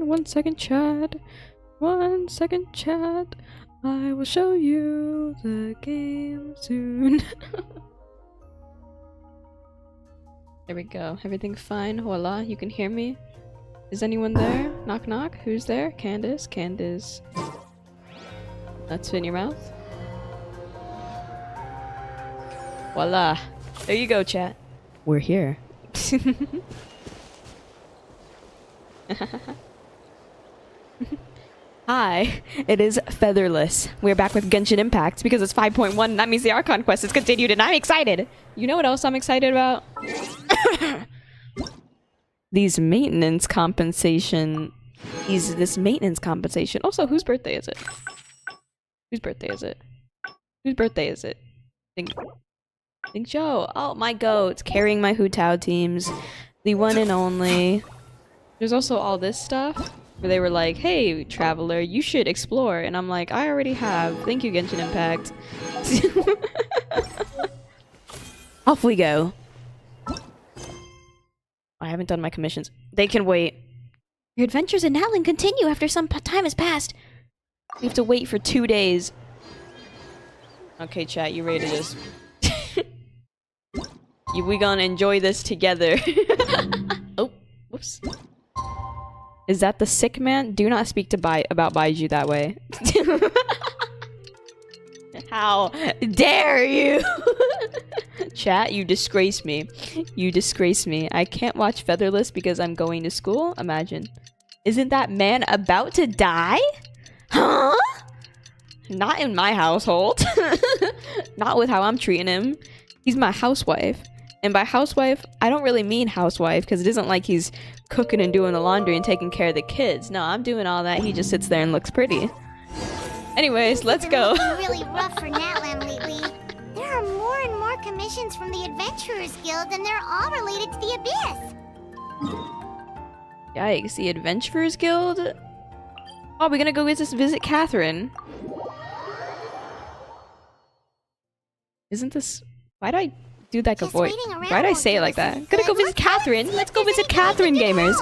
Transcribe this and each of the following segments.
1 second, chat. 1 second, chat. I will show you the game soon. There we go. Everything fine. Voila. You can hear me. Is anyone there? Knock knock. Who's there? Candace. Candace. Let's fit in your mouth. Voila. There you go, chat. We're here. Hi, it is FeatherLes. We're back with Genshin Impact because it's 5.1 and that means the Archon quest is continued and I'm excited. You know what else I'm excited about? These maintenance compensation. This maintenance compensation. Also, whose birthday is it? Whose birthday is it? Whose birthday is it? Think Joe. Oh, my goats. Carrying my Hu Tao teams. The one and only. There's also all this stuff where they were like, hey, traveler, you should explore. And I'm like, I already have. Thank you, Genshin Impact. Off we go. I haven't done my commissions. They can wait. Your adventures in Natlan continue after some time has passed. We have to wait for 2 days. Okay, chat, you ready to just... we gonna enjoy this together. Oh, whoops. Is that the sick man? Do not speak to about Baiju that way. How dare you? Chat, you disgrace me. You disgrace me. I can't watch FeatherLes because I'm going to school? Imagine. Isn't that man about to die? Huh? Not in my household. Not with how I'm treating him. He's my housewife. And by housewife, I don't really mean housewife because it isn't like he's cooking and doing the laundry and taking care of the kids. No, I'm doing all that. He just sits there and looks pretty. Anyways, let's go. It's been really rough for Natlan lately. There are more and more commissions from the Adventurers Guild and they're all related to the Abyss. Yikes, the Adventurers Guild? Oh, we're gonna go visit Catherine. Isn't this... Why'd I do that voice? Why'd I say it like that? Gonna go visit Catherine! Let's go visit Catherine, gamers!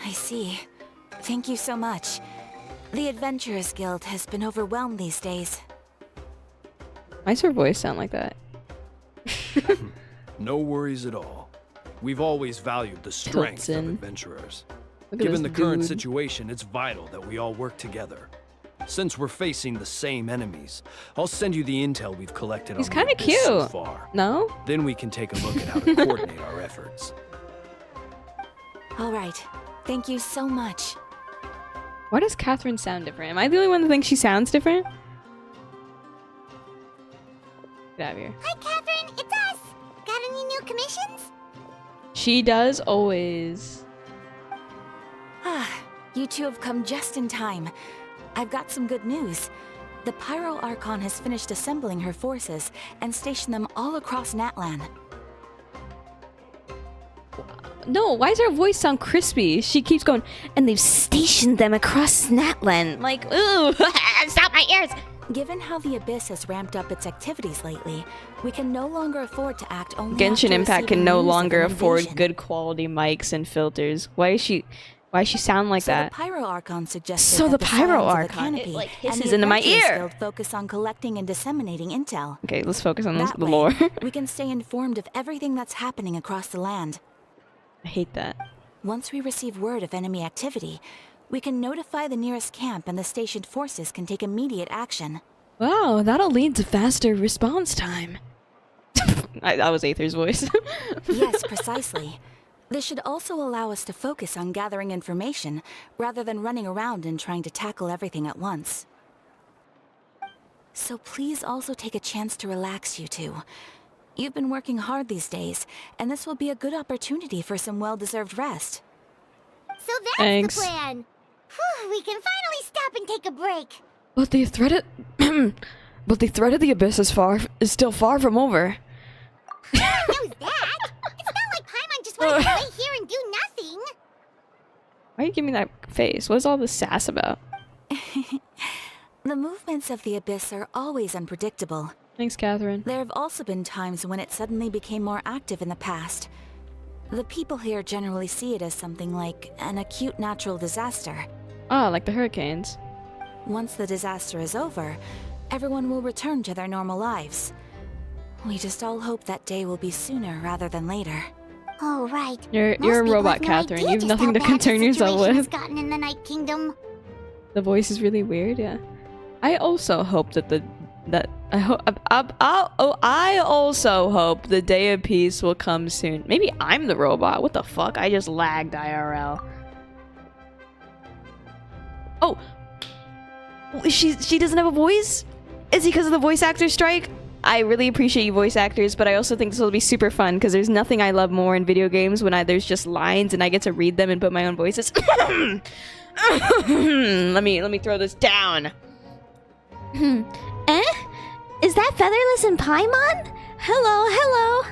I see. Thank you so much. The Adventurers Guild has been overwhelmed these days. Why does her voice sound like that? No worries at all. We've always valued the strength of adventurers. Given the current situation, it's vital that we all work together. Since we're facing the same enemies, I'll send you the intel we've collected He's on kind of cute. So far. No? Then we can take a look at how to coordinate our efforts. All right. Thank you so much. Why does Catherine sound different? Am I the only one that thinks she sounds different? Get out of here. Hi, Catherine. It's us. Got any new commissions? She does always. Ah, you two have come just in time. I've got some good news. The Pyro Archon has finished assembling her forces and stationed them all across Natlan. No, why does her voice sound crispy? She keeps going, and they've stationed them across Natlan. Like, ooh, stop my ears! Given how the Abyss has ramped up its activities lately, we can no longer afford to act only Genshin after Impact can receiving no news of longer an afford invasion. good quality mics and filters. Why does she sound like that? The Pyro Archon suggested So that the Pyro Scions of the Archon, Canopy it, like, and hisses the into my Adventurers ear. Guild focus on collecting and disseminating intel. Okay, let's focus on That the way, lore. we can stay informed of everything that's happening across the land. I hate that. Once we receive word of enemy activity, we can notify the nearest camp and the stationed forces can take immediate action. Wow, that'll lead to faster response time. That was Aether's voice. Yes, precisely. This should also allow us to focus on gathering information, rather than running around and trying to tackle everything at once. So please also take a chance to relax, you two. You've been working hard these days, and this will be a good opportunity for some well-deserved rest. So that's Thanks. the plan. Whew, we can finally stop and take a break. But the threat of the Abyss is still far from over. Who knows that? It's not like Paimon just wanted to lay here and do nothing. Why are you giving me that face? What is all this sass about? The movements of the Abyss are always unpredictable. Thanks, Catherine. There have also been times when it suddenly became more active in the past. The people here generally see it as something like an acute natural disaster. Oh, like the hurricanes. Once the disaster is over, everyone will return to their normal lives. We just all hope that day will be sooner rather than later. Oh, right. You're Most a people robot, have no Catherine. idea You have just nothing how to bad the concern yourself situation with. has gotten in the Night Kingdom. The voice is really weird, yeah. I also hope that I also hope the day of peace will come soon. Maybe I'm the robot. What the fuck? I just lagged IRL. Oh, she doesn't have a voice? Is it because of the voice actor strike? I really appreciate you voice actors, but I also think this will be super fun because there's nothing I love more in video games when there's just lines and I get to read them and put my own voices. let me throw this down. Is that FeatherLes and Paimon? Hello, hello.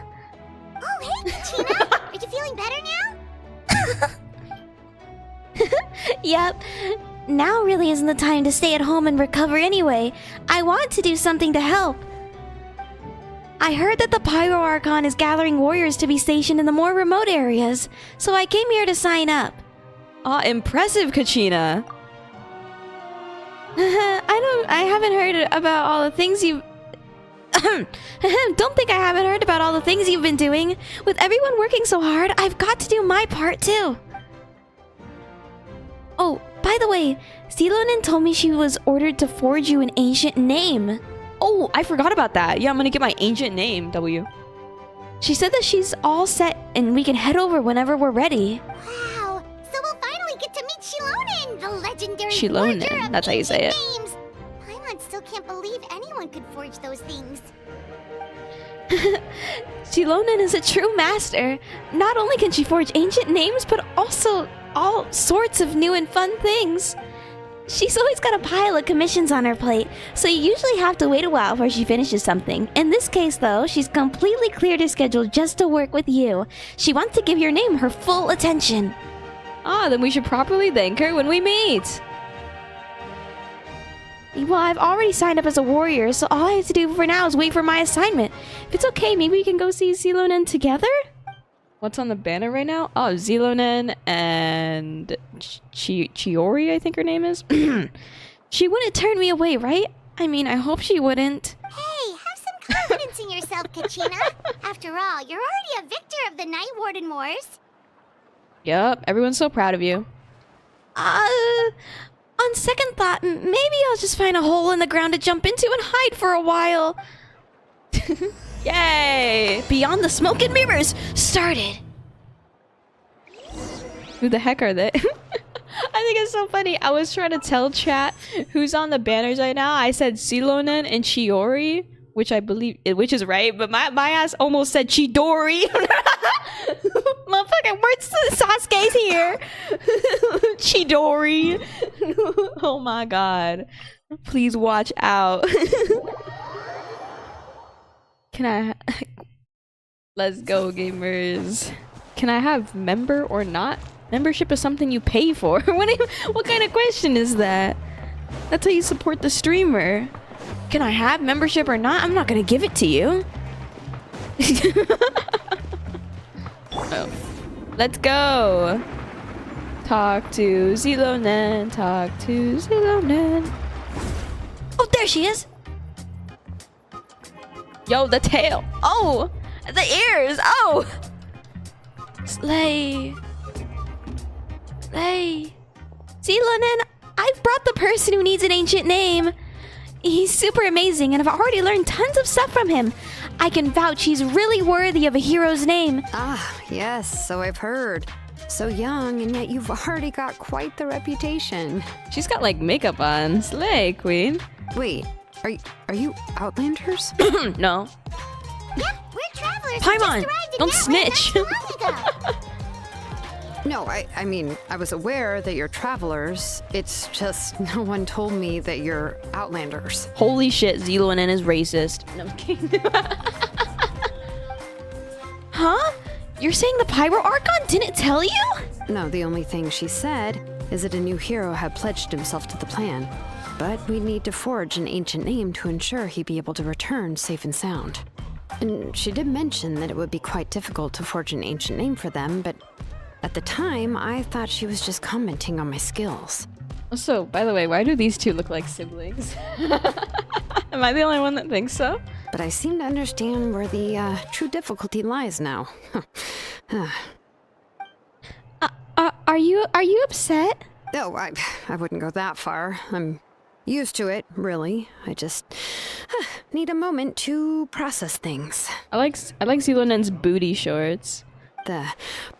Oh, hey, Kachina! Are you feeling better now? Yep. Now really isn't the time to stay at home and recover anyway. I want to do something to help. I heard that the Pyro Archon is gathering warriors to be stationed in the more remote areas, so I came here to sign up. Aw, impressive, Kachina. I haven't heard about all the things you... Don't think I haven't heard about all the things you've been doing. With everyone working so hard, I've got to do my part too. Oh, by the way, Xilonen told me she was ordered to forge you an ancient name. Oh, I forgot about that. Yeah, I'm gonna get my ancient name, W. She said that she's all set and we can head over whenever we're ready. Wow! So we'll finally get to meet Xilonen, the legendary Xilonen, forger of that's how you say it. names. Paimon still can't believe anyone could forge those things. Xilonen is a true master. Not only can she forge ancient names, but also all sorts of new and fun things. She's always got a pile of commissions on her plate, so you usually have to wait a while before she finishes something. In this case, though, she's completely cleared her schedule just to work with you. She wants to give your name her full attention. Ah, then we should properly thank her when we meet. Well, I've already signed up as a warrior, so all I have to do for now is wait for my assignment. If it's okay, maybe we can go see Xilonen together? What's on the banner right now? Oh, Xilonen and Chiori, I think her name is. She wouldn't turn me away, right? I mean, I hope she wouldn't. Hey, have some confidence in yourself, Kachina. After all, you're already a victor of the Night Warden Wars. Yup, everyone's so proud of you. On second thought, maybe I'll just find a hole in the ground to jump into and hide for a while. Yay! Beyond the Smoke and Mirrors started. Who the heck are they? I think it's so funny. I was trying to tell chat who's on the banners right now. I said Xilonen and Chiori, which I believe, which is right, but my ass almost said Chidori. Motherfucking words, Sasuke's here. Chidori. Oh my god. Please watch out. Can I... Let's go, gamers. Can I have member or not? Membership is something you pay for. What kind of question is that? That's how you support the streamer. Can I have membership or not? I'm not gonna give it to you. Oh. Let's go. Talk to Xilonen. Talk to Xilonen. Oh, there she is. Yo, the tail. Oh, the ears. Oh. Slay. Slay. Xilonen, I've brought the person who needs an ancient name. He's super amazing, and I've already learned tons of stuff from him. I can vouch he's really worthy of a hero's name. Ah, yes, so I've heard. So young, and yet you've already got quite the reputation. She's got like makeup on. Slay, queen. Wait, are you Outlanders? No. Yeah, we're travelers. Paimon, don't snitch. No, I mean, I was aware that you're travelers. It's just no one told me that you're Outlanders. Holy shit, Xilonen is racist. No, I'm kidding. Huh? You're saying the Pyro Archon didn't tell you? No, the only thing she said is that a new hero had pledged himself to the plan. but we'd need to forge an ancient name to ensure he'd be able to return safe and sound. And she did mention that it would be quite difficult to forge an ancient name for them, but at the time, I thought she was just commenting on my skills. Also, by the way, why do these two look like siblings? Am I the only one that thinks so? But I seem to understand where the true difficulty lies now. Are you upset? No, I wouldn't go that far. I'm used to it, really. I just need a moment to process things. I like Xilonen's booty shorts. The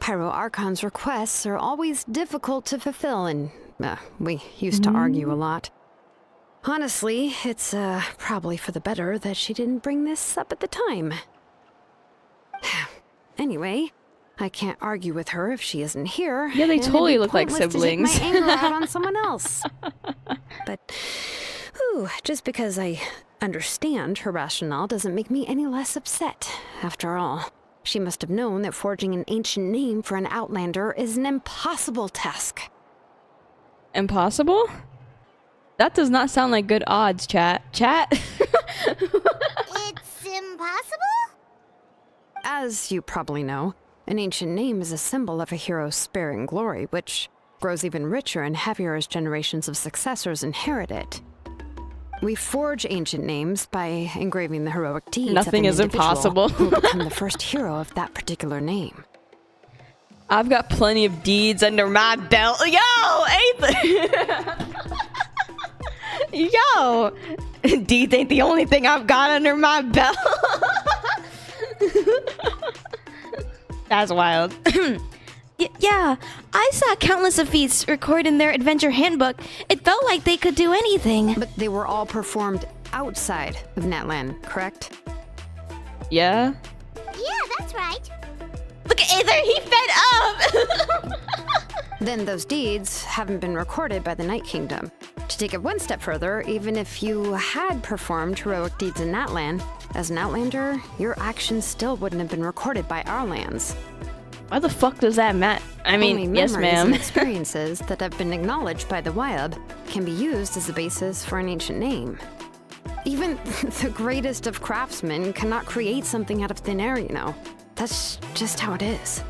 Pyro Archon's requests are always difficult to fulfill, and we used to argue a lot. Honestly, it's probably for the better that she didn't bring this up at the time. Anyway, I can't argue with her if she isn't here. Yeah, they totally look like pointless siblings. To take my anger out on someone else. But, just because I understand her rationale doesn't make me any less upset. After all, she must have known that forging an ancient name for an Outlander is an impossible task. Impossible? That does not sound like good odds, chat. Chat? It's impossible? As you probably know, an ancient name is a symbol of a hero's sparing glory, which grows even richer and heavier as generations of successors inherit it. We forge ancient names by engraving the heroic deeds Nothing of is an individual impossible. who will become the first hero of that particular name. I've got plenty of deeds under my belt. Yo, Ethan! Yo! Deeds ain't the only thing I've got under my belt. That's wild. Yeah, I saw countless of feats recorded in their adventure handbook. It felt like they could do anything. But they were all performed outside of Natlan, correct? Yeah? Yeah, that's right. Look at Ethan, he fed up! Then those deeds haven't been recorded by the Night Kingdom. To take it one step further, even if you had performed heroic deeds in Natlan, as an Outlander, your actions still wouldn't have been recorded by our lands. Why the fuck does that matter? I mean, Only yes, memories ma'am. and experiences that have been acknowledged by the Wyab can be used as a basis for an ancient name. Even the greatest of craftsmen cannot create something out of thin air, you know. That's just how it is.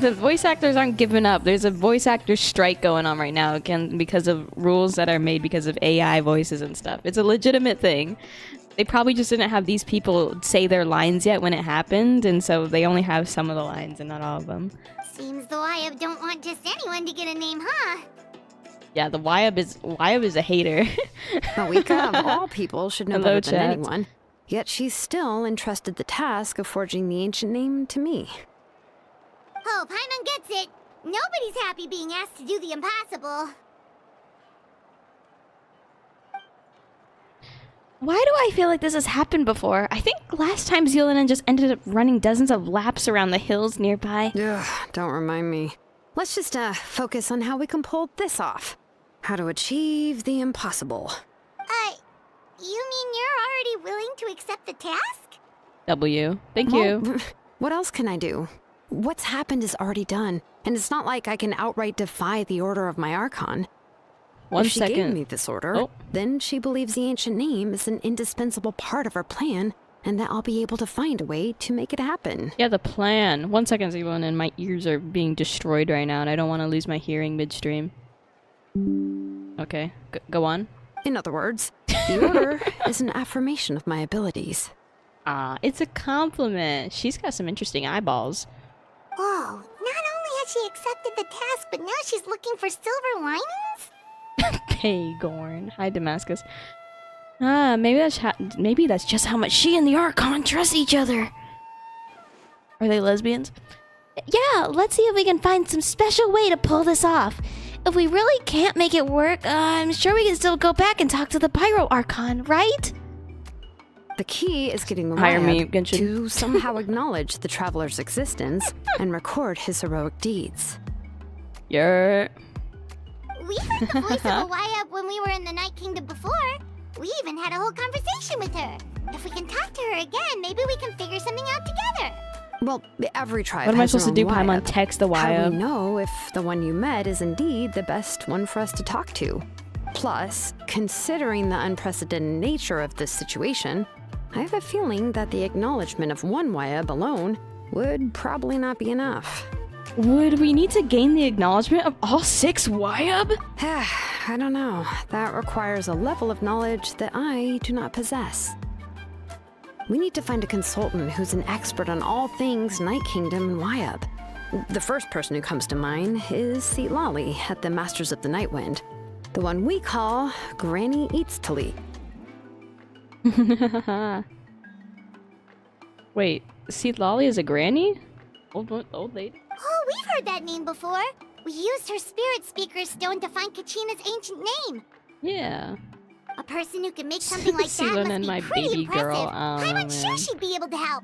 The voice actors aren't giving up. There's a voice actor strike going on right now, again, because of rules that are made because of AI voices and stuff. It's a legitimate thing. They probably just didn't have these people say their lines yet when it happened, and so they only have some of the lines and not all of them. Seems the Wyab don't want just anyone to get a name, huh? Yeah, the Wyab is a hater. Mawika, of all people, should know Hello, better than chat. anyone. Yet she's still entrusted the task of forging the ancient name to me. Oh, Paimon gets it. Nobody's happy being asked to do the impossible. Why do I feel like this has happened before? I think last time Xilonen just ended up running dozens of laps around the hills nearby. Ugh, don't remind me. Let's just focus on how we can pull this off. How to achieve the impossible. You mean you're already willing to accept the task? W. Thank you. Well, what else can I do? What's happened is already done, and it's not like I can outright defy the order of my Archon. One if she second. gave me this order, Oh. then she believes the ancient name is an indispensable part of her plan, and that I'll be able to find a way to make it happen. Yeah, the plan. 1 second, Zevon, and my ears are being destroyed right now, and I don't want to lose my hearing midstream. Okay, go on. In other words, the order is an affirmation of my abilities. Ah, it's a compliment. She's got some interesting eyeballs. Whoa, not only has she accepted the task, but now she's looking for silver linings? Hey, Gorn. Hi, Damascus. Ah, maybe that's just how much She and the Archon trust each other. Are they lesbians? Yeah, let's see if we can find some special way to pull this off. If we really can't make it work, I'm sure we can still go back and talk to the Pyro Archon, right? The key is getting the Hire me, Wyab Genshin. to somehow acknowledge the traveler's existence and record his heroic deeds. You're... We heard the voice of a Wyab when we were in the Night Kingdom before. We even had a whole conversation with her. If we can talk to her again, maybe we can figure something out together. Well, every tribe What am I has their supposed to do, own Paimon? Wyab. Text the How do Wyab? we know if the one you met is indeed the best one for us to talk to? Plus, considering the unprecedented nature of this situation, I have a feeling that the acknowledgement of one Wayab alone would probably not be enough. Would we need to gain the acknowledgement of all 6 Wayab? I don't know. That requires a level of knowledge that I do not possess. We need to find a consultant who's an expert on all things Night Kingdom and Wayab. The first person who comes to mind is Citlali at the Masters of the Nightwind, the one we call Granny Citlali. Wait, Citlali is a granny? Old lady? Oh, we've heard that name before. We used her spirit speaker stone to find Kachina's ancient name. Yeah. A person who can make something like that Xilonen, must my be pretty baby impressive. girl. I'm unsure she'd be able to help.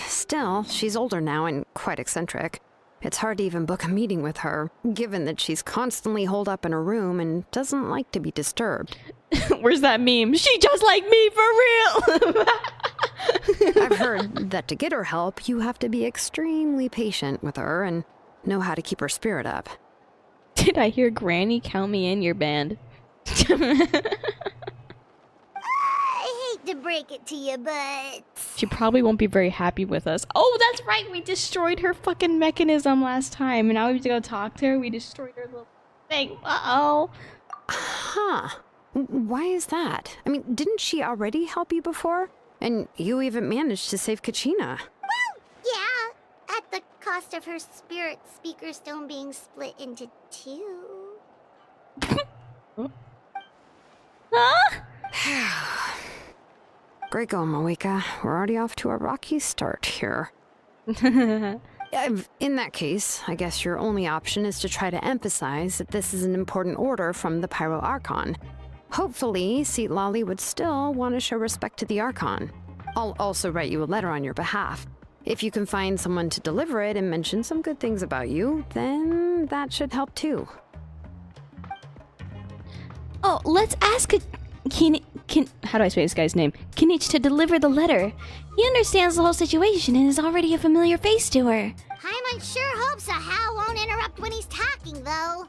Still, she's older now and quite eccentric. It's hard to even book a meeting with her, given that she's constantly holed up in her room and doesn't like to be disturbed. Where's that meme? She just like me for real! I've heard that to get her help, you have to be extremely patient with her and know how to keep her spirit up. Did I hear Granny count me in your band? I hate to break it to you, but... She probably won't be very happy with us. Oh, that's right! We destroyed her fucking mechanism last time, and now we have to go talk to her. We destroyed her little thing. Uh-oh. Huh. Why is that? I mean, didn't she already help you before? And you even managed to save Kachina. Well, yeah. At the cost of her spirit speaker stone being split into 2. Huh? Great going, Moeka. We're already off to a rocky start here. In that case, I guess your only option is to try to emphasize that this is an important order from the Pyro Archon. Hopefully, Citlali would still want to show respect to the Archon. I'll also write you a letter on your behalf. If you can find someone to deliver it and mention some good things about you, then that should help too. Oh, let's ask how do I say this guy's name? Kinich to deliver the letter. He understands the whole situation and is already a familiar face to her. Paimon sure hopes a Hal won't interrupt when he's talking, though.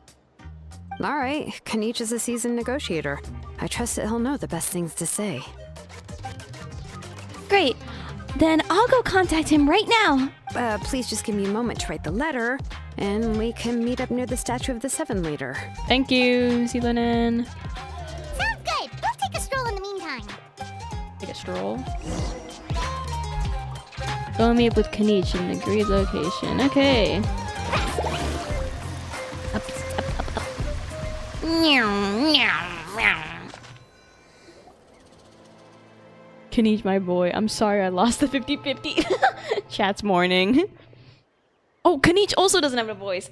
All right, Kinich is a seasoned negotiator. I trust that he'll know the best things to say. Great. Then I'll go contact him right now. Please just give me a moment to write the letter, and we can meet up near the statue of the Seven later. Thank you, Xilonen. Sounds good. We'll take a stroll in the meantime. Take a stroll. Go meet up with Kinich in an agreed location. Okay. Kinich, my boy. I'm sorry I lost the 50-50. Chat's mourning. Oh, Kinich also doesn't have a voice.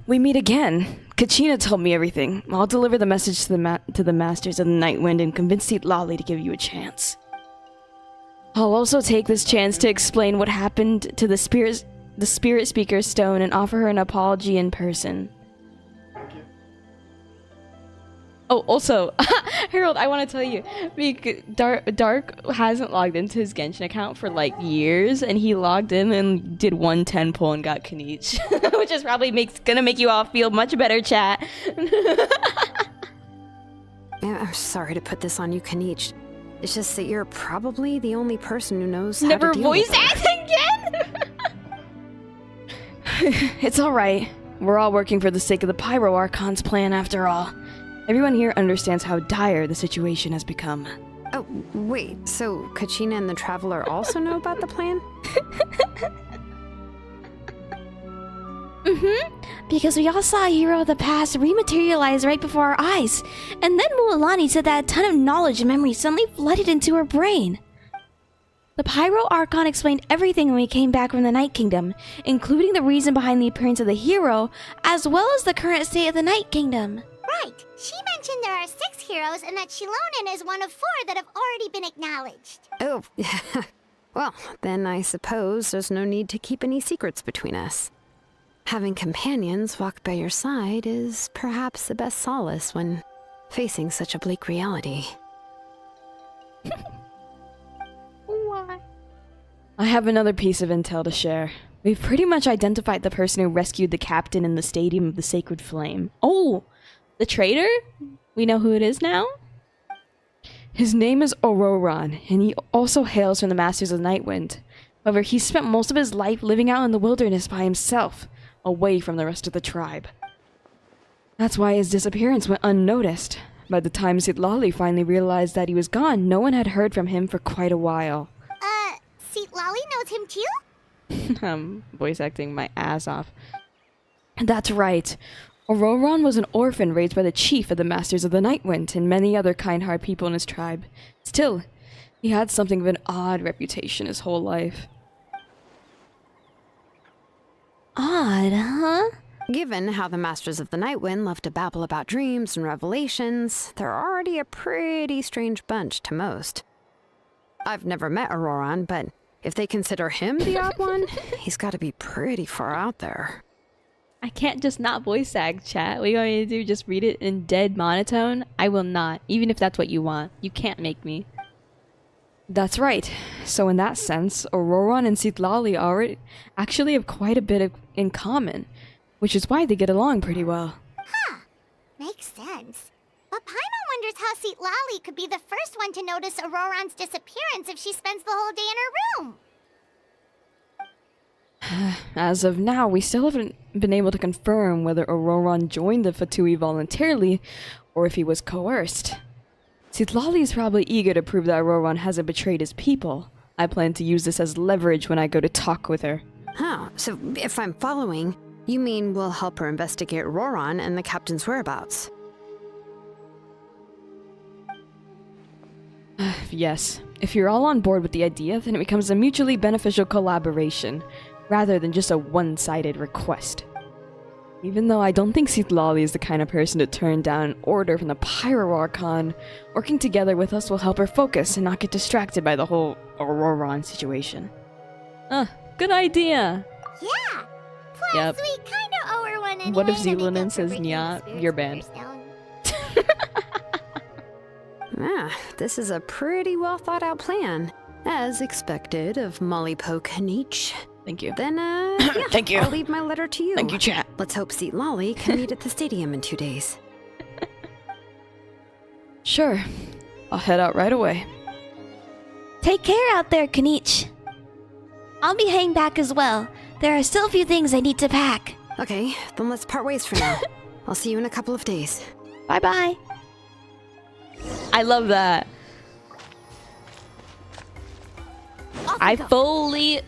We meet again. Kachina told me everything. I'll deliver the message to the Masters of the Nightwind and convince Citlali to give you a chance. I'll also take this chance to explain what happened to the spirit speaker stone and offer her an apology in person. Oh, also, Harold, I want to tell you, Dark hasn't logged into his Genshin account for like years, and he logged in and did 110 pull and got Kinich, which is probably gonna make you all feel much better, chat. Yeah, I'm sorry to put this on you, Kinich. It's just that you're probably the only person who knows how Never to deal voice with it. act again. It's all right. We're all working for the sake of the Pyro Archon's plan, after all. Everyone here understands how dire the situation has become. Oh, wait, so Kachina and the Traveler also know about the plan? Because we all saw a hero of the past rematerialize right before our eyes. And then Mualani said that a ton of knowledge and memory suddenly flooded into her brain. The Pyro Archon explained everything when we came back from the Night Kingdom, including the reason behind the appearance of the hero, as well as the current state of the Night Kingdom. Right. She mentioned there are 6 heroes and that Xilonen is one of 4 that have already been acknowledged. Oh, well, then I suppose there's no need to keep any secrets between us. Having companions walk by your side is perhaps the best solace when facing such a bleak reality. Why? I have another piece of intel to share. We've pretty much identified the person who rescued the captain in the Stadium of the Sacred Flame. Oh! The traitor? We know who it is now? His name is Ororon, and he also hails from the Masters of the Nightwind. However, he spent most of his life living out in the wilderness by himself, away from the rest of the tribe. That's why his disappearance went unnoticed. By the time Citlali finally realized that he was gone, no one had heard from him for quite a while. Citlali knows him too? I'm voice acting my ass off. That's right. Ororon was an orphan raised by the chief of the Masters of the Nightwind and many other kind-hearted people in his tribe. Still, he had something of an odd reputation his whole life. Odd, huh? Given how the Masters of the Nightwind love to babble about dreams and revelations, they're already a pretty strange bunch to most. I've never met Ororon, but if they consider him the odd one, he's got to be pretty far out there. I can't just not voice act, chat. What do you want me to do? Just read it in dead monotone? I will not, even if that's what you want. You can't make me. That's right. So in that sense, Ororon and Citlali actually have quite a bit in common, which is why they get along pretty well. Huh. Makes sense. But Paimon wonders how Citlali could be the first one to notice Ororon's disappearance if she spends the whole day in her room. As of now, we still haven't been able to confirm whether Ororon joined the Fatui voluntarily or if he was coerced. Citlali is probably eager to prove that Ororon hasn't betrayed his people. I plan to use this as leverage when I go to talk with her. Huh, so if I'm following, you mean we'll help her investigate Ororon and the captain's whereabouts? Yes. If you're all on board with the idea, then it becomes a mutually beneficial collaboration, rather than just a one-sided request. Even though I don't think Citlali is the kind of person to turn down an order from the Pyro Archon, working together with us will help her focus and not get distracted by the whole Ororon situation. Good idea! Yeah! Plus, Yep. we kinda owe her one anyway. What if to make Xilonen up for says breaking the "Nya"? spirits You're of banned. Stone. This is a pretty well thought out plan. As expected of Mollypoke Kinich. Thank you. Then, yeah, Thank you. I'll leave my letter to you. Thank you, chat. Let's hope Citlali can meet at the stadium in 2 days. Sure. I'll head out right away. Take care out there, Kinich. I'll be hanging back as well. There are still a few things I need to pack. Okay, then let's part ways for now. I'll see you in a couple of days. Bye-bye. I love that. I fully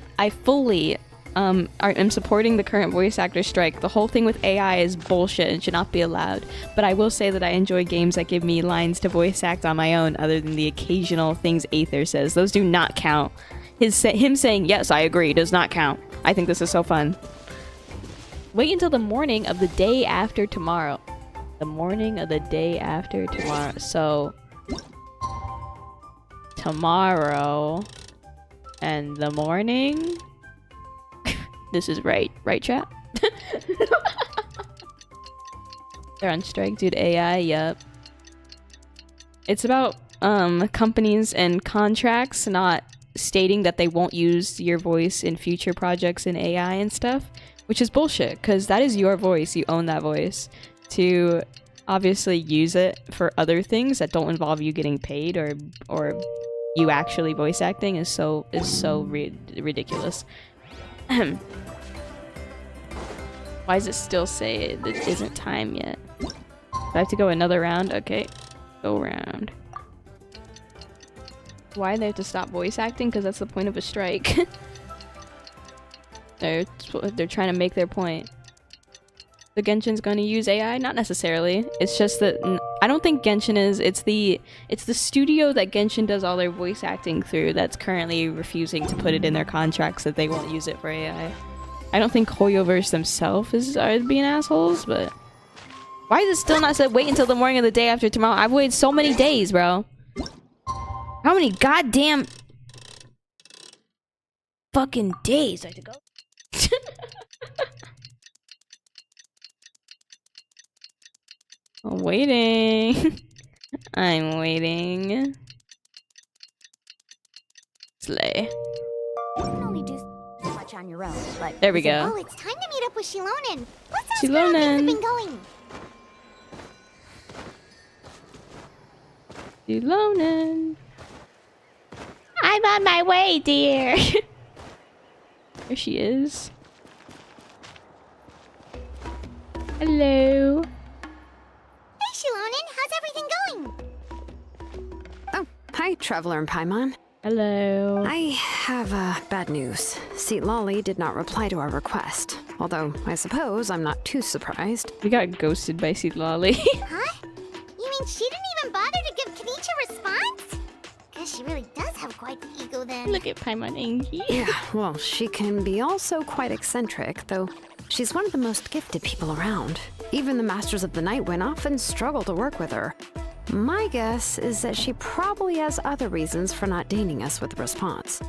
am supporting the current voice actor strike. The whole thing with AI is bullshit and should not be allowed. But I will say that I enjoy games that give me lines to voice act on my own, other than the occasional things Aether says. Those do not count. Him saying yes, I agree, does not count. I think this is so fun. Wait until the morning of the day after tomorrow. The morning of the day after tomorrow. So tomorrow and the morning. This is right, chat? They're on strike due to AI. Yep. It's about companies and contracts not stating that they won't use your voice in future projects in AI and stuff, which is bullshit, because that is your voice. You own that voice. To obviously use it for other things that don't involve you getting paid or you actually voice acting is so ridiculous. Why does it still say it isn't time yet? Do I have to go another round? Okay, go round. Why do they have to stop voice acting? Because that's the point of a strike. They're trying to make their point. The Genshin's going to use AI? Not necessarily. It's just that I don't think Genshin is. It's the studio that Genshin does all their voice acting through that's currently refusing to put it in their contracts that they won't use it for AI. I don't think Hoyoverse themselves are being assholes, but why is it still not said wait until the morning of the day after tomorrow? I've waited so many days, bro. How many goddamn fucking days I have to go? I'm waiting. I'm waiting. Slay. You can only do so much search on your own, but There we go. Oh, it's time to meet up with Xilonen. Let's ask her how things have been going. Xilonen. I'm on my way, dear. There she is. Hello. Hey, Xilonen, how's everything going? Oh, hi, Traveler and Paimon. Hello. I have bad news. Citlali did not reply to our request. Although, I suppose I'm not too surprised. We got ghosted by Citlali. Huh? You mean she didn't even bother to give Kinich a response? Guess she really does have quite the ego then. Look at Paimon Angie. Yeah, well, she can be also quite eccentric, though she's one of the most gifted people around. Even the Masters of the Nightwind often struggle to work with her. My guess is that she probably has other reasons for not deigning us with a response.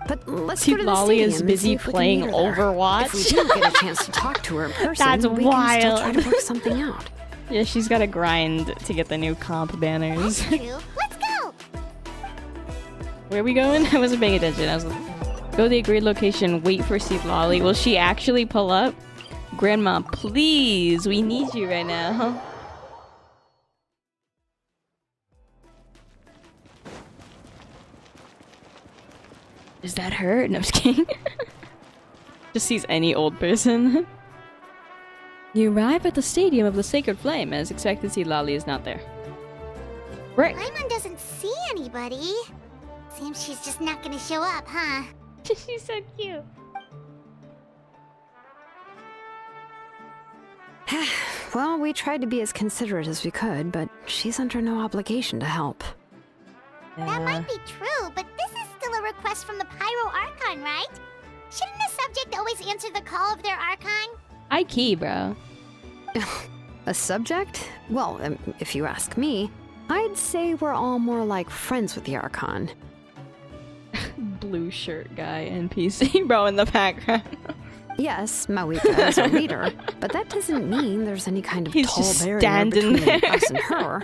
But let's go to the Citlali stadium is and busy see if we can playing meet her there. Overwatch. If we do get a chance to talk to her in person, That's we can still try to wild. work something out. Yeah, she's got to grind to get the new comp banners. That's true. Let's go. Where are we going? I wasn't paying attention. I was like, go to the agreed location, wait for Citlali. Will she actually pull up? Grandma, please, we need you right now. Is that her? No, I'm just kidding. Just sees any old person. You arrive at the Stadium of the Sacred Flame. As expected, Citlali is not there. Rick! Paimon doesn't see anybody. Seems she's just not gonna show up, huh? She's so cute. Well, we tried to be as considerate as we could, but she's under no obligation to help. That might be true, but this is still a request from the Pyro Archon, right? Shouldn't the subject always answer the call of their Archon? I key, bro. A subject? Well, if you ask me, I'd say we're all more like friends with the Archon. Blue shirt guy NPC, bro, in the background. Yes, Mawika is our leader, but that doesn't mean there's any kind of He's tall just barrier standing between there. us and her.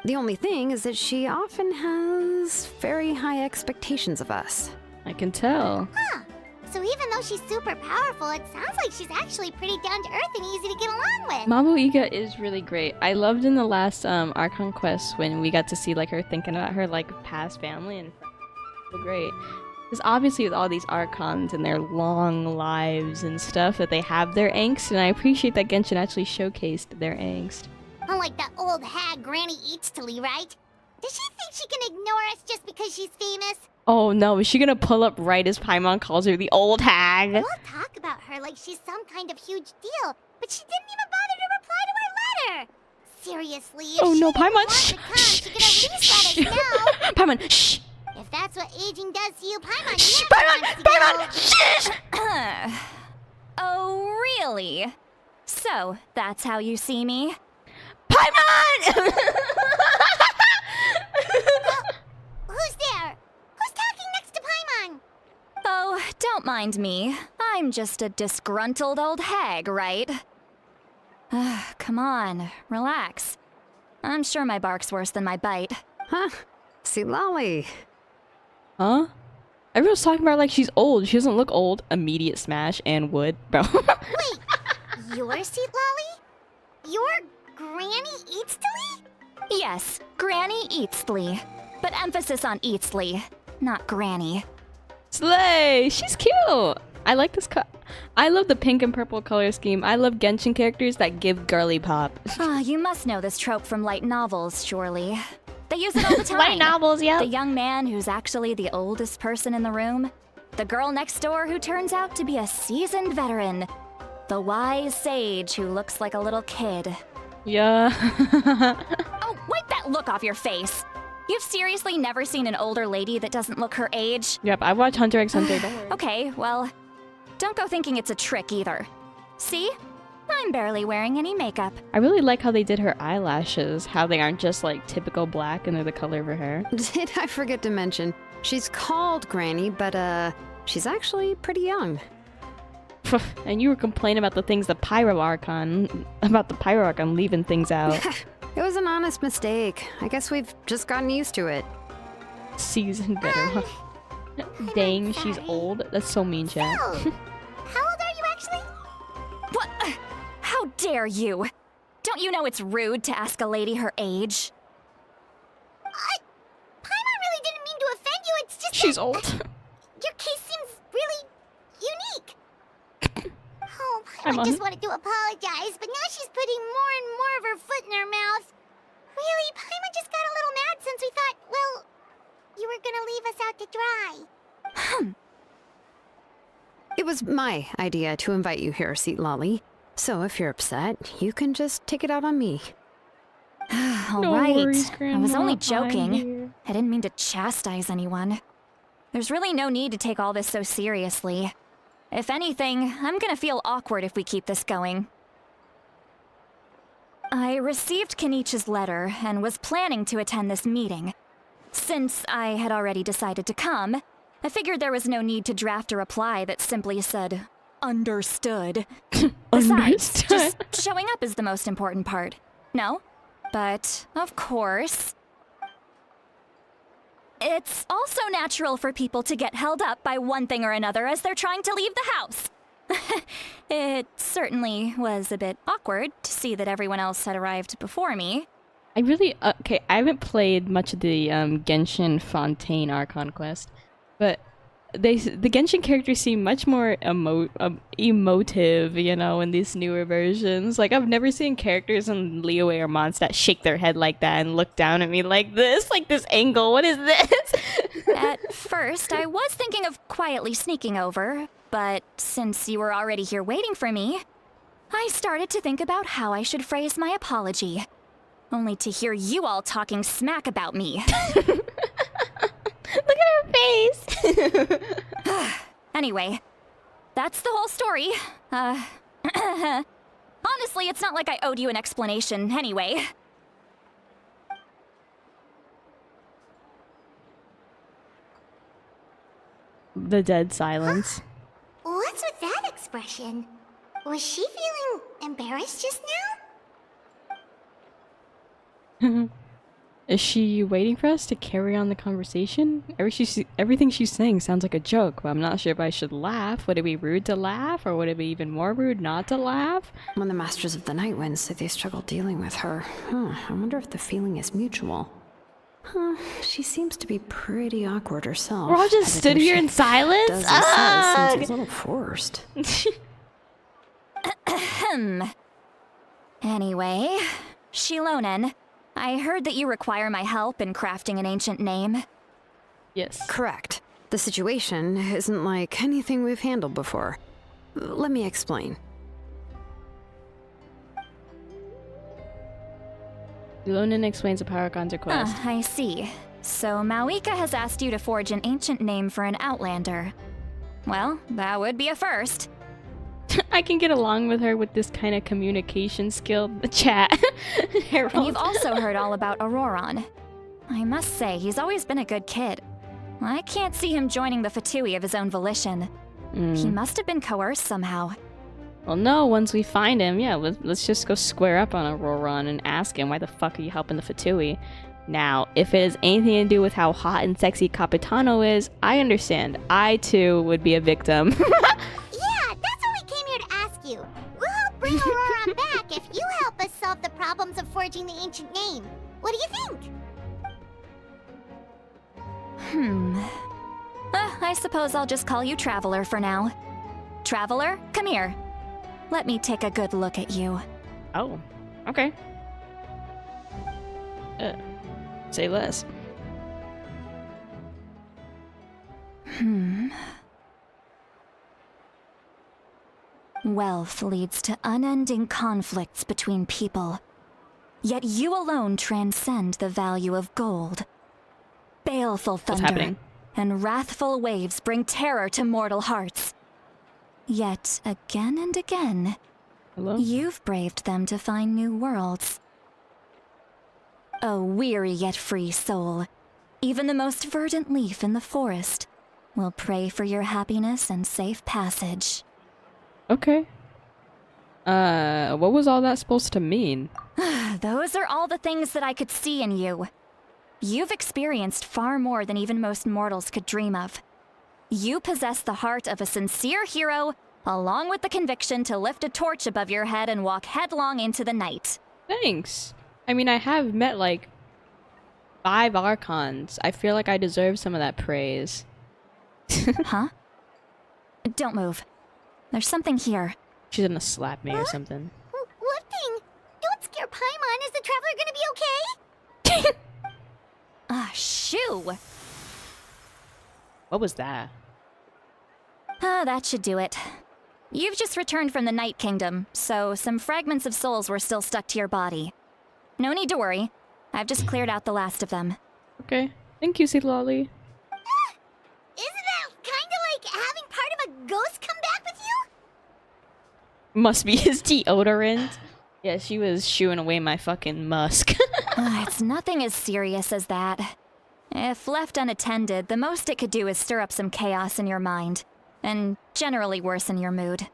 The only thing is that she often has very high expectations of us. I can tell. Huh. So even though she's super powerful, it sounds like she's actually pretty down to earth and easy to get along with. Mabu Iga is really great. I loved in the last Archon quest when we got to see like her thinking about her like past family and so great. Because obviously with all these Archons and their long lives and stuff that they have their angst, and I appreciate that Genshin actually showcased their angst. Unlike that old hag Granny Eatstily, right? Does she think she can ignore us just because she's famous? Oh no, is she gonna pull up right as Paimon calls her the old hag? We'll talk about her like she's some kind of huge deal, but she didn't even bother to reply to our letter. Seriously, if Oh she no, didn't Paimon, want to come, she could at least let us know. Paimon, shh! If that's what aging does to you, Paimon, Shh, never Paimon, wants to Paimon, go. shh! Oh, really? So, that's how you see me? Paimon! Who's there? Who's talking next to Paimon? Oh, don't mind me. I'm just a disgruntled old hag, right? Come on, relax. I'm sure my bark's worse than my bite. Huh? Citlali. Huh? Everyone's talking about her like she's old. She doesn't look old. Immediate smash and wood, bro. Wait, you're Citlali? You're Granny Eatstily? Yes, Granny Eatsley. But emphasis on Eatsley, not Granny. Slay! She's cute! I like this I love the pink and purple color scheme. I love Genshin characters that give girly pop. You must know this trope from light novels, surely. They use it all the time. Light novels, yeah. The young man who's actually the oldest person in the room. The girl next door who turns out to be a seasoned veteran. The wise sage who looks like a little kid. Yeah. Oh, wipe that look off your face! You've seriously never seen an older lady that doesn't look her age? Yep, I watch Hunter x Hunter, don't worry. Okay, well, don't go thinking it's a trick either. See? I'm barely wearing any makeup. I really like how they did her eyelashes, how they aren't just like typical black and they're the color of her hair. Did I forget to mention? She's called Granny, but she's actually pretty young. And you were complaining about the things the Pyro Archon leaving things out. It was an honest mistake. I guess we've just gotten used to it. Seasoned veteran. Dang, she's old. That's so mean, chat. Oh, how old are you actually? What? How dare you? Don't you know it's rude to ask a lady her age? Paimon really didn't mean to offend you. It's just She's that old. your case seems really unique. Oh, I'm Paimon on. just wanted to apologize, but now she's putting more and more of her foot in her mouth. Really, Paimon just got a little mad since we thought, well, you were gonna leave us out to dry. It was my idea to invite you here, Citlali. So if you're upset, you can just take it out on me. All No right. worries, I was Grandma, only I'm joking. here. I didn't mean to chastise anyone. There's really no need to take all this so seriously. If anything, I'm gonna feel awkward if we keep this going. I received Kinich's letter and was planning to attend this meeting. Since I had already decided to come, I figured there was no need to draft a reply that simply said, understood. Besides, just showing up is the most important part. No? But, of course, it's also natural for people to get held up by one thing or another as they're trying to leave the house. It certainly was a bit awkward to see that everyone else had arrived before me. I really okay. I haven't played much of the Genshin Fontaine Archon quest, but the Genshin characters seem much more emotive, you know, in these newer versions. Like I've never seen characters in Liyue or Mondstadt shake their head like that and look down at me like this angle. What is this? At first, I was thinking of quietly sneaking over, but since you were already here waiting for me, I started to think about how I should phrase my apology. Only to hear you all talking smack about me. Look at her face. Anyway, that's the whole story. Honestly, it's not like I owed you an explanation anyway. The dead silence. What's with that expression? Was she feeling embarrassed just now? Is she waiting for us to carry on the conversation? Everything she's saying sounds like a joke, but I'm not sure if I should laugh. Would it be rude to laugh, or would it be even more rude not to laugh? When the Masters of the Night Wind say they struggle dealing with her, I wonder if the feeling is mutual. She seems to be pretty awkward herself. We're all just stood here in silence? Does and says seems a little forced. Anyway, Xilonen, I heard that you require my help in crafting an ancient name. Yes. Correct. The situation isn't like anything we've handled before. Let me explain. Xilonen explains the Paragon's request. I see. So Mawika has asked you to forge an ancient name for an Outlander. Well, that would be a first. I can get along with her with this kind of communication skill. The chat. Harold. And you've also heard all about Ororon. I must say, he's always been a good kid. I can't see him joining the Fatui of his own volition. He must have been coerced somehow. Well, no, once we find him, yeah, let's just go square up on Ororon and ask him why the fuck are you helping the Fatui? Now, if it has anything to do with how hot and sexy Capitano is, I understand. I, too, would be a victim. Yeah, that's what we came here to ask you. We'll help bring Ororon back if you help us solve the problems of forging the ancient name. What do you think? I suppose I'll just call you Traveler for now. Traveler, come here. Let me take a good look at you. Oh, okay. Say less. Wealth leads to unending conflicts between people. Yet you alone transcend the value of gold. Baleful What's thunder happening? and wrathful waves bring terror to mortal hearts. Yet again and again, Hello? you've braved them to find new worlds. A weary yet free soul, even the most verdant leaf in the forest will pray for your happiness and safe passage. Okay. What was all that supposed to mean? Those are all the things that I could see in you. You've experienced far more than even most mortals could dream of. You possess the heart of a sincere hero, along with the conviction to lift a torch above your head and walk headlong into the night. Thanks. I mean, I have met like 5 Archons. I feel like I deserve some of that praise. Huh? Don't move. There's something here. She's gonna slap me or something. What thing? Don't scare Paimon. Is the traveler gonna be okay? Shoo! What was that? That should do it. You've just returned from the Night Kingdom, so some fragments of souls were still stuck to your body. No need to worry. I've just cleared out the last of them. Okay. Thank you, Citlali. Isn't that kinda like having part of a ghost come back with you? Must be his deodorant. Yeah, she was shooing away my fucking musk. It's nothing as serious as that. If left unattended, the most it could do is stir up some chaos in your mind, and generally worsen your mood.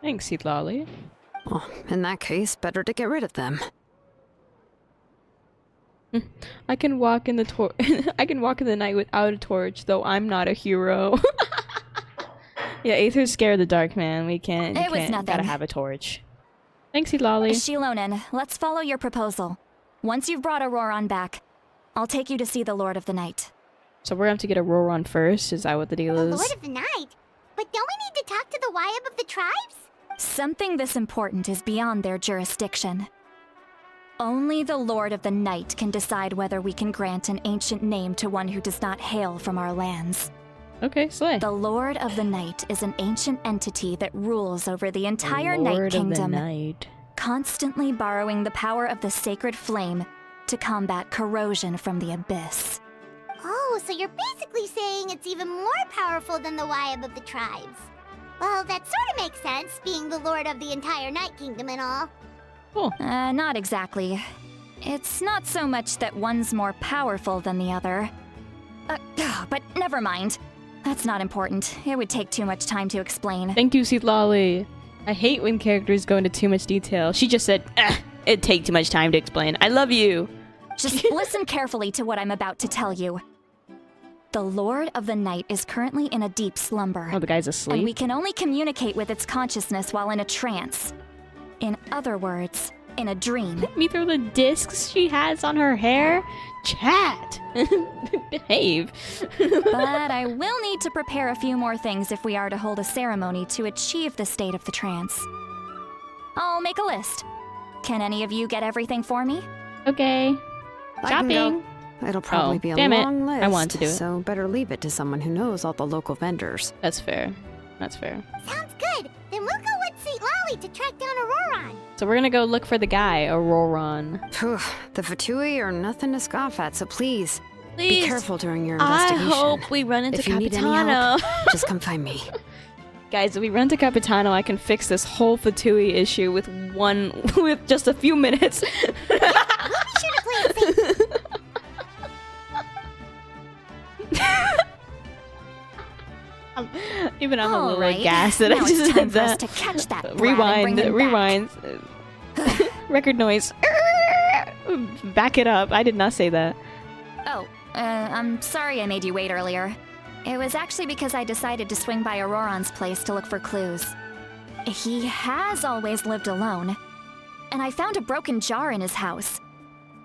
Thanks, Citlali. Well, in that case, better to get rid of them. I can walk in the I can walk in the night without a torch, though I'm not a hero. Yeah, Aether's scared of the dark, man. We can't. It was nothing. Gotta have a torch. Thanks, Citlali. Xilonen, let's follow your proposal. Once you've brought Ororon back, I'll take you to see the Lord of the Night. So we're gonna have to get Ororon first. Is that what the deal The is? Lord of the Night? But don't we need to talk to the Wyab of the tribes? Something this important is beyond their jurisdiction. Only the Lord of the Night can decide whether we can grant an ancient name to one who does not hail from our lands. Okay, slay. The Lord of the Night is an ancient entity that rules over the entire Night Lord of the Kingdom, Night. constantly borrowing the power of the sacred flame to combat corrosion from the abyss. Oh, so you're basically saying it's even more powerful than the Wyab of the tribes. Well, that sort of makes sense, being the Lord of the entire Night Kingdom and all. Cool. Not exactly. It's not so much that one's more powerful than the other. But never mind. That's not important. It would take too much time to explain. Thank you, Citlali. I hate when characters go into too much detail. She just said, it'd take too much time to explain. I love you. Just listen carefully to what I'm about to tell you. The Lord of the Night is currently in a deep slumber. Oh, the guy's And we asleep. can only communicate with its consciousness while in a trance. In other words, in a dream. Me through the discs she has on her hair. Chat. Behave. But I will need to prepare a few more things if we are to hold a ceremony to achieve the state of the trance. I'll make a list. Can any of you get everything for me? Okay. I can go. Shopping. It'll probably Oh, be a damn it. long list. I want to do it. So better leave it to someone who knows all the local vendors. That's fair. That's fair. Sounds good. Then we'll go with Citlali to track down Ororon. So we're gonna go look for the guy, Ororon. Phew, the Fatui are nothing to scoff at, so please, be careful during your I investigation. hope we run into If you need any Capitano. help, just come find me. Guys, if we run to Capitano, I can fix this whole Fatui issue with with just a few minutes. We'll be sure to play it safe. Even I'm a little Alright, gassed that I now just it's time did for us that. to catch that brat and bring him Rewind. Record noise. Back it up. I did not say that. Oh, I'm sorry I made you wait earlier. It was actually because I decided to swing by Ororon's place to look for clues. He has always lived alone, and I found a broken jar in his house.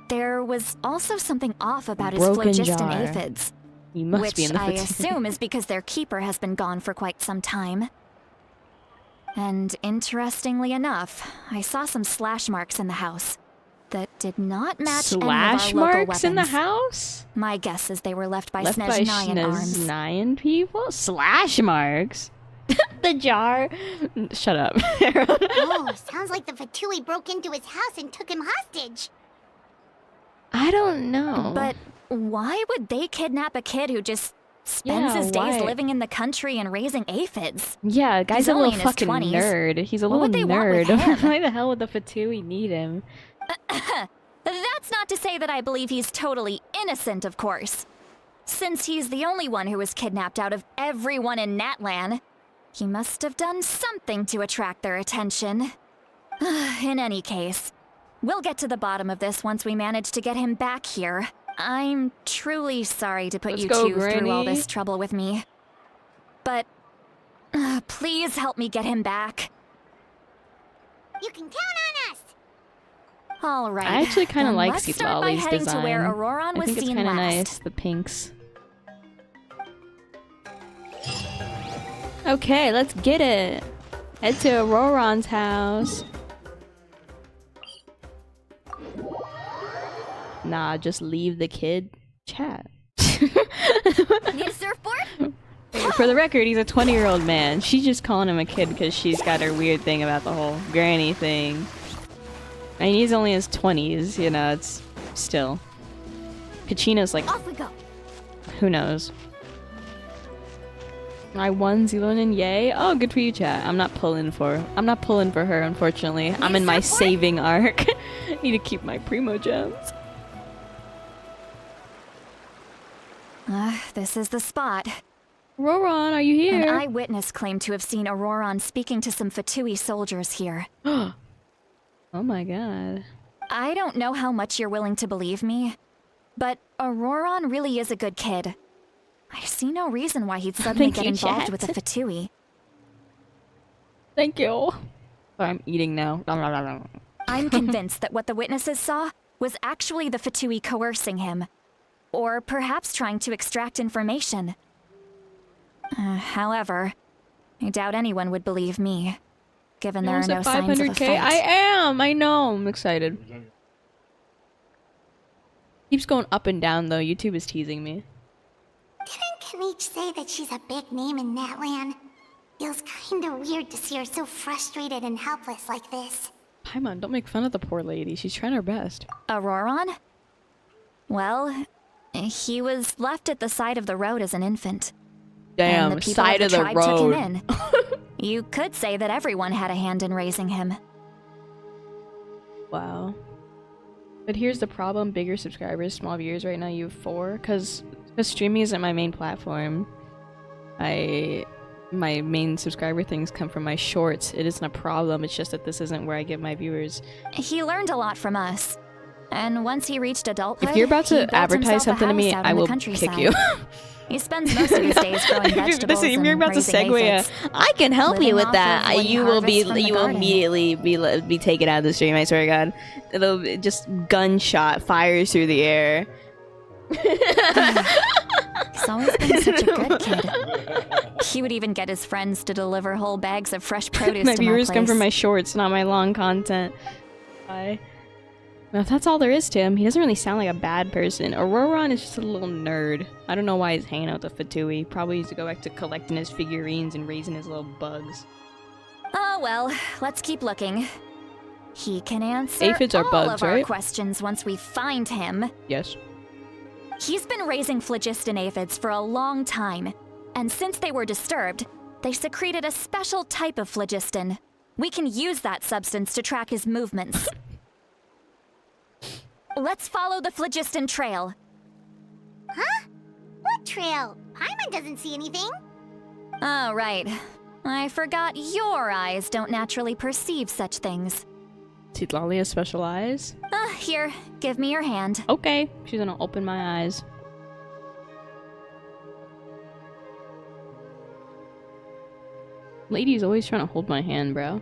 There was also something off about his Broken phlogiston jar. aphids, You must which be in the I Fatui. assume is because their keeper has been gone for quite some time. And interestingly enough, I saw some slash marks in the house that did not match Slash any of our local marks in the weapons. house? My guess is they were left by Left by Snezhnayan arms. Snezhnayan people? Slash marks? The jar? Shut up. Oh, sounds like the Fatui broke into his house and took him hostage. I don't know. But why would they kidnap a kid who just spends Yeah, his days why? living in the country and raising aphids? yeah, guy's He's a only little in his fucking 20s. nerd. He's a What little would they want with nerd. him? Why the hell would the Fatui need him? That's not to say that I believe he's totally innocent, of course. Since he's the only one who was kidnapped out of everyone in Natlan, he must have done something to attract their attention. In any case, we'll get to the bottom of this once we manage to get him back here. I'm truly sorry to put Let's you go, two through all Granny. this trouble with me. But please help me get him back. You can count on us. All right. I actually kind of then like let's start by Citlali's heading design. to where Ororon I was think it's seen kind of last. nice, the pinks. Okay, let's get it. Head to Ororon's house. Nah, just leave the kid. Chat. Need a surfboard? For the record, he's a 20-year-old man. She's just calling him a kid because she's got her weird thing about the whole granny thing. I mean, he's only in his 20s, you know, it's still. Kachina's like, Off we go. who knows? I won Xilonen, yay. Oh, good for you, chat. I'm not pulling for her, unfortunately. I'm in my saving arc. Need to keep my primo gems. This is the spot. Ororon, are you An here? eyewitness claimed to have seen Ororon speaking to some Fatui soldiers here. Oh my god. I don't know how much you're willing to believe me, but Ororon really is a good kid. I see no reason why he'd suddenly Thank get you, involved chat. with a Fatui. Thank you. Sorry, I'm eating now. I'm convinced that what the witnesses saw was actually the Fatui coercing him. Or perhaps trying to extract information. However, I doubt anyone would believe me, given there are no signs of a 500k. fight. I am. I know. I'm excited. Keeps going up and down though. YouTube is teasing me. Didn't Kinich say that she's a big name in Natlan? Feels kinda weird to see her so frustrated and helpless like this. Paimon, don't make fun of the poor lady. She's trying her best. Ororon? Well, he was left at the side of the road as an infant. Damn, and the people side of of the the tribe took him road. in. You could say that everyone had a hand in raising him. Wow. But here's the problem: bigger subscribers, small viewers. Right now, you have 4. Cause streaming isn't my main platform. My main subscriber things come from my shorts. It isn't a problem. It's just that this isn't where I get my viewers. He learned a lot from us. And once he reached adulthood, If you're about he to built advertise himself a something to me, house out I in the will countryside. kick you. He spends most of his days growing vegetables Listen, if you're and about to raising segue, aphids. I can help living you with off that. of what he You will harvests from the garden. immediately be taken out of the stream. I swear to God, it'll be just gunshot fires through the air. He's always been such a good kid. He would even get his friends to deliver whole bags of fresh produce My to my viewers place. come from my shorts, not my long content. Bye. Now, if that's all there is to him, he doesn't really sound like a bad person. Ororon is just a little nerd. I don't know why he's hanging out with Fatui. Probably needs to go back to collecting his figurines and raising his little bugs. Oh well, let's keep looking. He can answer Aphids are all bugs, of our right? questions once we find him. Yes. He's been raising phlogiston aphids for a long time, and since they were disturbed, they secreted a special type of phlogiston. We can use that substance to track his movements. Let's follow the phlogiston trail. Huh? What trail? Paimon doesn't see anything. Oh, right. I forgot your eyes don't naturally perceive such things. Citlali has special eyes? Here, give me your hand. Okay. She's gonna open my eyes. Lady's always trying to hold my hand, bro.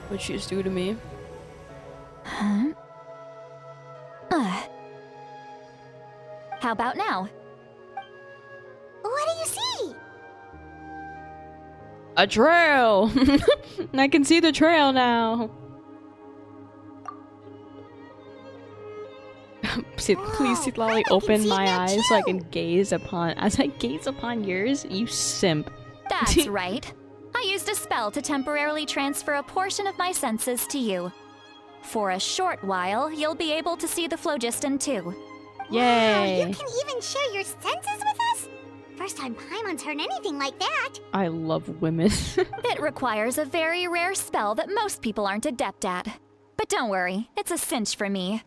What'd she just do to me? Huh? How about now? What do you see? A trail! I can see the trail now. Please, Citlali, I can open see my that eyes so I too. can gaze upon. As I gaze upon yours, you simp. That's right. I used a spell to temporarily transfer a portion of my senses to you. For a short while, you'll be able to see the phlogiston too. Wow, Yay! you can even share your senses with us? First time Paimon's heard anything like that. I love women. It requires a very rare spell that most people aren't adept at. But don't worry, it's a cinch for me.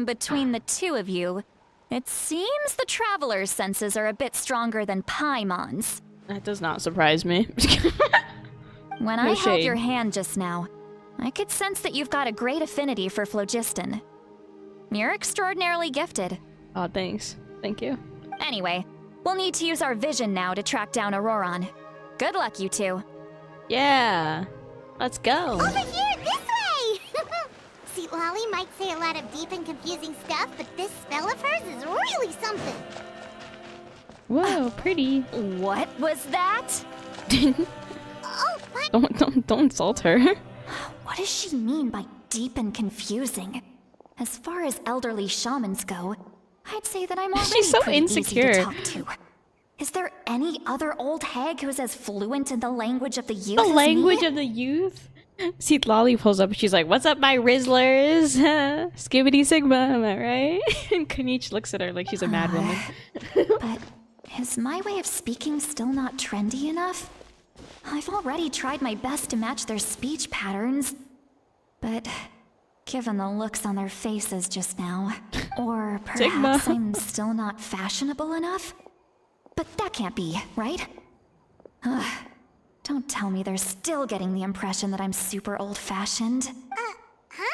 Between the two of you, it seems the Traveler's senses are a bit stronger than Paimon's. That does not surprise me. When No I held shade. your hand just now, I could sense that you've got a great affinity for phlogiston. You're extraordinarily gifted. Oh, thanks. Thank you. Anyway, we'll need to use our vision now to track down Ororon. Good luck, you two. Yeah. Let's go. Over here, this way! Citlali might say a lot of deep and confusing stuff, but this spell of hers is really something. Whoa, pretty. What was that? Oh, but Don't insult her. What does she mean by deep and confusing? As far as elderly shamans go, I'd say that I'm already She's so pretty insecure. easy to talk to. Is there any other old hag who's as fluent in the language of the youth The as language me? of the youth. Citlali pulls up and she's like, "What's up, my Rizzlers? Skibbity Sigma, am I right?" And Kinich looks at her like she's a mad woman. But is my way of speaking still not trendy enough? I've already tried my best to match their speech patterns. But given the looks on their faces just now, or perhaps Sigma. I'm still not fashionable enough? But that can't be, right? Ugh. Don't tell me they're still getting the impression that I'm super old-fashioned. huh?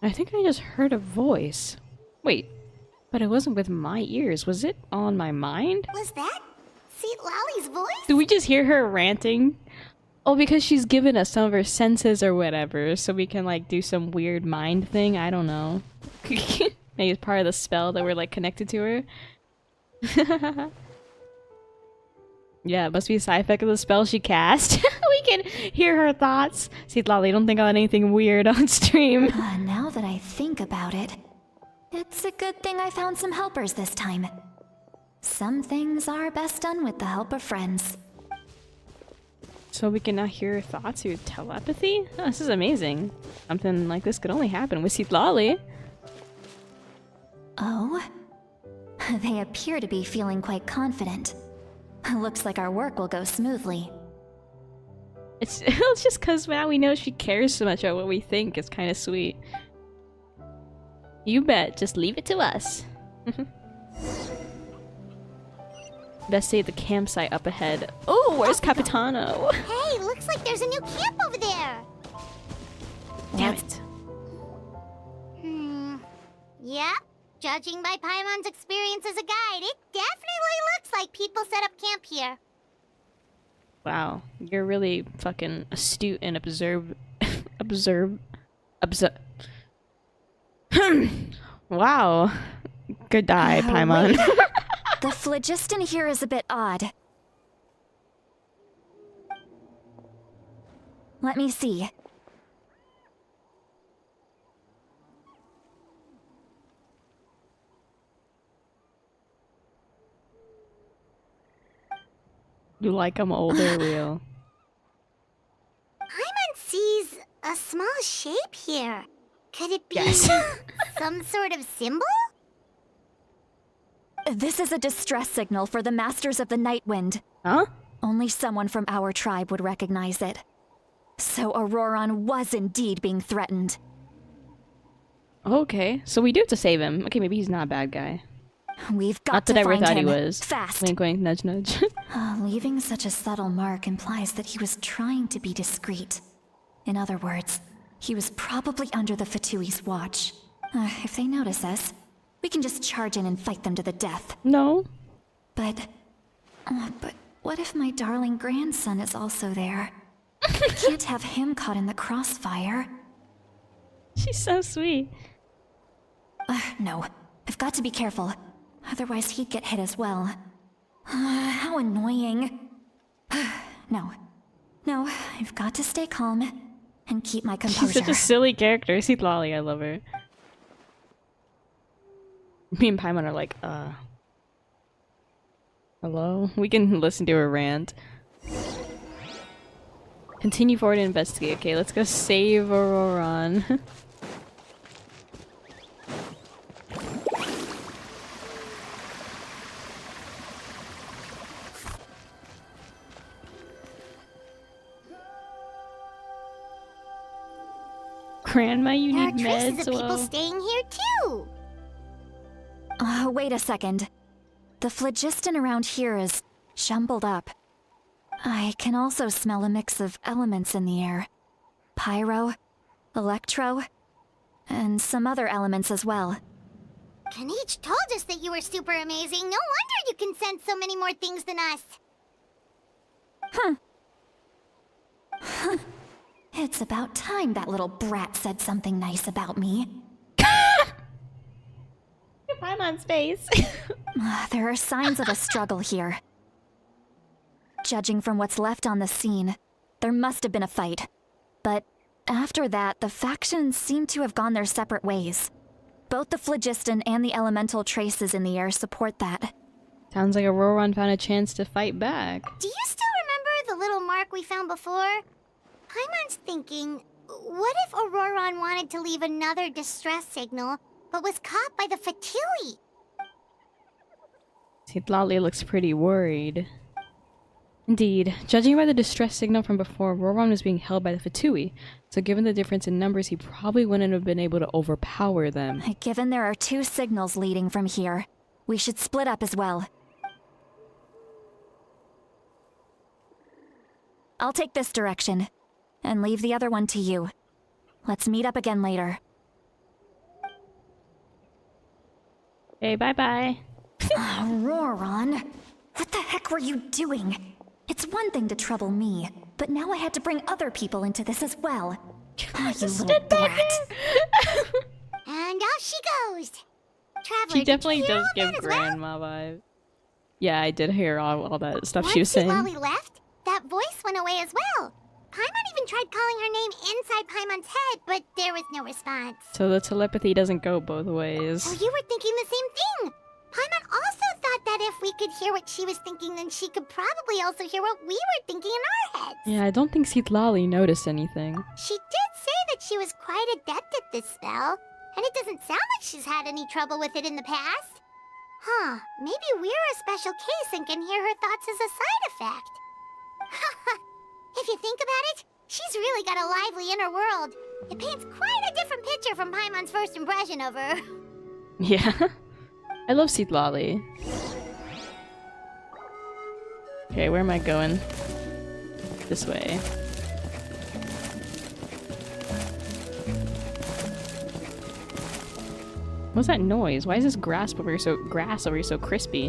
I think I just heard a voice. Wait, but it wasn't with my ears. Was it on my mind? Was that Citlali's voice? Did we just hear her ranting? Oh, because she's given us some of her senses or whatever, so we can like do some weird mind thing. I don't know. Maybe it's part of the spell that we're like connected to her. Yeah, it must be a side effect of the spell she cast. We can hear her thoughts. Citlali, don't think on anything weird on stream. Now that I think about it, it's a good thing I found some helpers this time. Some things are best done with the help of friends. So we can now hear her thoughts through telepathy? Oh, this is amazing. Something like this could only happen with Citlali. Oh? They appear to be feeling quite confident. Looks like our work will go smoothly. It's just because now we know she cares so much about what we think. It's kind of sweet. You bet. Just leave it to us. Best stay at the campsite up ahead. Oh, where's Capitano? Hey, looks like there's a new camp over there. Damn it. Yep. Judging by Paimon's experience as a guide, it definitely looks like people set up camp here. Wow, you're really fucking astute and observe. Wow. Good eye, Paimon. Wait. The phlogiston here is a bit odd. Let me see. You like I'm older, real. Paimon sees a small shape here. Could it be Yes. some sort of symbol? This is a distress signal for the Masters of the Night Wind. Huh? Only someone from our tribe would recognize it. So Ororon was indeed being threatened. Okay, so we do have to save him. Okay, maybe he's not a bad guy. We've got Not to that I ever find thought he him was. fast. Wink, wink, nudge, nudge. Leaving such a subtle mark implies that he was trying to be discreet. In other words, he was probably under the Fatui's watch. If they notice us, we can just charge in and fight them to the death. No. But what if my darling grandson is also there? I can't have him caught in the crossfire. She's so sweet. No, I've got to be careful. Otherwise he'd get hit as well. How annoying. No, I've got to stay calm and keep my composure. She's such a silly character. Citlali, I love her. Me and Paimon are like, hello? We can listen to her rant. Continue forward and investigate. Okay, let's go save Ororon. Grandma, you There are need traces meds. of people Well, staying here too. Wait a second. the phlogiston around here is jumbled up. I can also smell a mix of elements in the air. Pyro, electro, and some other elements as well. Kinich told us that you were super amazing. No wonder you can sense so many more things than us. It's about time that little brat said something nice about me. Paimon's face. There are signs of a struggle here. Judging from what's left on the scene, there must have been a fight. But after that, the factions seem to have gone their separate ways. Both the phlogiston and the elemental traces in the air support that. Sounds like Ororon found a chance to fight back. Do you still remember the little mark we found before? Paimon's thinking, what if Ororon wanted to leave another distress signal, but was caught by the Fatui? Citlali looks pretty worried. Indeed, judging by the distress signal from before, Ororon was being held by the Fatui, so given the difference in numbers, he probably wouldn't have been able to overpower them. Given there are 2 signals leading from here, we should split up as well. I'll take this direction, and leave the other one to you. Let's meet up again later. Okay, bye-bye. Ororon, what the heck were you doing? It's one thing to trouble me, but now I had to bring other people into this as well. Oh, you little brat. And off she goes. Traveler, She definitely did you hear does all give that as well? grandma vibes. Yeah, I did hear all that stuff she was Once saying. Citlali left, that voice went away as well. Paimon even tried calling her name inside Paimon's head, but there was no response. So the telepathy doesn't go both ways. So you were thinking the same thing. Paimon also thought that if we could hear what she was thinking, then she could probably also hear what we were thinking in our heads. Yeah, I don't think Citlali noticed anything. She did say that she was quite adept at this spell, and it doesn't sound like she's had any trouble with it in the past. Huh, maybe we're a special case and can hear her thoughts as a side effect. If you think about it, she's really got a lively inner world. It paints quite a different picture from Paimon's first impression of her. Yeah. I love Citlali. Okay, where am I going? This way. What's that noise? Why is this grass over here so crispy?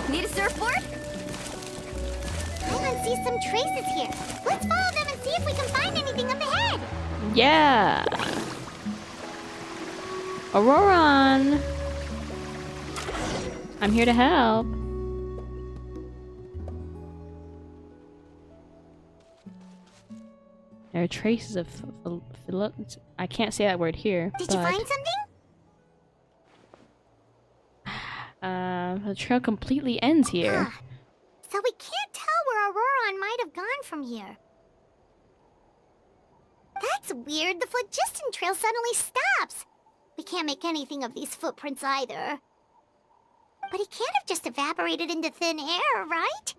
Need a surfboard? Paimon sees some traces here. Let's follow them and see if we can find anything up ahead. Yeah! Ororon! I'm here to help. There are traces of I can't say that word here. Did you find something? The trail completely ends here. Ah, so we can't tell where Ororon might have gone from here. That's weird. The phlogiston trail suddenly stops. We can't make anything of these footprints either. But he can't have just evaporated into thin air, right?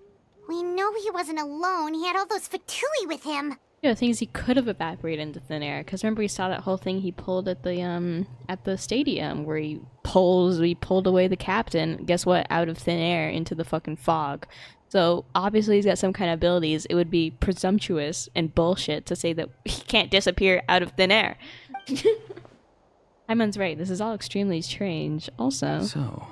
We know he wasn't alone. He had all those Fatui with him. Yeah, the thing is, he could have evaporated into thin air. Because remember, we saw that whole thing he pulled at the stadium, where he pulled away the captain. Guess what? Out of thin air into the fucking fog. So obviously, he's got some kind of abilities. It would be presumptuous and bullshit to say that he can't disappear out of thin air. Hyman's right. This is all extremely strange. Also, So,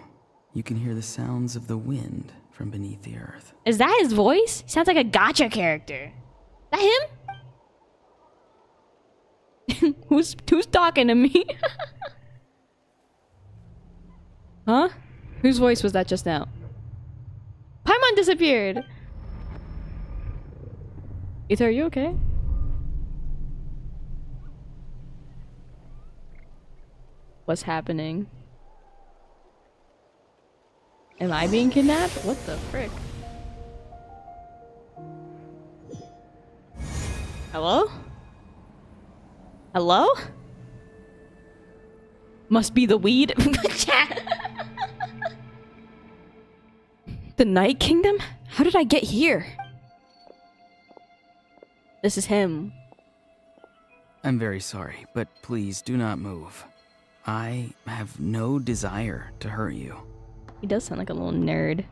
you can hear the sounds of the wind from beneath the earth. Is that his voice? He sounds like a gacha character. Is that him? Who's talking to me? Huh? Whose voice was that just now? Paimon disappeared! Ether, are you okay? What's happening? Am I being kidnapped? What the frick? Hello? Hello? Must be the weed. The Night Kingdom? How did I get here? This is him. I'm very sorry, but please do not move. I have no desire to hurt you. He does sound like a little nerd.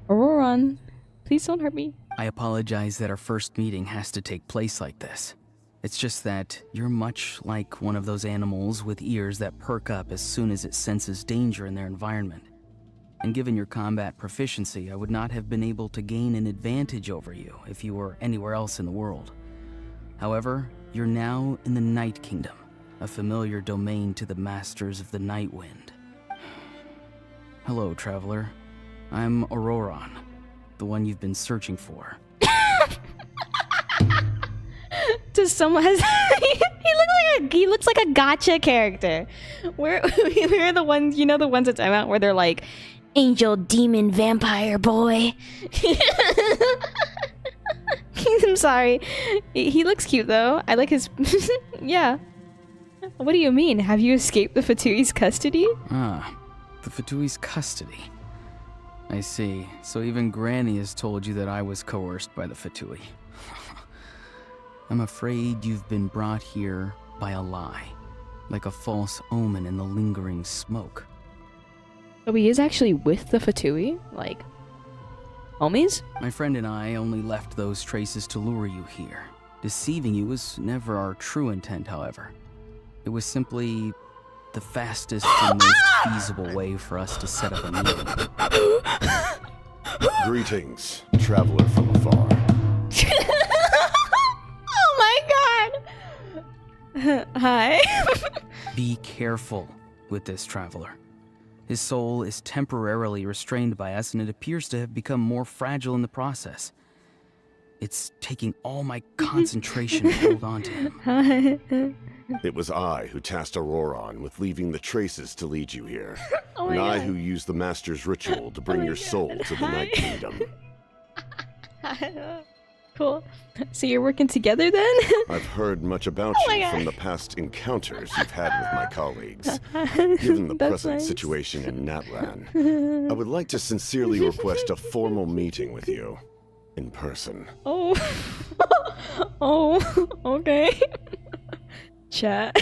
Ororon, please don't hurt me. I apologize that our first meeting has to take place like this. It's just that you're much like one of those animals with ears that perk up as soon as it senses danger in their environment. And given your combat proficiency, I would not have been able to gain an advantage over you if you were anywhere else in the world. However, you're now in the Night Kingdom, a familiar domain to the masters of the Night Wind. Hello, traveler. I'm Ororon, the one you've been searching for. Does someone he looks like a gotcha character. We're the ones, you know, the ones that I'm out where they're like angel, demon, vampire boy. I'm sorry. He looks cute though. I like his yeah. What do you mean? Have you escaped the Fatui's custody? Ah, the Fatui's custody. I see. So even Granny has told you that I was coerced by the Fatui. I'm afraid you've been brought here by a lie, like a false omen in the lingering smoke. So he is actually with the Fatui? Like, homies? My friend and I only left those traces to lure you here. Deceiving you was never our true intent, however. It was simply the fastest and most feasible way for us to set up a meeting. Greetings, traveler from afar. Oh my god! Hi. Be careful with this traveler. His soul is temporarily restrained by us, and it appears to have become more fragile in the process. It's taking all my concentration to hold on to him. Hi. It was I who tasked Ororon with leaving the traces to lead you here. Oh and I God. who used the Master's ritual to bring your soul to the Night Kingdom. Cool. So you're working together then? I've heard much about my you God. from the past encounters you've had with my colleagues. Given the That's present nice. situation in Natlan, I would like to sincerely request a formal meeting with you. In person. Oh. Oh, okay. Chat.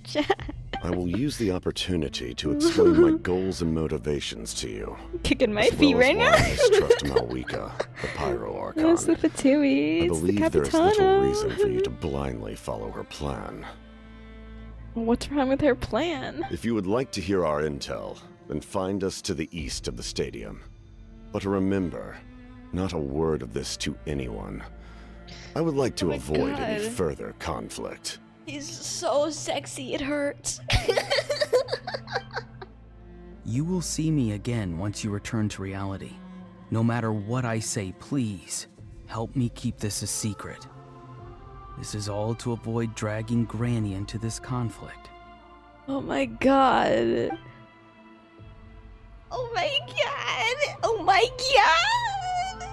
Chat. I will use the opportunity to explain my goals and motivations to you. Kicking my as feet well right as now. why I mistrust Malwika, the Pyro Archon. That's the Fatui. I It's the believe there is little Capitano. reason for you to blindly follow her plan. What's wrong with her plan? If you would like to hear our intel, then find us to the east of the stadium. But remember, not a word of this to anyone. I would like to Oh my avoid any God. further conflict. He's so sexy, it hurts. You will see me again once you return to reality. No matter what I say, please, help me keep this a secret. This is all to avoid dragging Granny into this conflict. Oh my god. Oh my god. Oh my god.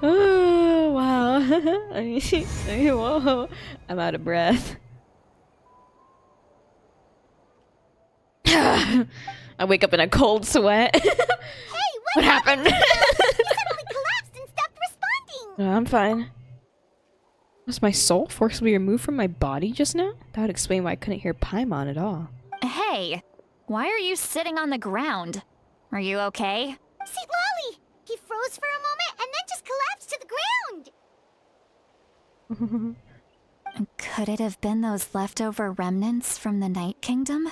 Oh, wow. Whoa. I'm out of breath. I wake up in a cold sweat. Hey, What happened? He suddenly collapsed and stopped responding. I'm fine. Was my soul forcibly removed from my body just now? That would explain why I couldn't hear Paimon at all. Hey, why are you sitting on the ground? Are you okay? Citlali! He froze for a moment and then just collapsed to the ground. Could it have been those leftover remnants from the Night Kingdom?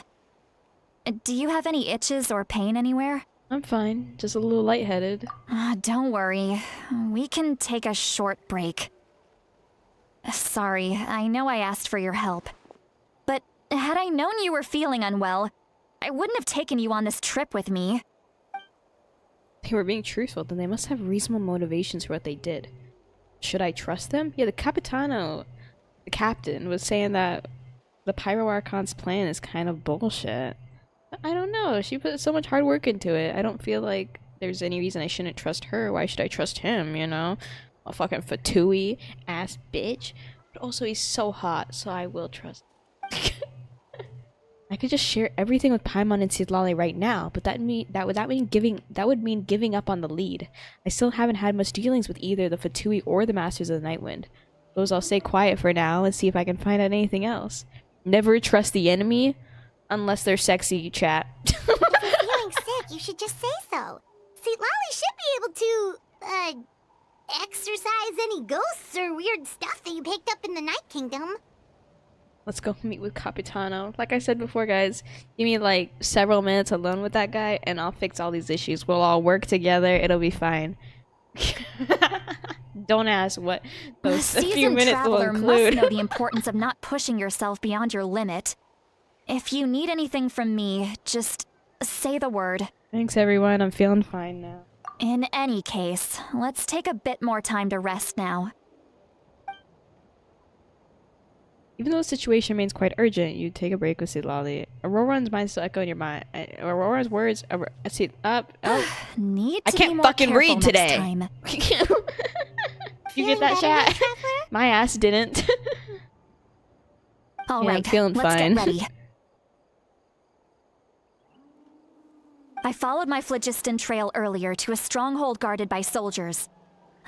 Do you have any itches or pain anywhere? I'm fine, just a little lightheaded. Don't worry. We can take a short break. Sorry, I know I asked for your help. But had I known you were feeling unwell, I wouldn't have taken you on this trip with me. They were being truthful, then they must have reasonable motivations for what they did. Should I trust them? Yeah, the Capitano, the captain, was saying that the Pyro Archon's plan is kind of bullshit. I don't know, she put so much hard work into it. I don't feel like there's any reason I shouldn't trust her. Why should I trust him, you know? A fucking Fatui ass bitch. But also he's so hot, so I will trust I could just share everything with Paimon and Citlali right now, but that would mean giving up on the lead. I still haven't had much dealings with either the Fatui or the Masters of the Nightwind. Suppose I'll stay quiet for now and see if I can find out anything else. Never trust the enemy unless they're sexy, chat. If you're feeling sick, you should just say so. Citlali should be able to, exorcise any ghosts or weird stuff that you picked up in the Night Kingdom. Let's go meet with Capitano. Like I said before, guys, give me like several minutes alone with that guy and I'll fix all these issues. We'll all work together. It'll be fine. Don't ask what those A few minutes will traveler include. must know the importance of not pushing yourself beyond your limit. If you need anything from me, just say the word. Thanks, everyone. I'm feeling fine now. In any case, let's take a bit more time to rest now. Even though the situation remains quite urgent, you take a break with Citlali. Ororon's mind still echo in your mind. Aurora's words. See, up. Oh, Need I to be can't more fucking careful read next today. time. You get that, chat? My ass didn't. All Yeah, right, I'm feeling let's fine. get ready. I followed my phlogiston trail earlier to a stronghold guarded by soldiers.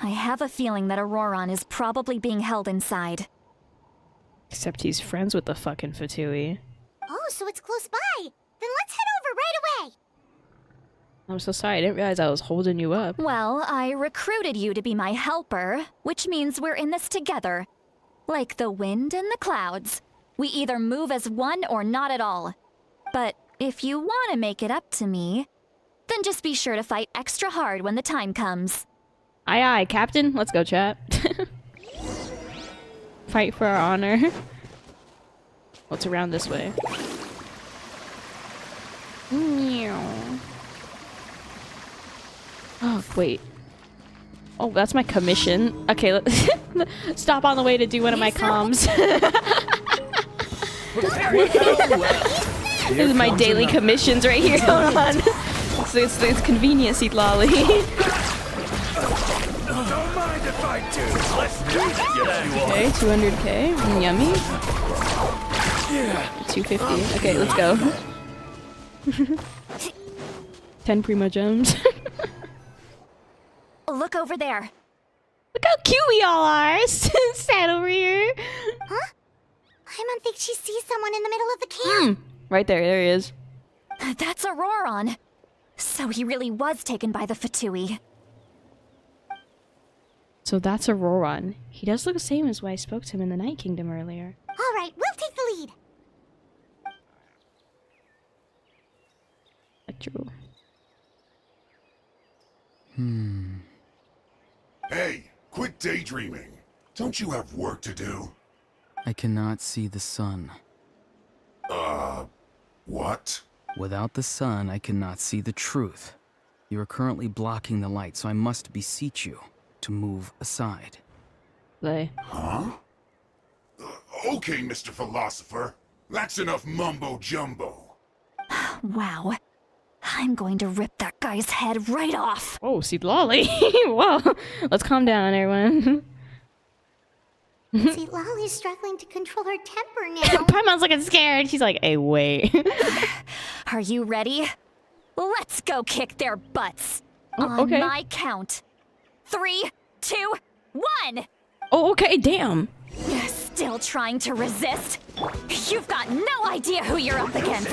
I have a feeling that Ororon is probably being held inside. Except he's friends with the fucking Fatui. Oh, so it's close by. Then let's head over right away. I'm so sorry. I didn't realize I was holding you up. Well, I recruited you to be my helper, which means we're in this together. Like the wind and the clouds. We either move as one or not at all. But if you want to make it up to me, then just be sure to fight extra hard when the time comes. Aye, aye, Captain. Let's go, chat. Fight for our honor. What's around this way? Oh, wait. Oh, that's my commission. Okay, stop on the way to do one of my comms. This is my daily commissions right here. Hold on. It's convenient, Citlali. Don't mind if I do. Let's do it. Okay, 200k. Yummy. Yeah. 250. Okay, let's go. 10 primo gems. Look over there. Look how cute we all are. Sat over here. Huh? Paimon thinks she sees someone in the middle of the camp. Right there. There he is. That's Ororon. So he really was taken by the Fatui. So that's Ororon. He does look the same as when I spoke to him in the Night Kingdom earlier. All right, we'll take the lead. True. Hey, quit daydreaming. Don't you have work to do? I cannot see the sun. What? Without the sun, I cannot see the truth. You are currently blocking the light, so I must beseech you to move aside. Huh? Okay, Mr. Philosopher. That's enough mumbo-jumbo. Wow. I'm going to rip that guy's head right off. Oh, Citlali. Whoa. Let's calm down, everyone. Citlali's struggling to control her temper now. Paimon's looking scared. She's like, hey, wait. Are you ready? Let's go kick their butts. Oh, okay. On my count. 3, 2, 1! Oh, okay, damn. Still trying to resist? You've got no idea who you're up against.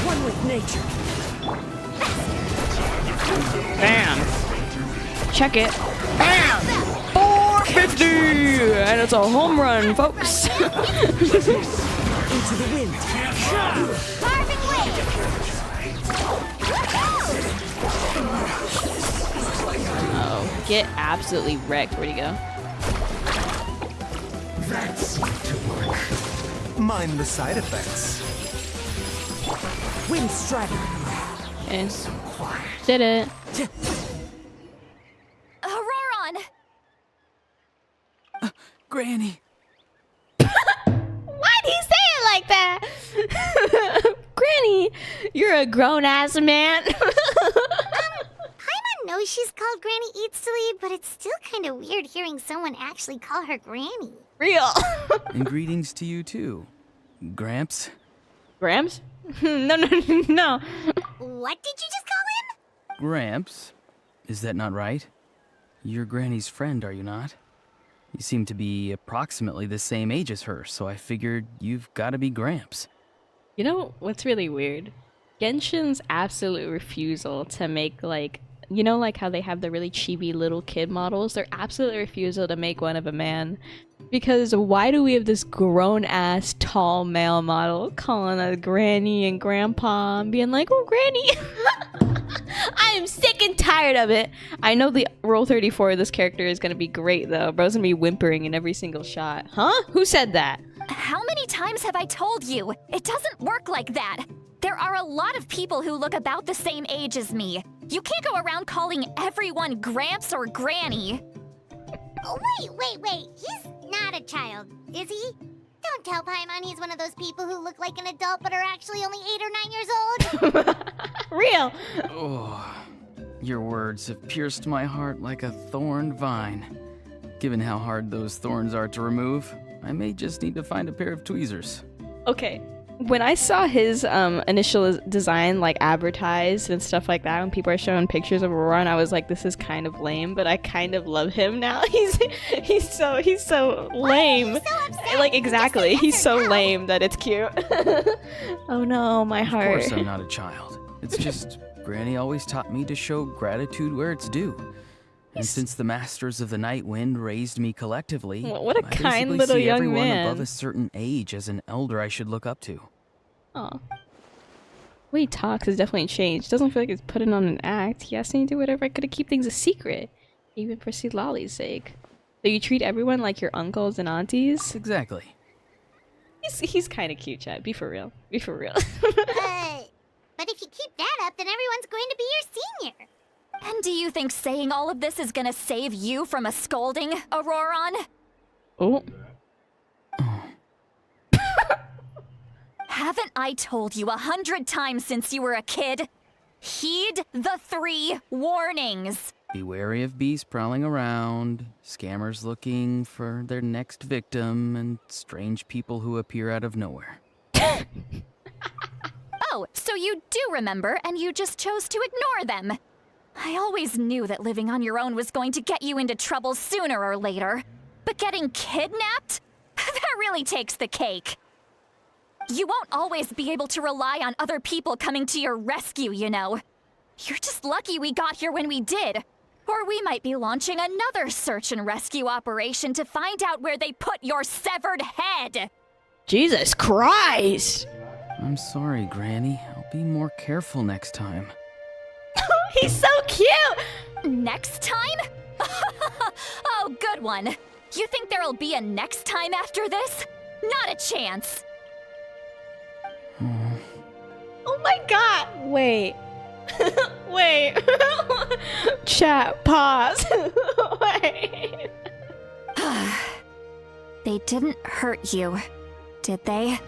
One with nature. Bam. Check it. Bam! 450! And it's a home run, folks. Into the wind. Carving wind. Oh, get absolutely wrecked. Where'd he go? That's to work. Mind the side effects. Wind strider. Okay. Did it. Ororon! Granny! Why'd he say it like that? Granny, you're a grown-ass man. Paimon knows she's called Granny Eats to Lead, but it's still kind of weird hearing someone actually call her Granny. Real. And greetings to you too, Gramps. Grams? No. What did you just call him? Gramps? Is that not right? You're Granny's friend, are you not? You seem to be approximately the same age as her, so I figured you've got to be Gramps. You know what's really weird? Genshin's absolute refusal to make, like, you know, like how they have the really chibi little kid models? Their absolute refusal to make one of a man. Because why do we have this grown-ass tall male model calling us Granny and Grandpa and being like, oh, Granny? I am sick and tired of it. I know the Roll 34 of this character is going to be great, though. Bro's going to be whimpering in every single shot. Huh? Who said that? How many times have I told you? It doesn't work like that. There are a lot of people who look about the same age as me. You can't go around calling everyone Gramps or Granny. Oh, wait. He's not a child, is he? Don't tell Paimon he's one of those people who look like an adult but are actually only 8 or 9 years old. Real. Oh, your words have pierced my heart like a thorned vine. Given how hard those thorns are to remove, I may just need to find a pair of tweezers. Okay. When I saw his initial design like advertised and stuff like that, when people are showing pictures of Ororon, I was like, this is kind of lame, but I kind of love him now. He's so lame. Like, exactly. He's so lame that it's cute. Oh no, my heart. Of course I'm not a child. It's just Granny always taught me to show gratitude where it's due. And since the Masters of the Night Wind raised me collectively, what a I kind basically little see young everyone man. above a certain age as an elder I should look up to. Aw. The way he talks has definitely changed. Doesn't feel like he's putting on an act. He asked me to do whatever I could to keep things a secret, even for Citlali's sake. So you treat everyone like your uncles and aunties? Exactly. He's kind of cute, Chad. Be for real. Be for real. But if you keep that up, then everyone's going to be your senior. And do you think saying all of this is gonna save you from a scolding, Ororon? Oh. Haven't I told you 100 times since you were a kid? Heed the 3 warnings. Be wary of beasts prowling around, scammers looking for their next victim, and strange people who appear out of nowhere. Oh, so you do remember, and you just chose to ignore them. I always knew that living on your own was going to get you into trouble sooner or later. But getting kidnapped? That really takes the cake. You won't always be able to rely on other people coming to your rescue, you know. You're just lucky we got here when we did. Or we might be launching another search and rescue operation to find out where they put your severed head. Jesus Christ! I'm sorry, Granny. I'll be more careful next time. He's so cute! Next time? Oh, good one. You think there'll be a next time after this? Not a chance. Oh my god! Wait. Wait. Chat, pause. Wait. They didn't hurt you, did they?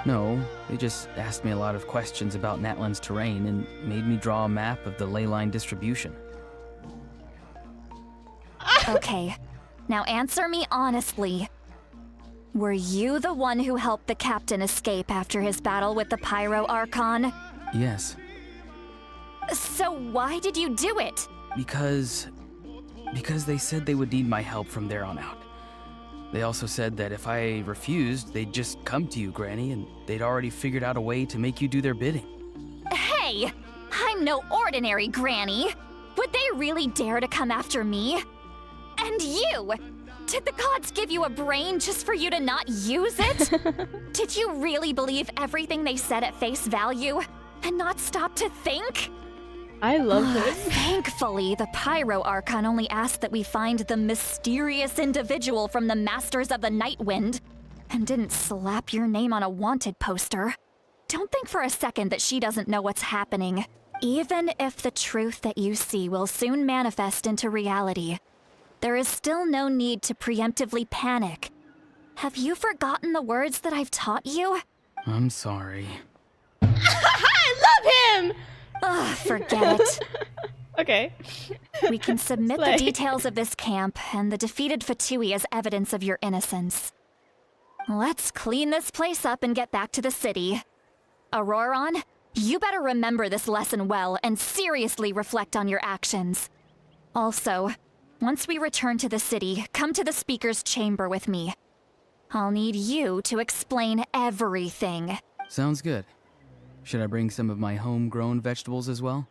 No, they just asked me a lot of questions about Natlan's terrain and made me draw a map of the ley line distribution. Okay, now answer me honestly. Were you the one who helped the captain escape after his battle with the Pyro Archon? Yes. So why did you do it? Because they said they would need my help from there on out. They also said that if I refused, they'd just come to you, Granny, and they'd already figured out a way to make you do their bidding. Hey, I'm no ordinary Granny. Would they really dare to come after me? And you! Did the gods give you a brain just for you to not use it? Did you really believe everything they said at face value and not stop to think? I love this. Thankfully, the Pyro Archon only asked that we find the mysterious individual from the Masters of the Night Wind and didn't slap your name on a wanted poster. Don't think for a second that she doesn't know what's happening. Even if the truth that you see will soon manifest into reality, there is still no need to preemptively panic. Have you forgotten the words that I've taught you? I'm sorry. I love him! Ugh, forget it. Okay. We can submit the details of this camp and the defeated Fatui as evidence of your innocence. Let's clean this place up and get back to the city. Ororon, you better remember this lesson well and seriously reflect on your actions. Also, once we return to the city, come to the speaker's chamber with me. I'll need you to explain everything. Sounds good. Should I bring some of my homegrown vegetables as well?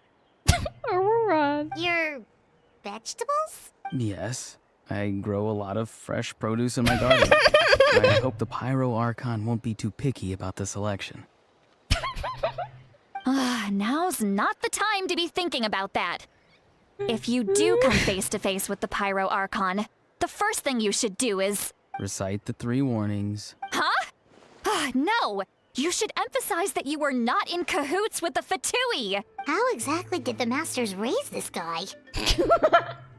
Ororon. Your vegetables? Yes. I grow a lot of fresh produce in my garden. I hope the Pyro Archon won't be too picky about the selection. Now's not the time to be thinking about that. If you do come face to face with the Pyro Archon, the first thing you should do is... Recite the 3 warnings. Huh? No! You should emphasize that you were not in cahoots with the Fatui! How exactly did the masters raise this guy?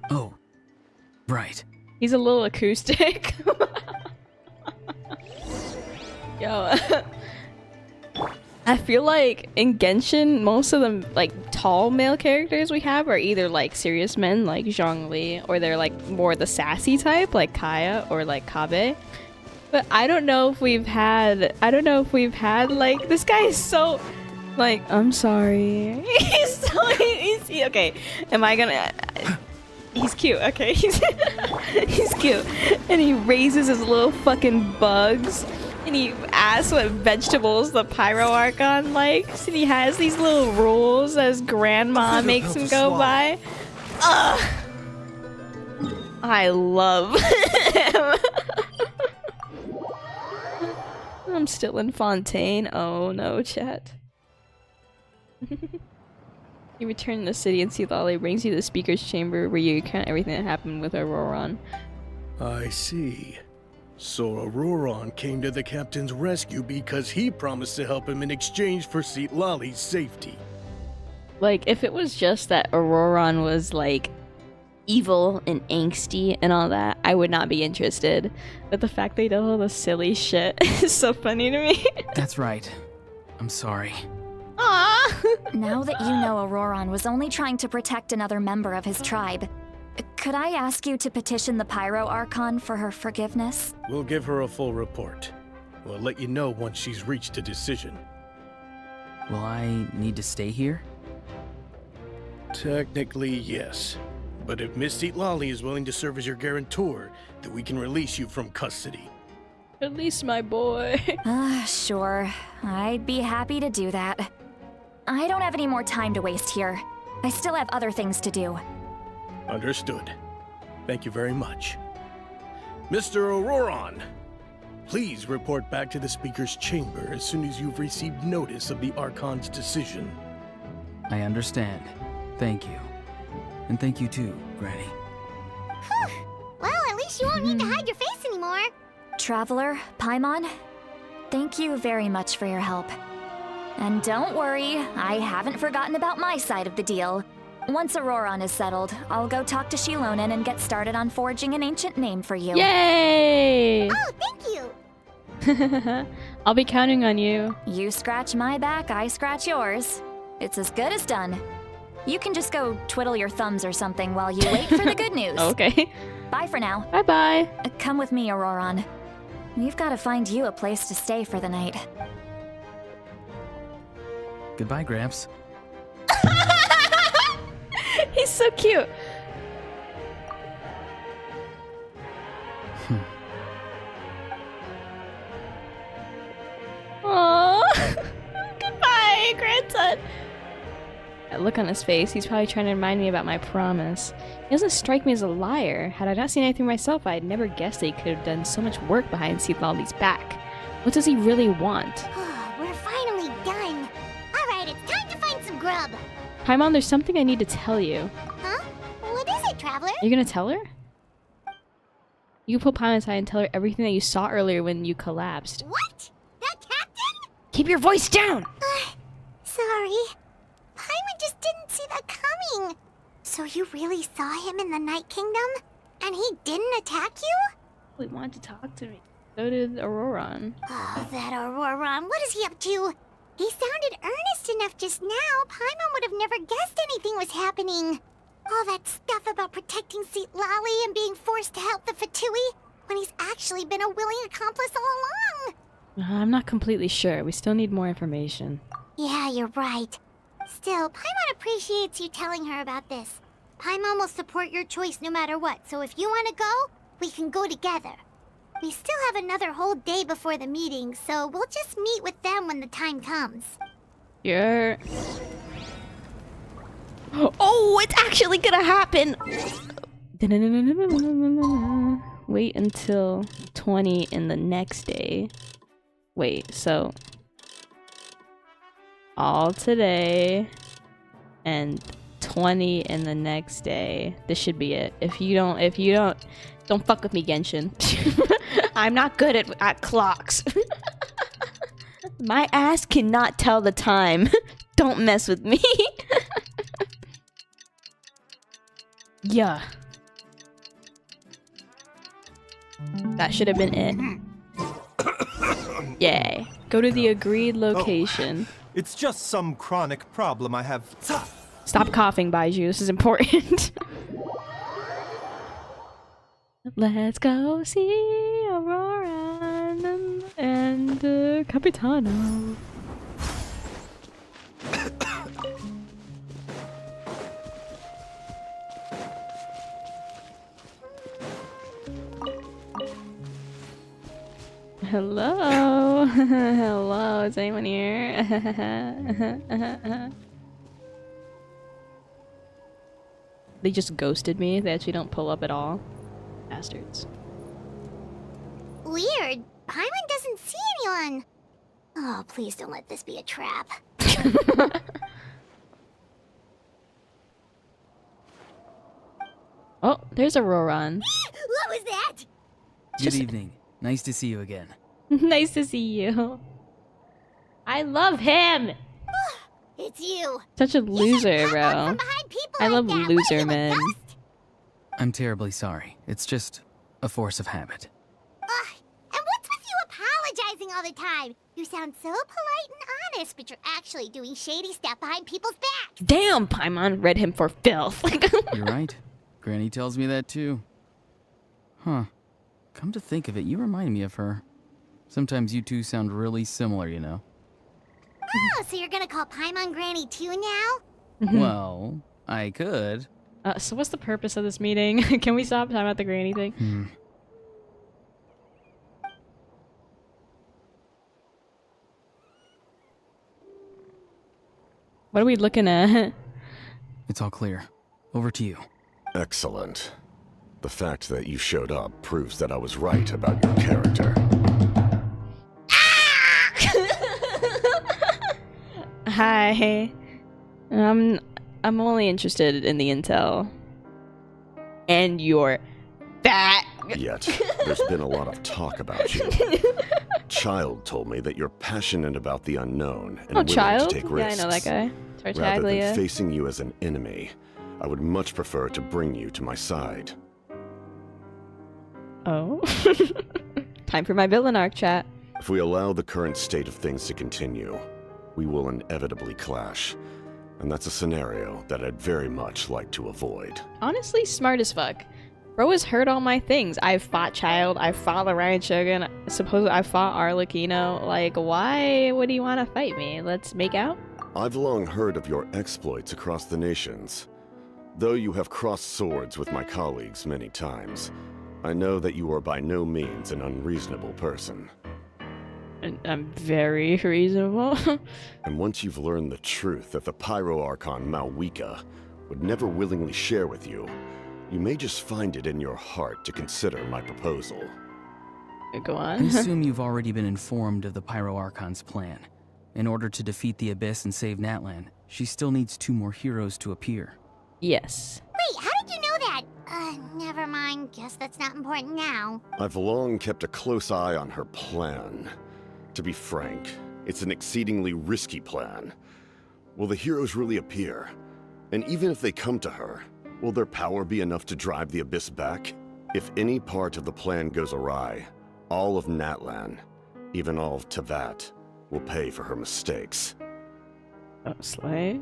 Oh, right. He's a little acoustic. Yo. I feel like in Genshin, most of the like tall male characters we have are either like serious men like Zhongli, or they're like more the sassy type like Kaya or like Kabe. But I don't know if we've had like, this guy is so like, I'm sorry. He's so easy. Okay, am I gonna? He's cute. Okay, he's cute, and he raises his little fucking bugs. And he asks what vegetables the Pyro Archon likes, and he has these little rules as grandma makes him go by. Ugh! I love him. I'm still in Fontaine. Oh no, chat. You return to the city and Citlali brings you to the speaker's chamber where you recount everything that happened with Ororon. I see. So Ororon came to the captain's rescue because he promised to help him in exchange for Citlali's safety. Like, if it was just that Ororon was, like, evil and angsty and all that, I would not be interested. But the fact they did all the silly shit is so funny to me. That's right. I'm sorry. Aww! Now that you know Ororon was only trying to protect another member of his tribe, could I ask you to petition the Pyro Archon for her forgiveness? We'll give her a full report. We'll let you know once she's reached a decision. Will I need to stay here? Technically, yes. But if Miss Citlali is willing to serve as your guarantor, then we can release you from custody. Release my boy. Sure. I'd be happy to do that. I don't have any more time to waste here. I still have other things to do. Understood. Thank you very much. Mr. Ororon, please report back to the speaker's chamber as soon as you've received notice of the Archon's decision. I understand. Thank you. And thank you too, Granny. Well, at least you won't need to hide your face anymore. Traveler, Paimon, thank you very much for your help. And don't worry, I haven't forgotten about my side of the deal. Once Ororon is settled, I'll go talk to Xilonen and get started on forging an ancient name for you. Yay! Oh, thank you! I'll be counting on you. You scratch my back, I scratch yours. It's as good as done. You can just go twiddle your thumbs or something while you wait for the good news. Okay. Bye for now. Bye-bye. Come with me, Ororon. We've got to find you a place to stay for the night. Goodbye, Gramps. He's so cute. Aww. Goodbye, grandson. That look on his face, he's probably trying to remind me about my promise. He doesn't strike me as a liar. Had I not seen anything myself, I'd never guessed that he could have done so much work behind Citlali's back. What does he really want? We're finally done. Alright, it's time to find some grub. Paimon, there's something I need to tell you. Huh? What is it, Traveler? Are you gonna tell her? You can pull Paimon aside and tell her everything that you saw earlier when you collapsed. What? That captain? Keep your voice down! Sorry. Paimon just didn't see that coming. So you really saw him in the Night Kingdom? And he didn't attack you? He wanted to talk to me. So did Ororon. Oh, that Ororon. What is he up to? He sounded earnest enough just now. Paimon would have never guessed anything was happening. All that stuff about protecting Citlali and being forced to help the Fatui when he's actually been a willing accomplice all along. I'm not completely sure. We still need more information. Yeah, you're right. Still, Paimon appreciates you telling her about this. Paimon will support your choice no matter what, so if you want to go, we can go together. We still have another whole day before the meeting, so we'll just meet with them when the time comes. Yeah. Oh, it's actually gonna happen! Wait until 20 in the next day. Wait, so... all today and 20 in the next day. This should be it. If you don't fuck with me, Genshin. I'm not good at clocks. My ass cannot tell the time. Don't mess with me. Yeah. That should have been it. Yay. Go to the agreed location. It's just some chronic problem I have. Stop coughing, Baiju. This is important. Let's go see Ororon and Capitano. Hello. Hello. Is anyone here? They just ghosted me. They actually don't pull up at all. Bastards. Weird. Paimon doesn't see anyone. Oh, please don't let this be a trap. Oh, there's Ororon. What was that? Good evening. Nice to see you again. Nice to see you. I love him. It's you. Such a loser, bro. I love loser men. I'm terribly sorry. It's just a force of habit. And what's with you apologizing all the time? You sound so polite and honest, but you're actually doing shady stuff behind people's backs. Damn, Paimon read him for filth. You're right. Granny tells me that too. Huh. Come to think of it, you remind me of her. Sometimes you two sound really similar, you know. Oh, so you're gonna call Paimon Granny too now? Well, I could. So what's the purpose of this meeting? Can we stop talking about the granny thing? What are we looking at? It's all clear. Over to you. Excellent. The fact that you showed up proves that I was right about your character. Hi. I'm only interested in the intel. And your fat. Yet, there's been a lot of talk about you. Child told me that you're passionate about the unknown and willing Child? to take risks. Yeah, I know that guy. Rather Tartaglia. than facing you as an enemy, I would much prefer to bring you to my side. Oh. Time for my villain arc, chat. If we allow the current state of things to continue, we will inevitably clash. And that's a scenario that I'd very much like to avoid. Honestly, smart as fuck. Bro has heard all my things. I've fought Child, I've fought the Ryan Shogun, supposedly I fought Arlecchino. Like, why would he want to fight me? Let's make out? I've long heard of your exploits across the nations. Though you have crossed swords with my colleagues many times, I know that you are by no means an unreasonable person. And I'm very reasonable. And once you've learned the truth that the Pyro Archon Malwika would never willingly share with you, you may just find it in your heart to consider my proposal. Go I on. assume you've already been informed of the Pyro Archon's plan. In order to defeat the Abyss and save Natlan, she still needs 2 more heroes to appear. Yes. Wait, how did you know that? Never mind. Guess that's not important now. I've long kept a close eye on her plan. To be frank, it's an exceedingly risky plan. Will the heroes really appear? And even if they come to her, will their power be enough to drive the Abyss back? If any part of the plan goes awry, all of Natlan, even all of Teyvat, will pay for her mistakes. Slay.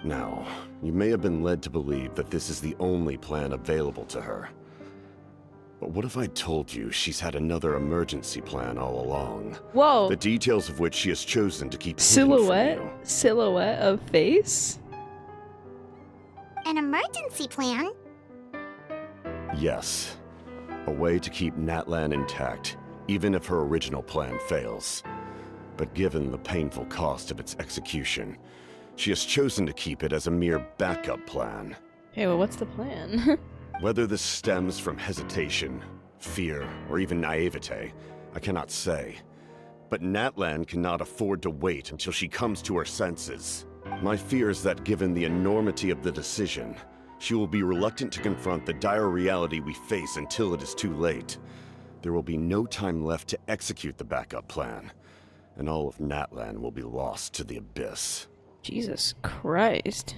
Now, you may have been led to believe that this is the only plan available to her. But what if I told you she's had another emergency plan all along? Whoa. The details of which she has chosen to keep hidden from Silhouette? you. Silhouette of face? An emergency plan? Yes. A way to keep Natlan intact, even if her original plan fails. But given the painful cost of its execution, she has chosen to keep it as a mere backup plan. Okay, well, what's the plan? Whether this stems from hesitation, fear, or even naivete, I cannot say. But Natlan cannot afford to wait until she comes to her senses. My fear is that given the enormity of the decision, she will be reluctant to confront the dire reality we face until it is too late. There will be no time left to execute the backup plan, and all of Natlan will be lost to the abyss. Jesus Christ.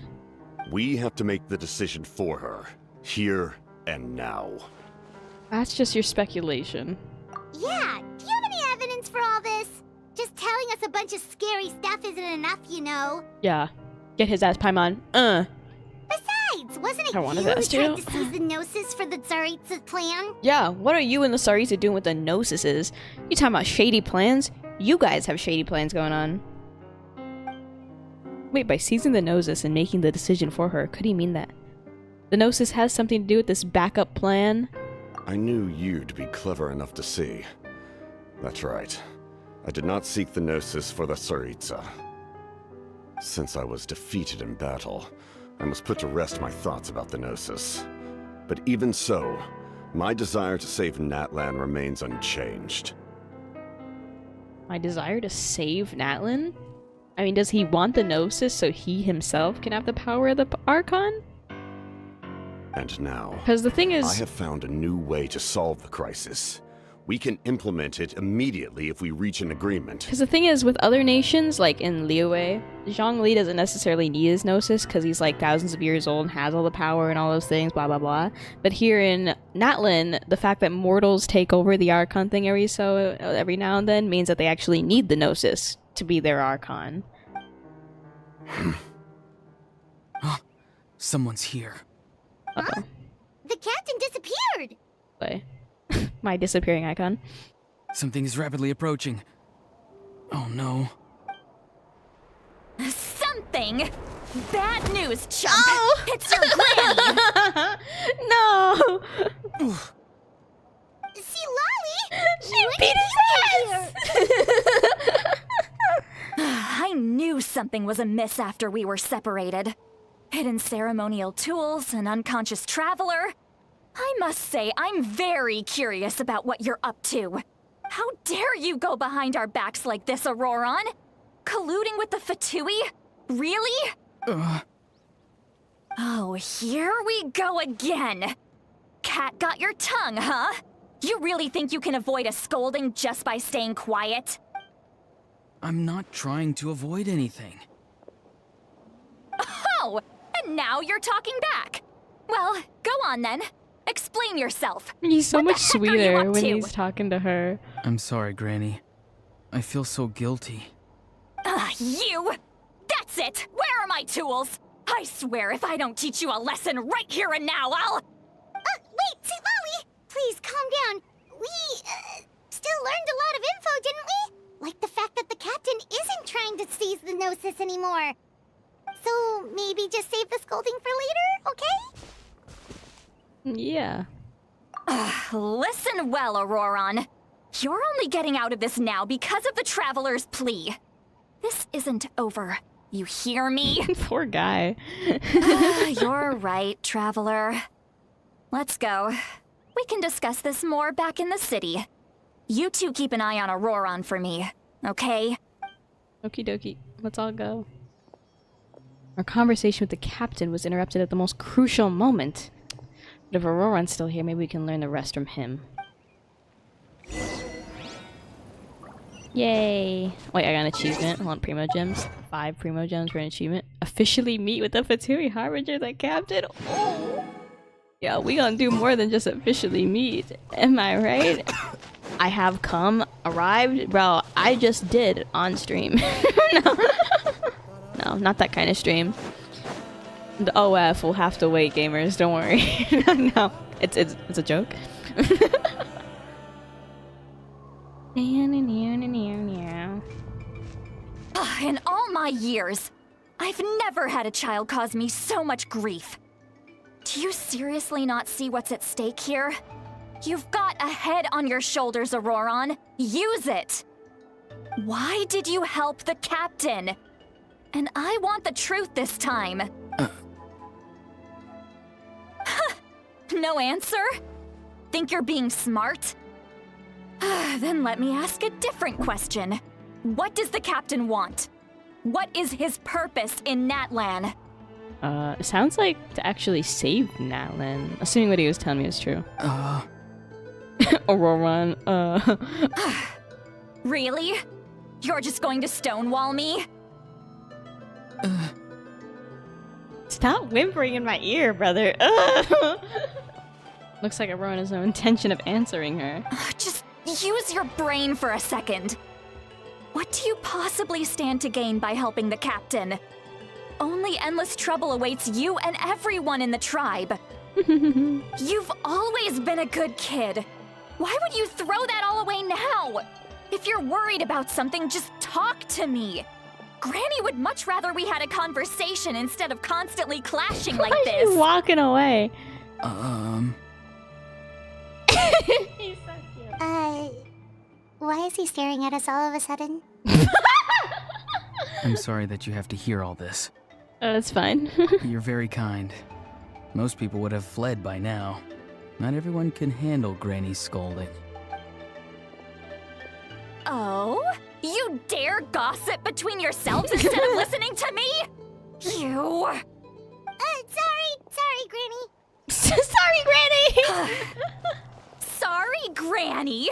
We have to make the decision for her, here and now. That's just your speculation. Yeah, do you have any evidence for all this? Just telling us a bunch of scary stuff isn't enough, you know. Yeah. Get his ass Paimon. Besides, wasn't it I you wanted who that tried too. to seize the Gnosis for the Tsaritsa's plan? Yeah, what are you and the Tsaritsa doing with the Gnosises? You talking about shady plans? You guys have shady plans going on. Wait, by seizing the Gnosis and making the decision for her, could he mean that the Gnosis has something to do with this backup plan? I knew you to be clever enough to see. That's right. I did not seek the Gnosis for the Tsaritsa. Since I was defeated in battle, I must put to rest my thoughts about the Gnosis. But even so, my desire to save Natlan remains unchanged. My desire to save Natlan? I mean, does he want the Gnosis so he himself can have the power of the Archon? And now, Because the thing is, I have found a new way to solve the crisis. We can implement it immediately if we reach an agreement. Because the thing is, with other nations, like in Liyue, Zhongli doesn't necessarily need his Gnosis because he's like thousands of years old and has all the power and all those things, blah blah blah. But here in Natlan, the fact that mortals take over the Archon thing every now and then means that they actually need the Gnosis to be their Archon. Someone's here. Uh-oh. The captain disappeared! Wait. My disappearing icon. Something is rapidly approaching. Oh no. Something? Bad news, chump! Oh! It's your granny! No! Citlali! She beat his ass! I knew something was amiss after we were separated. Hidden ceremonial tools, an unconscious traveler. I must say, I'm very curious about what you're up to. How dare you go behind our backs like this, Ororon? Colluding with the Fatui? Really? Oh, here we go again. Cat got your tongue, huh? You really think you can avoid a scolding just by staying quiet? I'm not trying to avoid anything. Oh, and now you're talking back. Well, go on then. Explain yourself. He's so What much the heck are you sweeter up when to? he's talking to her. I'm sorry, Granny. I feel so guilty. You! That's it! Where are my tools? I swear if I don't teach you a lesson right here and now, I'll... Wait, Citlali! Please, calm down. We, still learned a lot of info, didn't we? Like the fact that the captain isn't trying to seize the Gnosis anymore. So, maybe just save the scolding for later, okay? Yeah. Listen well, Ororon. You're only getting out of this now because of the Traveler's plea. This isn't over. You hear me? Poor guy. You're right, Traveler. Let's go. We can discuss this more back in the city. You two keep an eye on Ororon for me, okay? Okie dokie. Let's all go. Our conversation with the captain was interrupted at the most crucial moment. But if Ororon's still here, maybe we can learn the rest from him. Yay! Wait, I got an achievement. I want Primo Gems. 5 Primo Gems for an achievement. Officially meet with the Fatui Harbinger, the captain. Oh! Yeah, we gonna do more than just officially meet. Am I right? I have arrived. Bro, I just did on stream. No, not that kind of stream. The OF will have to wait, gamers. Don't worry. No, it's a joke. In all my years, I've never had a child cause me so much grief. Do you seriously not see what's at stake here? You've got a head on your shoulders, Ororon. Use it! Why did you help the captain? And I want the truth this time. No answer? Think you're being smart? Then let me ask a different question. What does the captain want? What is his purpose in Natlan? It sounds like to actually save Natlan. Assuming what he was telling me is true. Ororon, Really? You're just going to stonewall me? Stop whimpering in my ear, brother. Looks like Ororon has no intention of answering her. Just use your brain for a second. What do you possibly stand to gain by helping the captain? Only endless trouble awaits you and everyone in the tribe. You've always been a good kid. Why would you throw that all away now? If you're worried about something, just talk to me. Granny would much rather we had a conversation instead of constantly clashing like this. Why are you walking away? He's so cute. Why is he staring at us all of a sudden? I'm sorry that you have to hear all this. That's fine. You're very kind. Most people would have fled by now. Not everyone can handle Granny's scolding. Oh? You dare gossip between yourselves instead of listening to me? You... Sorry, Granny. Sorry, Granny! Sorry, Granny.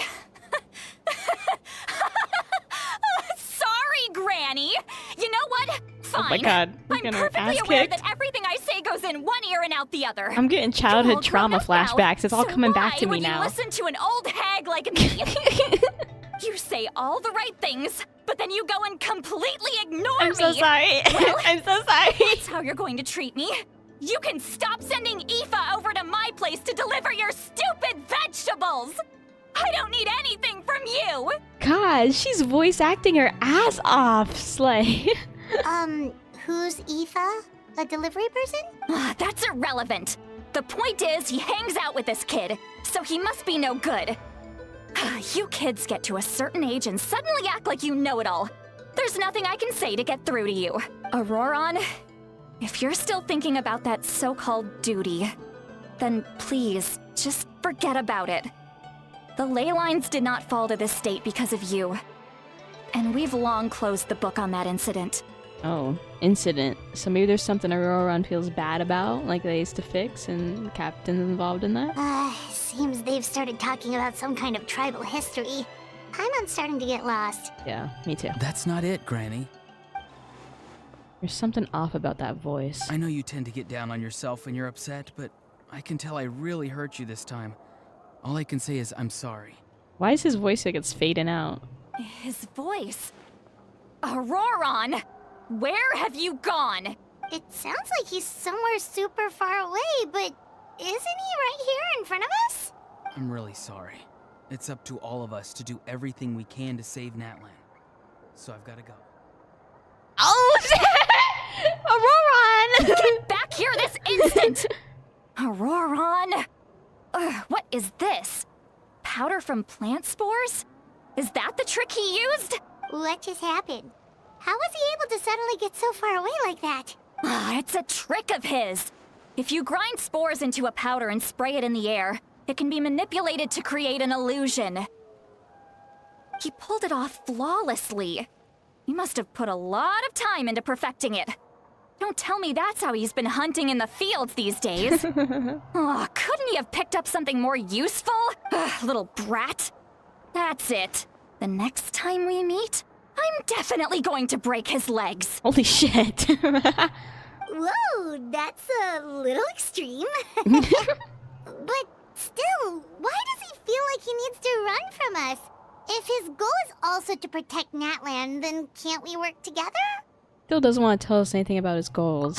Sorry, Granny. You know what? Fine. Oh my god. I'm perfectly aware that everything I say goes in one ear and out the other. I'm getting childhood trauma flashbacks. It's all coming back to me why would now. You listen to an old hag like me? You say all the right things, but then you go and completely ignore me. I'm so sorry. Well, I'm so sorry. That's how you're going to treat me. You can stop sending Aoife over to my place to deliver your stupid vegetables. I don't need anything from you. God, she's voice acting her ass off, Slay. Who's Aoife? A delivery person? That's irrelevant. The point is, he hangs out with this kid, so he must be no good. You kids get to a certain age and suddenly act like you know it all. There's nothing I can say to get through to you. Ororon, if you're still thinking about that so-called duty, then please, just forget about it. The ley lines did not fall to this state because of you. And we've long closed the book on that incident. Oh, incident. So maybe there's something Ororon feels bad about, like they used to fix, and the captain's involved in that? Seems they've started talking about some kind of tribal history. I'm starting to get lost. Yeah, me too. That's not it, Granny. There's something off about that voice. I know you tend to get down on yourself when you're upset, but I can tell I really hurt you this time. All I can say is I'm sorry. Why is his voice like it's fading out? His voice? Ororon! Where have you gone? It sounds like he's somewhere super far away, but isn't he right here in front of us? I'm really sorry. It's up to all of us to do everything we can to save Natlan. So I've got to go. Oh, Ororon! Get back here this instant! Ororon! What is this? Powder from plant spores? Is that the trick he used? What just happened? How was he able to suddenly get so far away like that? It's a trick of his. If you grind spores into a powder and spray it in the air, it can be manipulated to create an illusion. He pulled it off flawlessly. He must have put a lot of time into perfecting it. Don't tell me that's how he's been hunting in the fields these days. Couldn't he have picked up something more useful? Little brat. That's it. The next time we meet, I'm definitely going to break his legs. Holy shit. Whoa, that's a little extreme. But still, why does he feel like he needs to run from us? If his goal is also to protect Natlan, then can't we work together? Still doesn't want to tell us anything about his goals.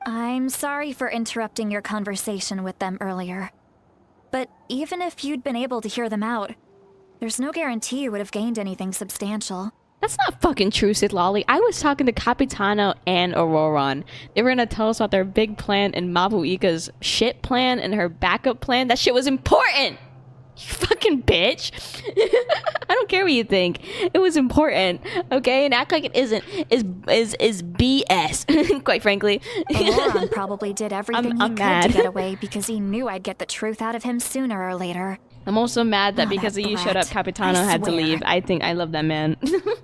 I'm sorry for interrupting your conversation with them earlier. But even if you'd been able to hear them out, there's no guarantee you would have gained anything substantial. That's not fucking true, Citlali. I was talking to Capitano and Ororon. They were gonna tell us about their big plan and Mabuika's shit plan and her backup plan. That shit was important! You fucking bitch. I don't care what you think. It was important, okay? And act like it isn't is BS, quite frankly. Ororon probably did everything I'm he mad. could to get away because he knew I'd get the truth out of him sooner or later. I'm also mad that Oh, because that you showed up, brat. Capitano I had to swear. leave. I think I love that man. The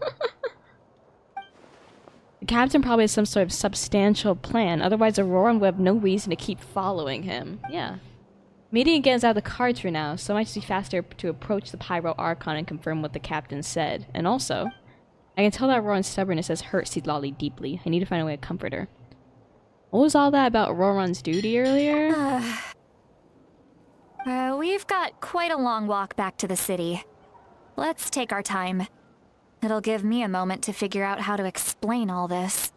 captain probably has some sort of substantial plan. Otherwise, Ororon would have no reason to keep following him. Yeah. Meeting again is out of the cards for now, so it might be faster to approach the Pyro Archon and confirm what the captain said. And also, I can tell that Ororon's stubbornness has hurt Citlali deeply. I need to find a way to comfort her. What was all that about Ororon's duty earlier? We've got quite a long walk back to the city. Let's take our time. It'll give me a moment to figure out how to explain all this.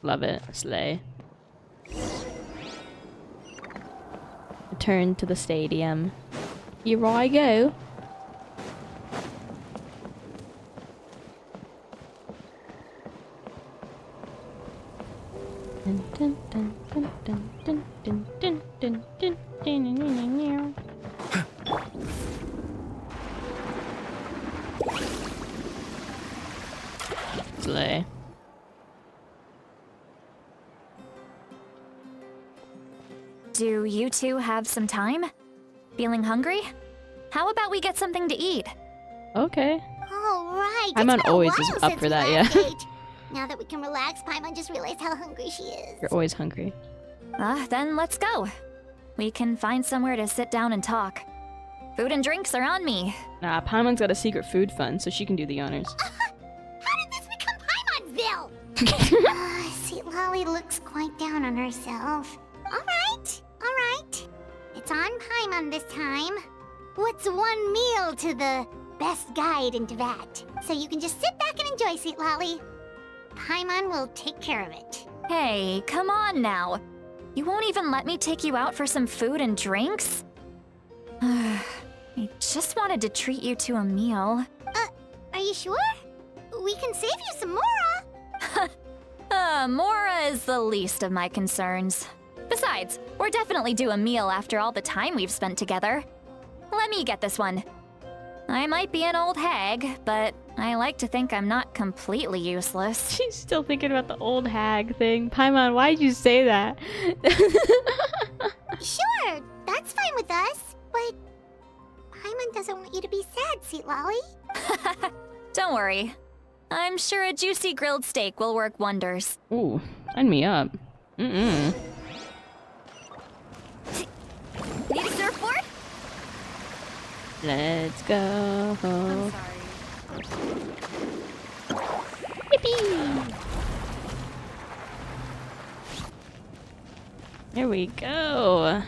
Love it. Slay. Return to the stadium. Here I go. Slay. Do you two have some time? Feeling hungry? How about we get something to eat? Okay. All right. Paimon always is since up for we that, last yeah. ate. Now that we can relax, Paimon just realized how hungry she is. You're always hungry. Then let's go. We can find somewhere to sit down and talk. Food and drinks are on me. Nah, Paimon's got a secret food fund, so she can do the honors. How did this become Paimonville? Citlali looks quite down on herself. All right. It's on Paimon this time. What's one meal to the best guide into that? So you can just sit back and enjoy, Citlali. Paimon will take care of it. Hey, come on now. You won't even let me take you out for some food and drinks? I just wanted to treat you to a meal. Are you sure? We can save you some Mora. Mora is the least of my concerns. Besides, we're definitely due a meal after all the time we've spent together. Let me get this one. I might be an old hag, but I like to think I'm not completely useless. She's still thinking about the old hag thing. Paimon, why'd you say that? Sure, that's fine with us. But Paimon doesn't want you to be sad, Citlali. Don't worry. I'm sure a juicy grilled steak will work wonders. Ooh, sign me up. Need a surfboard? Let's go. I'm sorry. Yippee! There we go.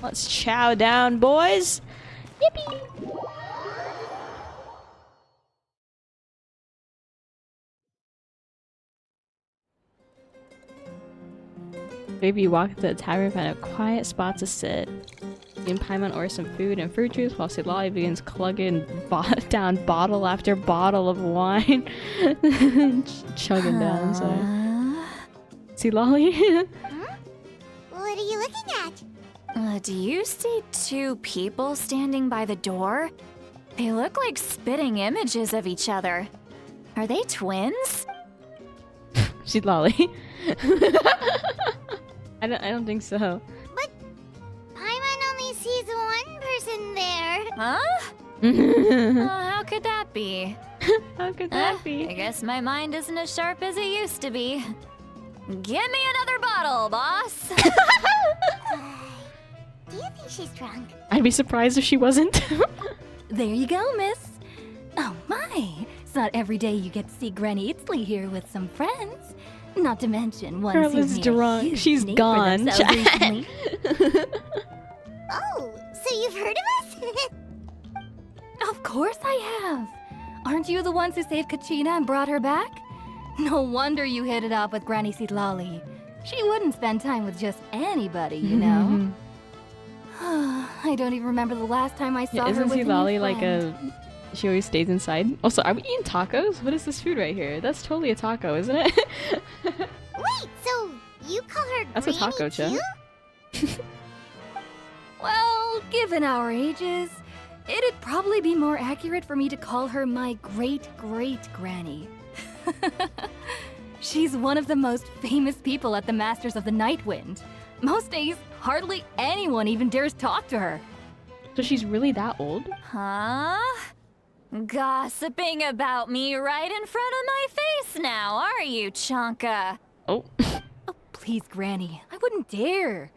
Let's chow down, boys. Yippee! Maybe you walk to the tavern, find a quiet spot to sit. You and Paimon order some food and fruit juice while Citlali begins clugging down bottle after bottle of wine. Chugging down, sorry. Citlali? What are you looking at? Do you see two people standing by the door? They look like spitting images of each other. Are they twins? Citlali. I don't think so. But Paimon only sees one person there. Huh? How could that be? How could that be? I guess my mind isn't as sharp as it used to be. Give me another bottle, boss! Do you think she's drunk? I'd be surprised if she wasn't. There you go, miss. Oh my, it's not every day you get to see Granny Itzley here with some friends. Not to mention one Girl who's is made a drunk. huge She's name for gone. themselves recently. Oh, so you've heard of us? Of course I have. Aren't you the ones who saved Kachina and brought her back? No wonder you hit it off with Granny Citlali. She wouldn't spend time with just anybody, you know. I don't even remember the last time I saw her Isn't with a new Citlali like friend. she always stays inside? Also, are we eating tacos? What is this food right here? That's totally a taco, isn't it? Wait, so you call her That's a Granny taco, Chet. too? Well, given our ages, it'd probably be more accurate for me to call her my great-great-granny. She's one of the most famous people at the Masters of the Nightwind. Most days, hardly anyone even dares talk to her. So she's really that old? Huh? Gossiping about me right in front of my face now, are you, Chonka? Oh. Oh, please, Granny. I wouldn't dare.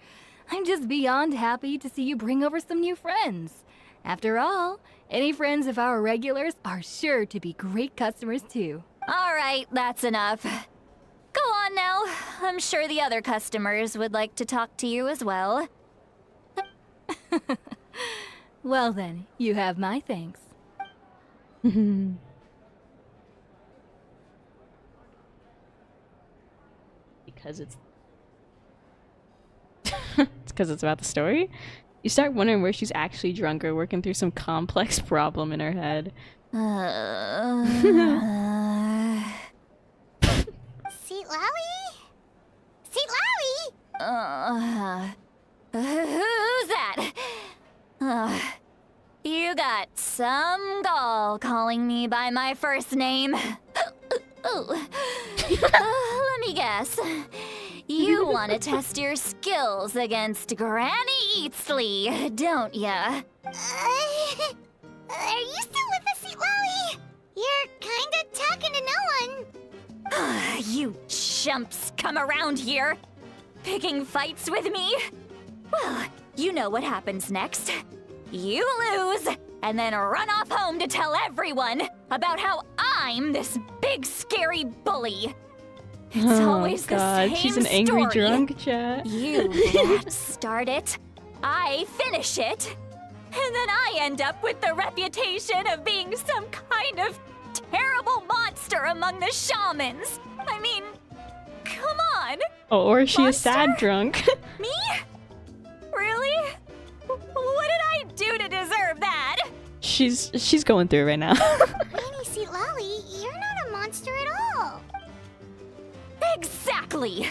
I'm just beyond happy to see you bring over some new friends. After all, any friends of our regulars are sure to be great customers too. All right, that's enough. Go on now. I'm sure the other customers would like to talk to you as well. Well then, you have my thanks. Because it's because it's about the story. You start wondering where she's actually drunk or working through some complex problem in her head. Citlali? Citlali? Who's that? You got some gall calling me by my first name. Let me guess. You want to test your skills against Granny Eatsley, don't ya? Are you still with us, Citlali? You're kinda talking to no one. You chumps come around here, picking fights with me? Well, you know what happens next. You lose, and then run off home to tell everyone about how I'm this big scary bully. It's always the same she's an angry story. drunk, Chat. You brats start it, I finish it, and then I end up with the reputation of being some kind of terrible monster among the shamans. I mean, come on. Oh, or is she Monster? a sad drunk? Me? Really? What did I do to deserve that? She's going through it right now. Granny Citlali, you're not a monster at all. Exactly.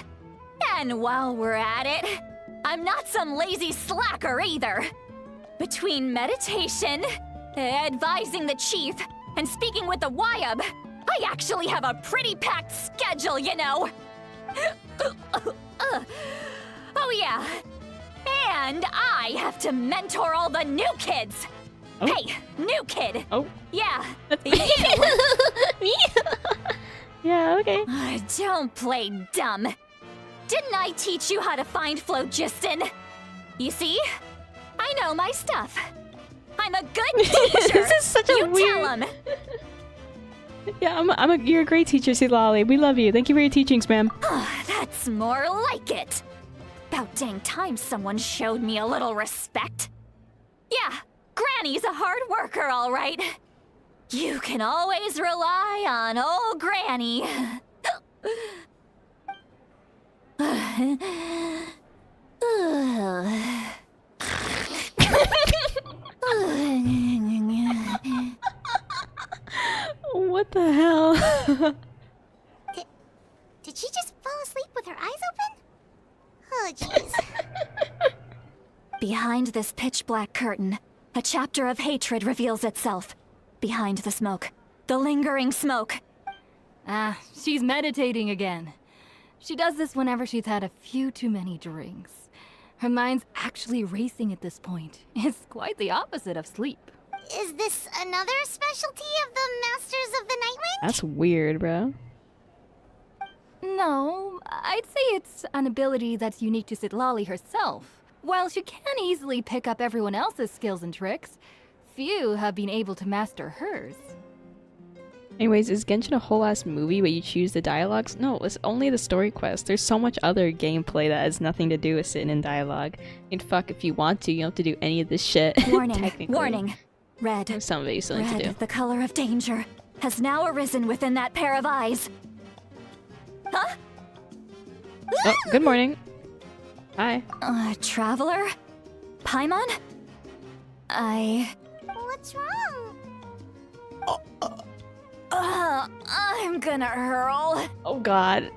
And while we're at it, I'm not some lazy slacker either. Between meditation, advising the chief, and speaking with the Wyab, I actually have a pretty packed schedule, you know. Oh yeah. And I have to mentor all the new kids. Oh. Hey, new kid. Oh. Yeah. Me? Yeah, okay. Don't play dumb. Didn't I teach you how to find phlogiston? You see? I know my stuff. I'm a good teacher. This is such a you weird... tell 'em. Yeah, you're a great teacher, Citlali. We love you. Thank you for your teachings, ma'am. That's more like it. About dang time someone showed me a little respect. Yeah, Granny's a hard worker, all right. You can always rely on old Granny. What the hell? Did she just fall asleep with her eyes open? Oh, jeez. Behind this pitch-black curtain, a chapter of hatred reveals itself. Behind the smoke. The lingering smoke. Ah, she's meditating again. She does this whenever she's had a few too many drinks. Her mind's actually racing at this point. It's quite the opposite of sleep. Is this another specialty of the Masters of the Nightwind? That's weird, bro. No, I'd say it's an ability that's unique to Citlali herself. While she can easily pick up everyone else's skills and tricks, few have been able to master hers. Anyways, is Genshin a whole ass movie where you choose the dialogues? No, it's only the story quest. There's so much other gameplay that has nothing to do with sitting in dialogue. And fuck, if you want to, you don't have to do any of this shit. Warning, Technically. warning. Red. Some of it you still need to do. Red, the color of danger, has now arisen within that pair of eyes. Huh? Oh, good morning. Hi. Traveler? Paimon? What's wrong? I'm gonna hurl. Oh god.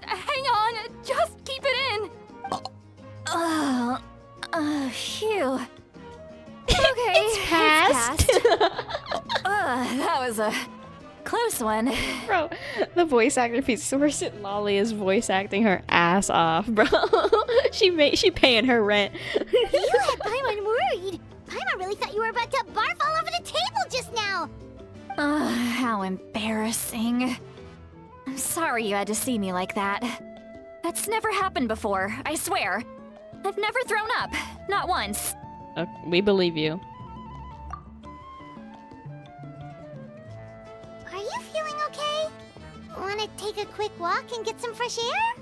Hang on, just keep it in. Phew. Okay, It's passed. That was a close one. Bro, the voice actor piece where Citlali is voice acting her ass off, bro. she paying her rent. You had Paimon worried. Paimon really thought you were about to barf all over the table just now. How embarrassing. I'm sorry you had to see me like that. That's never happened before, I swear. I've never thrown up, not once. We believe you. Are you feeling okay? Wanna take a quick walk and get some fresh air?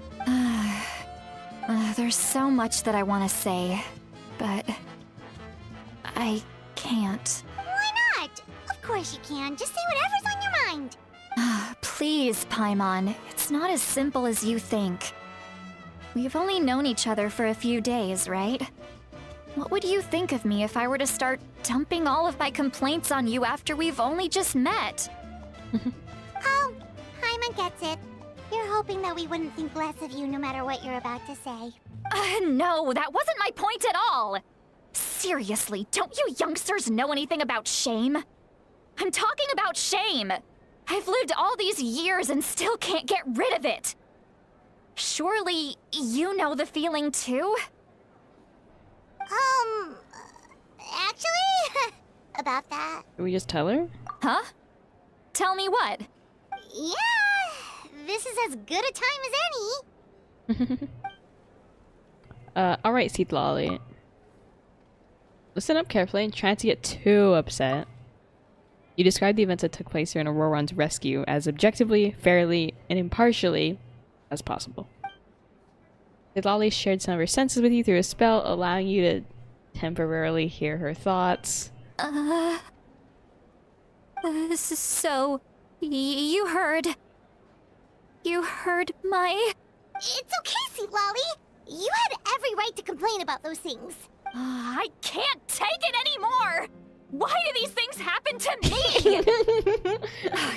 There's so much that I want to say, but I can't. Why not? Of course you can. Just say whatever's on your mind. Please, Paimon, it's not as simple as you think. We've only known each other for a few days, right? What would you think of me if I were to start dumping all of my complaints on you after we've only just met? Oh, Paimon gets it. You're hoping that we wouldn't think less of you no matter what you're about to say. No, that wasn't my point at all! Seriously, don't you youngsters know anything about shame? I'm talking about shame! I've lived all these years and still can't get rid of it! Surely, you know the feeling too? Actually, about that. Can we just tell her? Huh? Tell me what? Yeah, this is as good a time as any. Alright, Citlali. Listen up carefully and try not to get too upset. You described the events that took place here in Ororon's rescue as objectively, fairly, and impartially as possible. Citlali shared some of her senses with you through a spell, allowing you to temporarily hear her thoughts. This is so... You heard my... It's okay, Citlali. You had every right to complain about those things. I can't take it anymore! Why do these things happen to me?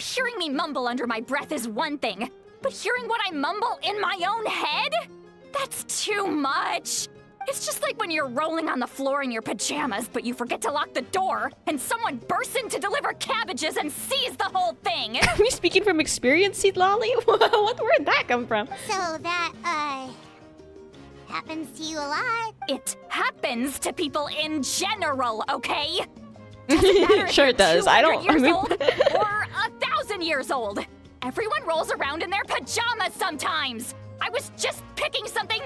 Hearing me mumble under my breath is one thing, but hearing what I mumble in my own head? That's too much! It's just like when you're rolling on the floor in your pajamas, but you forget to lock the door, and someone bursts in to deliver cabbages and sees the whole thing! Are we speaking from experience, Citlali? Where'd that come from? So that, happens to you a lot. It happens to people in general, okay? Doesn't matter if Sure you're it does. I don't... 200 years old or 1,000 years old. Everyone rolls around in their pajamas sometimes. I was just picking something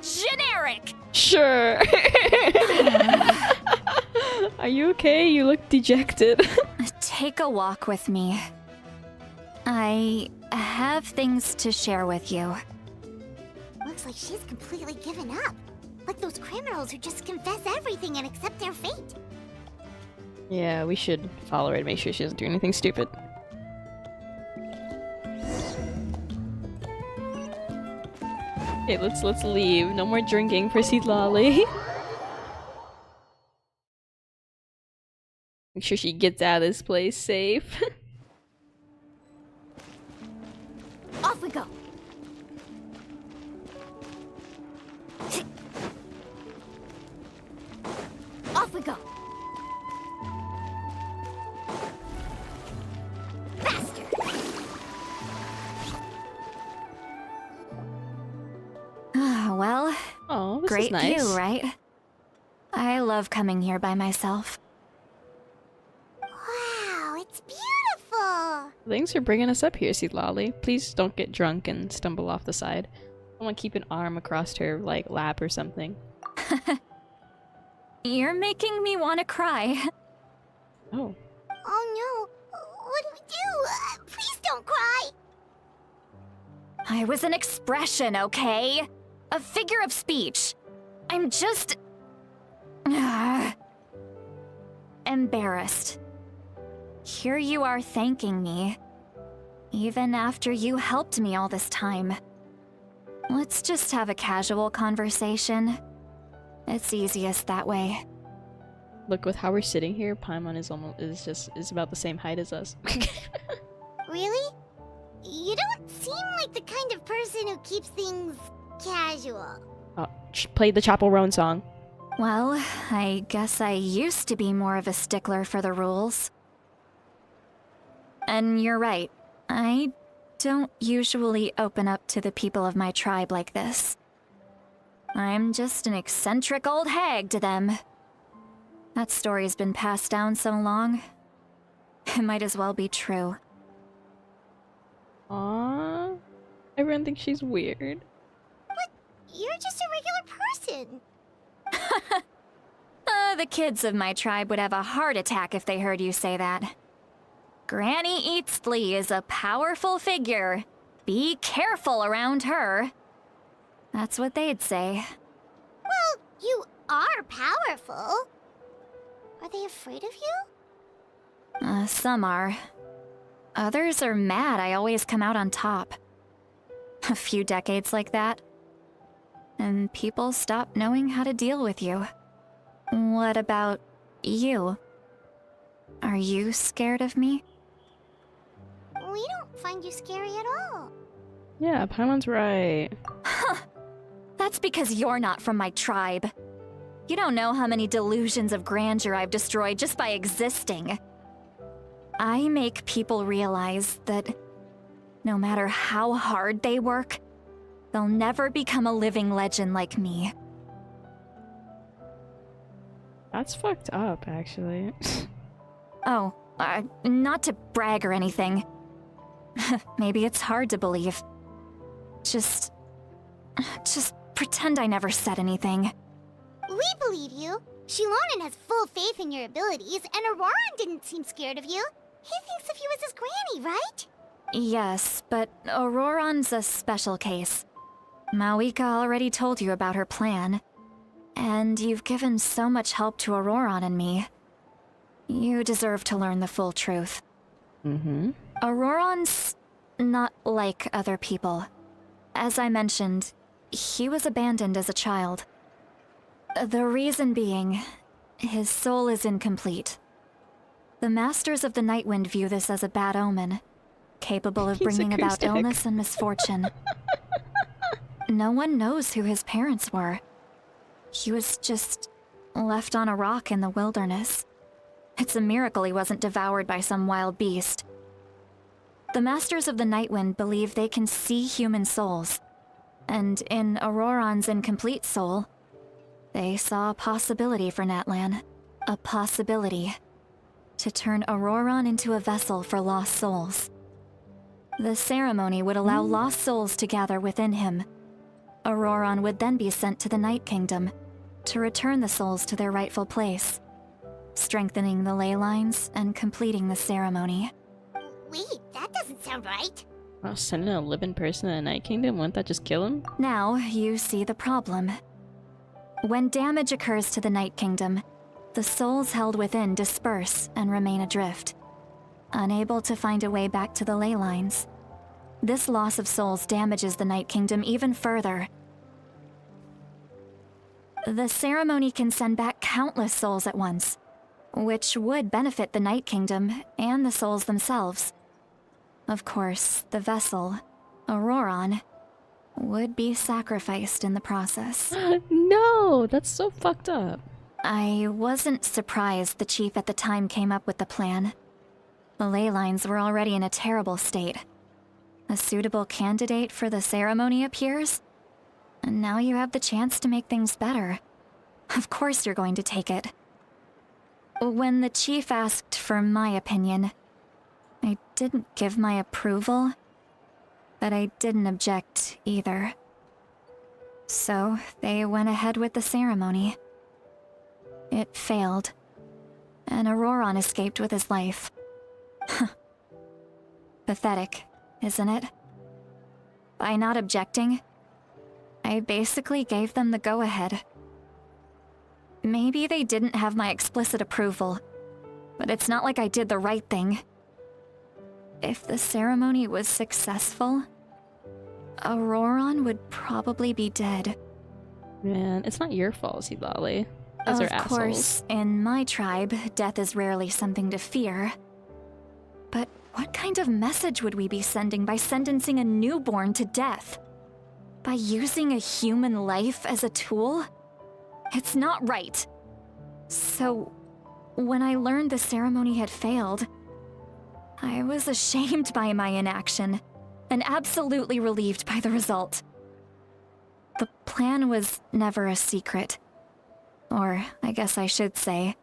generic. Sure. Are you okay? You look dejected. Take a walk with me. I have things to share with you. Looks like she's completely given up. Like those criminals who just confess everything and accept their fate. Yeah, we should follow her to make sure she doesn't do anything stupid. Okay, let's leave. No more drinking for Citlali. Make sure she gets out of this place safe. Off we go. Off we go. Faster. Well, oh, this great is nice. view, right? I love coming here by myself. Wow, it's beautiful. Thanks for bringing us up here, Citlali. Please don't get drunk and stumble off the side. Someone keep an arm across her, like, lap or something. You're making me want to cry. Oh. Oh no, what do we do? Please don't cry. I was an expression, okay? A figure of speech. I'm just... embarrassed. Here you are thanking me. Even after you helped me all this time. Let's just have a casual conversation. It's easiest that way. Look, with how we're sitting here, Paimon is about the same height as us. Really? You don't seem like the kind of person who keeps things casual. Oh, play the Chapel Roan song. Well, I guess I used to be more of a stickler for the rules. And you're right. I don't usually open up to the people of my tribe like this. I'm just an eccentric old hag to them. That story's been passed down so long, it might as well be true. Aww. Everyone thinks she's weird. But you're just a regular person. The kids of my tribe would have a heart attack if they heard you say that. Granny Eatsley is a powerful figure. Be careful around her. That's what they'd say. Well, you are powerful. Are they afraid of you? Some are. Others are mad I always come out on top. A few decades like that, and people stop knowing how to deal with you. What about you? Are you scared of me? We don't find you scary at all. Yeah, Paimon's right. Huh. That's because you're not from my tribe. You don't know how many delusions of grandeur I've destroyed just by existing. I make people realize that no matter how hard they work, they'll never become a living legend like me. That's fucked up, actually. Oh, not to brag or anything. Maybe it's hard to believe. Just pretend I never said anything. We believe you. Xilonen has full faith in your abilities, and Ororon didn't seem scared of you. He thinks of you as his granny, right? Yes, but Ororon's a special case. Mawika already told you about her plan. And you've given so much help to Ororon and me. You deserve to learn the full truth. Mm-hmm. Ororon's not like other people. As I mentioned, he was abandoned as a child. The reason being, his soul is incomplete. The Masters of the Nightwind view this as a bad omen, capable of bringing about illness and misfortune. No one knows who his parents were. He was just left on a rock in the wilderness. It's a miracle he wasn't devoured by some wild beast. The Masters of the Nightwind believe they can see human souls, and in Ororon's incomplete soul, they saw a possibility for Natlan. A possibility to turn Ororon into a vessel for lost souls. The ceremony would allow lost souls to gather within him. Ororon would then be sent to the Night Kingdom to return the souls to their rightful place, strengthening the ley lines and completing the ceremony. Wait, that doesn't sound right. Wow, sending a living person to the Night Kingdom? Wouldn't that just kill him? Now, you see the problem. When damage occurs to the Night Kingdom, the souls held within disperse and remain adrift, unable to find a way back to the ley lines. This loss of souls damages the Night Kingdom even further. The ceremony can send back countless souls at once, which would benefit the Night Kingdom and the souls themselves. Of course, the vessel, Ororon, would be sacrificed in the process. No, that's so fucked up. I wasn't surprised the chief at the time came up with the plan. The ley lines were already in a terrible state. A suitable candidate for the ceremony appears, and now you have the chance to make things better. Of course you're going to take it. When the chief asked for my opinion, I didn't give my approval, but I didn't object either. So they went ahead with the ceremony. It failed, and Ororon escaped with his life. Pathetic, isn't it? By not objecting, I basically gave them the go-ahead. Maybe they didn't have my explicit approval, but it's not like I did the right thing. If the ceremony was successful, Ororon would probably be dead. Man, it's not your fault, Citlali. Those are Of assholes. course, in my tribe, death is rarely something to fear. But what kind of message would we be sending by sentencing a newborn to death? By using a human life as a tool? It's not right. So, when I learned the ceremony had failed, I was ashamed by my inaction, and absolutely relieved by the result. The plan was never a secret. Or, I guess I should say,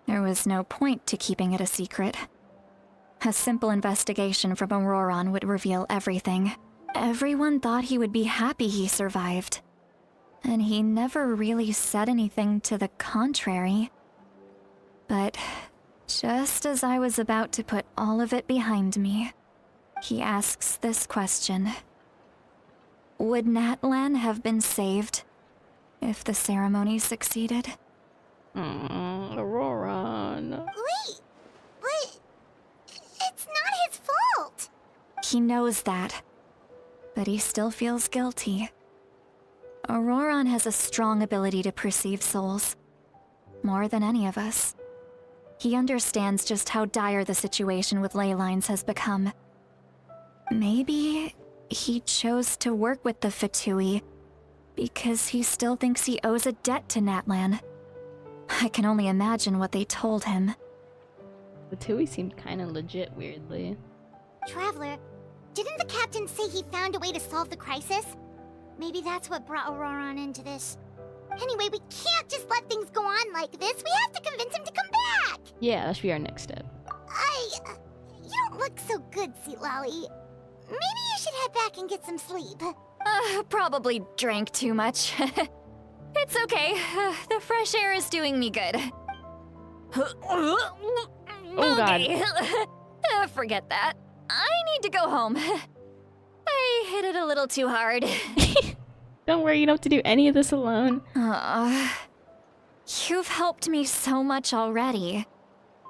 there was no point to keeping it a secret. A simple investigation from Ororon would reveal everything. Everyone thought he would be happy he survived. And he never really said anything to the contrary. But just as I was about to put all of it behind me, he asks this question. Would Natlan have been saved if the ceremony succeeded? Ororon. Wait, but it's not his fault. He knows that, but he still feels guilty. Ororon has a strong ability to perceive souls, more than any of us. He understands just how dire the situation with ley lines has become. Maybe he chose to work with the Fatui because he still thinks he owes a debt to Natlan. I can only imagine what they told him. The Tui seemed kind of legit, weirdly. Traveler, didn't the captain say he found a way to solve the crisis? Maybe that's what brought Ororon into this. Anyway, we can't just let things go on like this. We have to convince him to come back. Yeah, that should be our next step. You don't look so good, Citlali. Maybe you should head back and get some sleep. Probably drank too much. It's okay. The fresh air is doing me good. Oh god. Forget that. I need to go home. I hit it a little too hard. Don't worry, you don't have to do any of this alone. You've helped me so much already.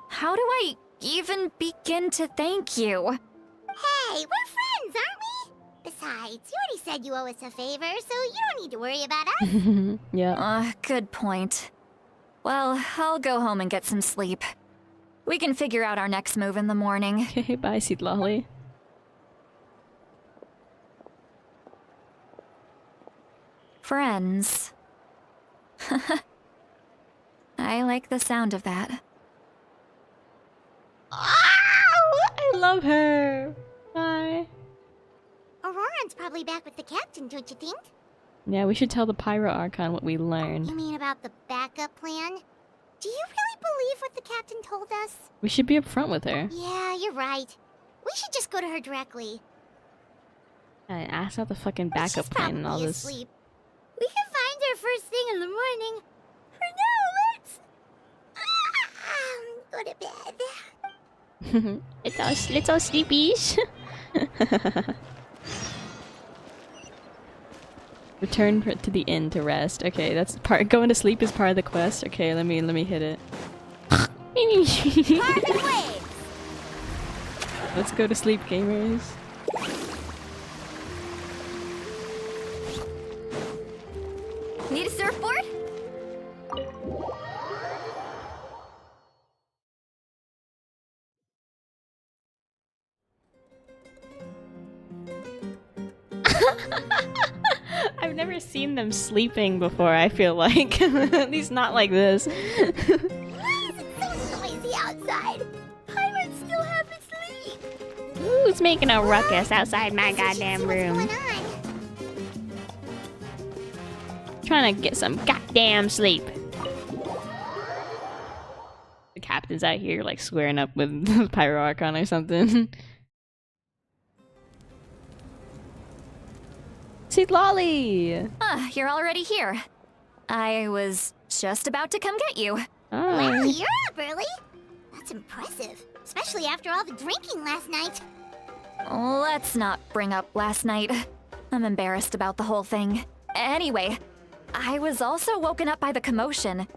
How do I even begin to thank you? Hey, we're friends, aren't we? Besides, you already said you owe us a favor, so you don't need to worry about us. Yeah. Good point. Well, I'll go home and get some sleep. We can figure out our next move in the morning. Okay, bye, Citlali. Friends. I like the sound of that. I love her. Bye. Ororon's probably back with the captain, don't you think? Yeah, we should tell the Pyro Archon what we learned. You mean about the backup plan? Do you really believe what the captain told us? We should be upfront with her. Yeah, you're right. We should just go to her directly. And ask out the fucking backup plan and all this. Asleep. We can find her first thing in the morning. For now, let's go to bed. Little sleepies. Return to the inn to rest. Okay, that's part. Going to sleep is part of the quest. Okay, let me hit it. Let's go to sleep, gamers. Need a surfboard? I've never seen them sleeping before, I feel like. At least not like this. Why is it so noisy outside? I might still have to sleep. Who's making a ruckus outside my goddamn room? Trying to get some goddamn sleep. The captain's out here like squaring up with the Pyro Archon or something. Citlali! You're already here. I was just about to come get you. Wow, you're up early. That's impressive, especially after all the drinking last night. Let's not bring up last night. I'm embarrassed about the whole thing. Anyway, I was also woken up by the commotion.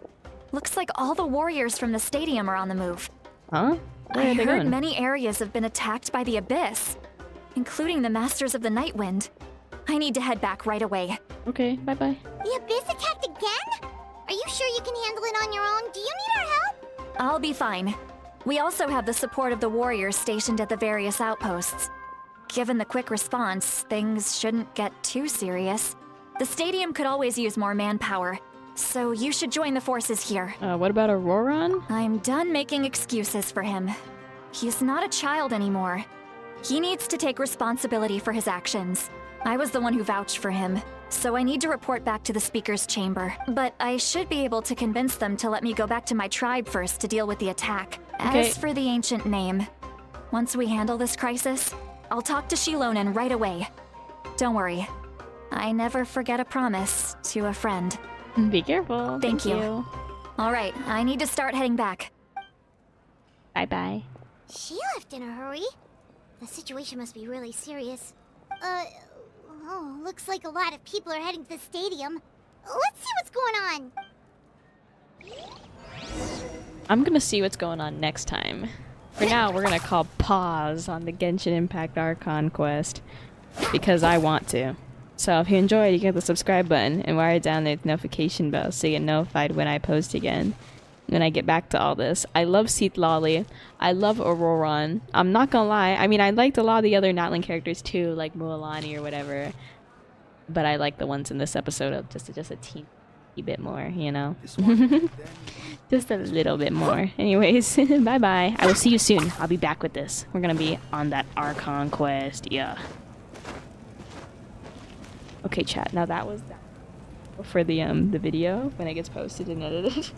Looks like all the warriors from the stadium are on the move. Huh? Where I are they heard going? many areas have been attacked by the Abyss, including the Masters of the Nightwind. I need to head back right away. Okay, bye-bye. The Abyss attacked again? Are you you sure you can handle it on your own? Do you need our help? I'll be fine. We also have the support of the warriors stationed at the various outposts. Given the quick response, things shouldn't get too serious. The stadium could always use more manpower, so you should join the forces here. What about Ororon? I'm done making excuses for him. He's not a child anymore. He needs to take responsibility for his actions. I was the one who vouched for him, so I need to report back to the Speaker's Chamber. But I should be able to convince them to let me go back to my tribe first to deal with the attack. Okay. As for the ancient name, once we handle this crisis, I'll talk to Xilonen right away. Don't worry. I never forget a promise to a friend. Be careful. Thank you. All right, I need to start heading back. Bye-bye. She left in a hurry. The situation must be really serious. Oh, looks like a lot of people are heading to the stadium. Let's see what's going on. I'm gonna see what's going on next time. For now, we're gonna call pause on the Genshin Impact Archon quest because I want to. So if you enjoyed, you can hit the subscribe button and wire down the notification bell so you get notified when I post again. When I get back to all this. I love Citlali. I love Ororon. I'm not gonna lie. I mean, I liked a lot of the other Natlan characters too, like Mualani or whatever. But I like the ones in this episode just a teeny bit more, you know? Just a little bit more. Anyways, bye-bye. I will see you soon. I'll be back with this. We're gonna be on that Archon quest. Yeah. Okay, chat. Now that was that for the video when it gets posted and edited.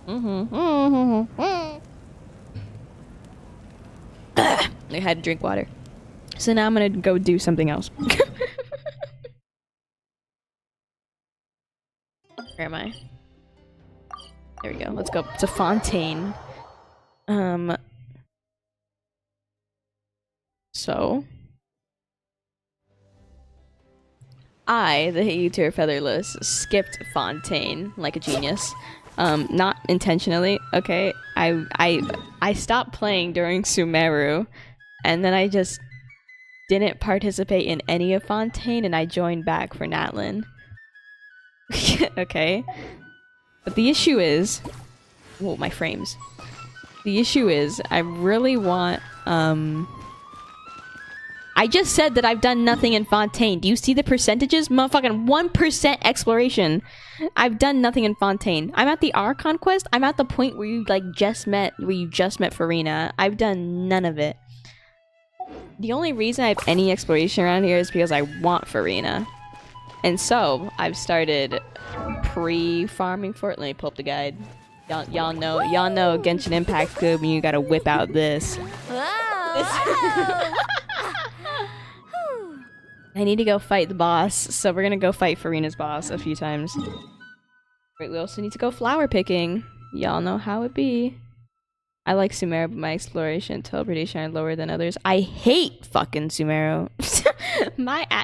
I had to drink water. So now I'm gonna go do something else. Where am I? There we go. Let's go to Fontaine. So I, the YouTuber FeatherLes, skipped Fontaine like a genius. Not intentionally, okay? I stopped playing during Sumeru, and then I just didn't participate in any of Fontaine, and I joined back for Natlan. Okay? But the issue is... Whoa, my frames. The issue is, I really want, I just said that I've done nothing in Fontaine. Do you see the percentages? Motherfucking 1% exploration. I've done nothing in Fontaine. I'm at the Archon quest. I'm at the point where you just met Farina. I've done none of it. The only reason I have any exploration around here is because I want Farina. And so I've started pre-farming for it. Let me pull up the guide. Y'all know Genshin Impact's good when you gotta whip out this. I need to go fight the boss, so we're gonna go fight Farina's boss a few times. Wait, we also need to go flower picking. Y'all know how it be. I like Sumeru, but my exploration and teleportation are lower than others. I hate fucking Sumeru.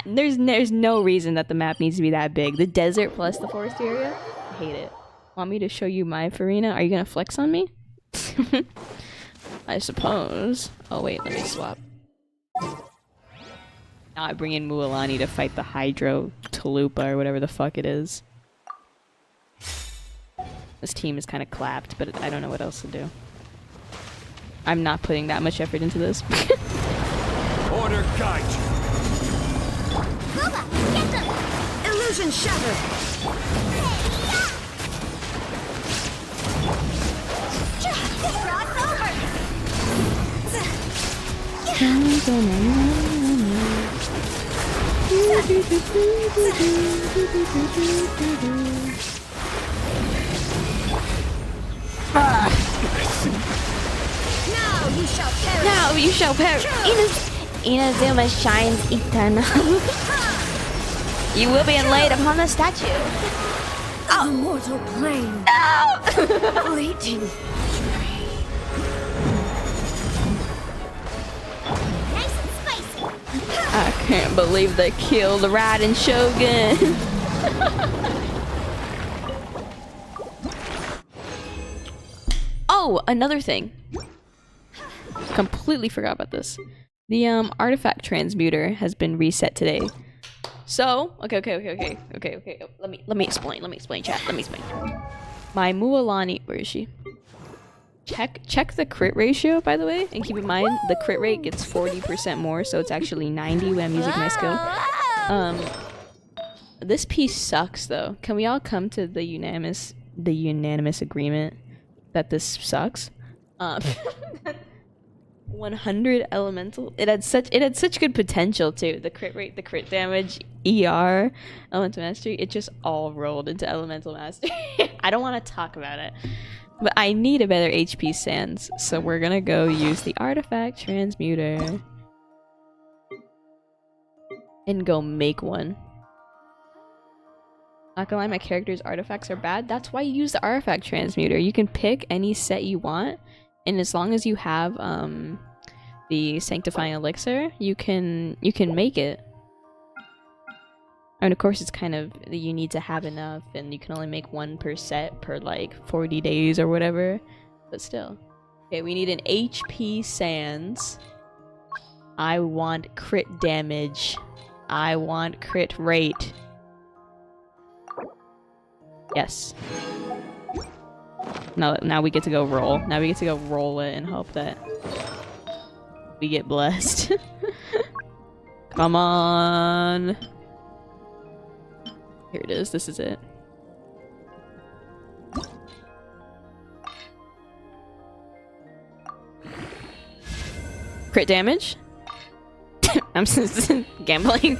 There's no reason that the map needs to be that big. The desert plus the forest area? I hate it. Want me to show you my Farina? Are you gonna flex on me? I suppose. Oh wait, let me swap. Now I bring in Mualani to fight the Hydro Talupa or whatever the fuck it is. This team is kind of clapped, but I don't know what else to do. I'm not putting that much effort into this. Order guide you. Boba, get them! Illusion shattered! Cross over! Now you shall perish! Now you shall perish! Inazuma shines eternal. You will be inlaid upon the statue. Oh, mortal plane! No! Fleeting. Nice and spicy! I can't believe they killed the Raiden Shogun. Oh, another thing. Completely forgot about this. The artifact transmuter has been reset today. So okay. Let me explain, chat. Let me explain. My Mualani, where is she? Check the crit ratio, by the way, and keep in mind the crit rate gets 40% more, so it's actually 90 when I'm using my skill. This piece sucks though. Can we all come to the unanimous agreement that this sucks? 100 elemental. It had such good potential too. The crit rate, the crit damage, ER, elemental mastery. It just all rolled into elemental mastery. I don't want to talk about it. But I need a better HP sans, so we're gonna go use the artifact transmuter and go make one. Not gonna lie, my character's artifacts are bad. That's why you use the artifact transmuter. You can pick any set you want, and as long as you have the sanctifying elixir, you can make it. And of course it's kind of, you need to have enough, and you can only make one per set per like 40 days or whatever, but still. Okay, we need an HP sans. I want crit damage. I want crit rate. Yes. Now we get to go roll. Now we get to go roll it and hope that we get blessed. Come on. Here it is. This is it. Crit damage? I'm just gambling.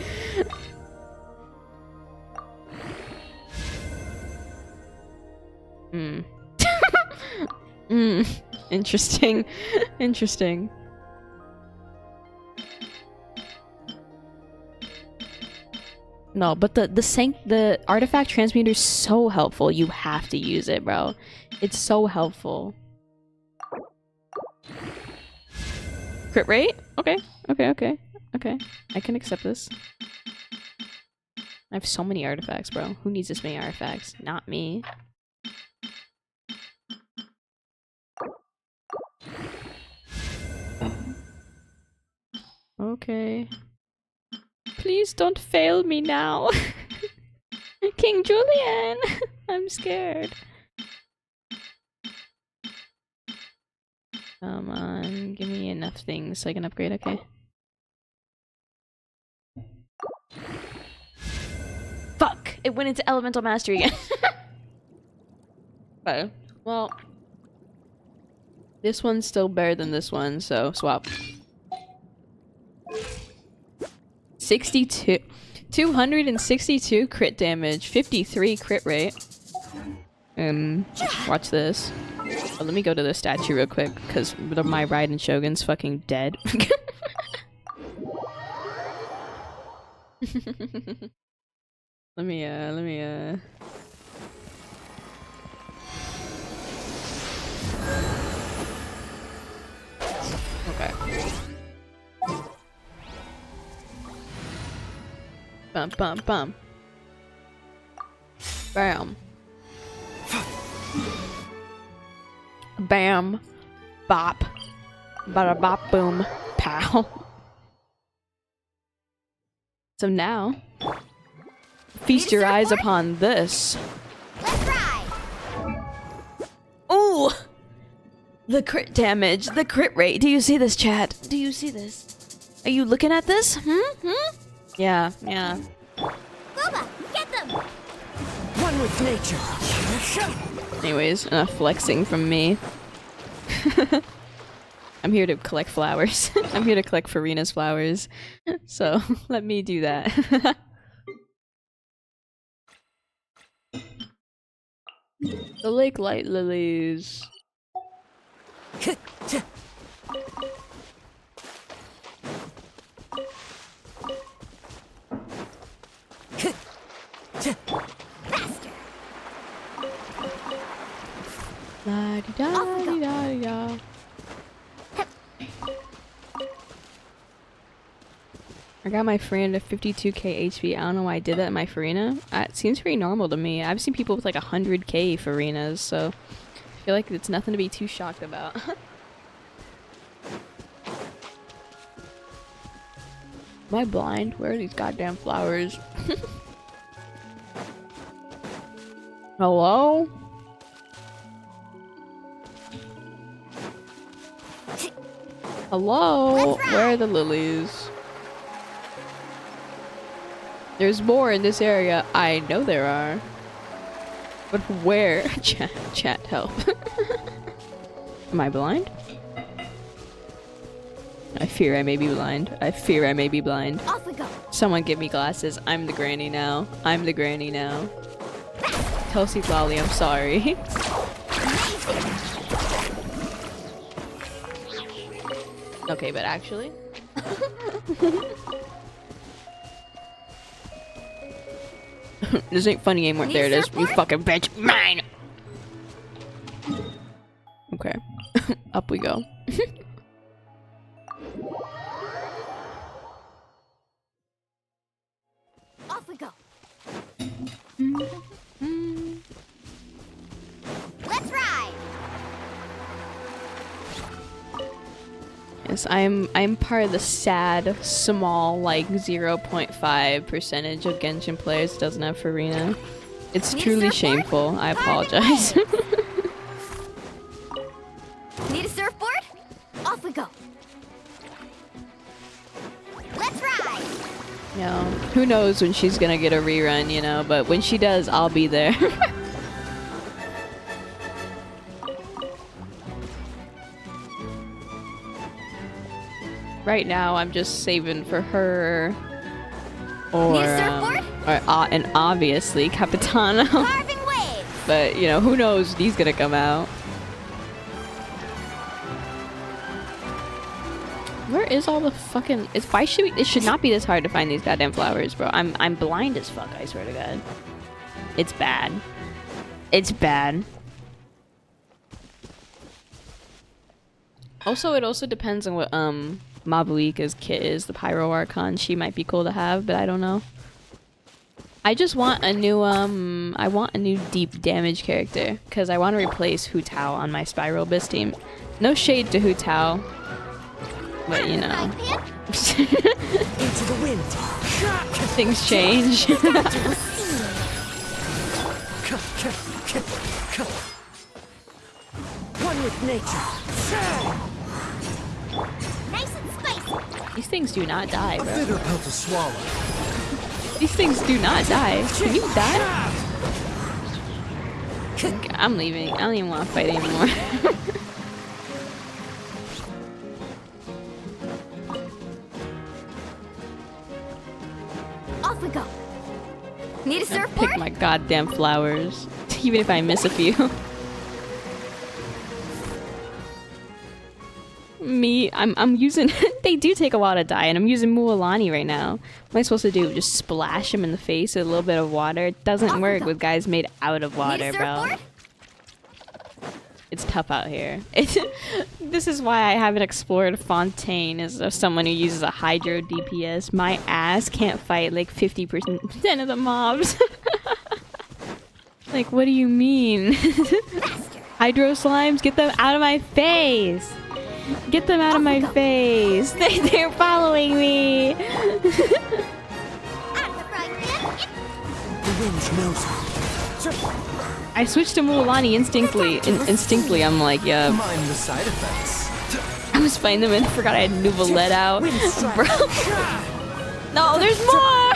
Interesting. Interesting. No, but the artifact transmuter is so helpful. You have to use it, bro. It's so helpful. Crit rate? Okay. Okay. I can accept this. I have so many artifacts, bro. Who needs this many artifacts? Not me. Okay. Please don't fail me now. King Julian! I'm scared. Come on, give me enough things so I can upgrade, okay? Fuck! It went into elemental mastery again. Okay, well, this one's still better than this one, so swap. 262 crit damage, 53 crit rate. Watch this. Oh, let me go to the statue real quick, because my Raiden Shogun's fucking dead. Let me okay. Bum. Bam. Bam. Bop. Bada bop boom. Pow. So now, feast your eyes upon this. Let's ride. Ooh! The crit damage, the crit rate. Do you see this, chat? Do you see this? Are you looking at this? Yeah. Booba, get them! One with nature. Anyways, enough flexing from me. I'm here to collect flowers. I'm here to collect Farina's flowers. So, let me do that. The lake light lilies. La-di-da-di-da-di-da. I got my Farina to 52k HP. I don't know why I did that in my Farina. It seems pretty normal to me. I've seen people with like 100k Farinas, so I feel like it's nothing to be too shocked about. Am I blind? Where are these goddamn flowers? Hello? Hello? Where are the lilies? There's more in this area. I know there are. But where? Chat, help. Am I blind? I fear I may be blind. I fear I may be blind. Off we go. Someone give me glasses. I'm the granny now. I'm the granny now. Tell Citlali I'm sorry. Okay, but actually... This ain't funny anymore. There it is. You fucking bitch. Mine! Okay. Up we go. Off we go. Let's ride. Yes, I'm part of the sad, small, like 0.5% of Genshin players that doesn't have Farina. It's truly shameful. I apologize. Need a surfboard? Off we go. Let's ride. You know, who knows when she's gonna get a rerun, you know, but when she does, I'll be there. Right now, I'm just saving for her, and obviously Capitano. But you know, who knows when he's gonna come out? Where is all the fucking? Why should we? It should not be this hard to find these goddamn flowers, bro. I'm blind as fuck. I swear to God, it's bad. It's bad. Also, it also depends on what Mabuika's kit is, the Pyro Archon. She might be cool to have, but I don't know. I just want a new I want a new deep damage character because I want to replace Hu Tao on my Spiral Abyss team. No shade to Hu Tao, but you know. Into the wind. Things change. One with nature. Nice and spicy. These things do not die, bro. Bitter pill to swallow. These things do not die. Can you die? Okay, I'm leaving. I don't even want to fight anymore. Off we go. Need a I'll surfboard? pick my goddamn flowers, even if I miss a few. Me, I'm using. They do take a while to die, and I'm using Mualani right now. What am I supposed to do? Just splash him in the face with a little bit of water? It doesn't work with guys made out of water, bro. It's tough out here. This is why I haven't explored Fontaine as someone who uses a Hydro DPS. My ass can't fight like 50% of the mobs. Like, what do you mean? Hydro slimes, get them out of my face! Get them out of my face! They're following me! The wind knows. I switched to Mualani instinctly. I'm like, yeah. Mind the side effects. I was fighting them and I forgot I had Nouvellette out. Bro. No, there's more!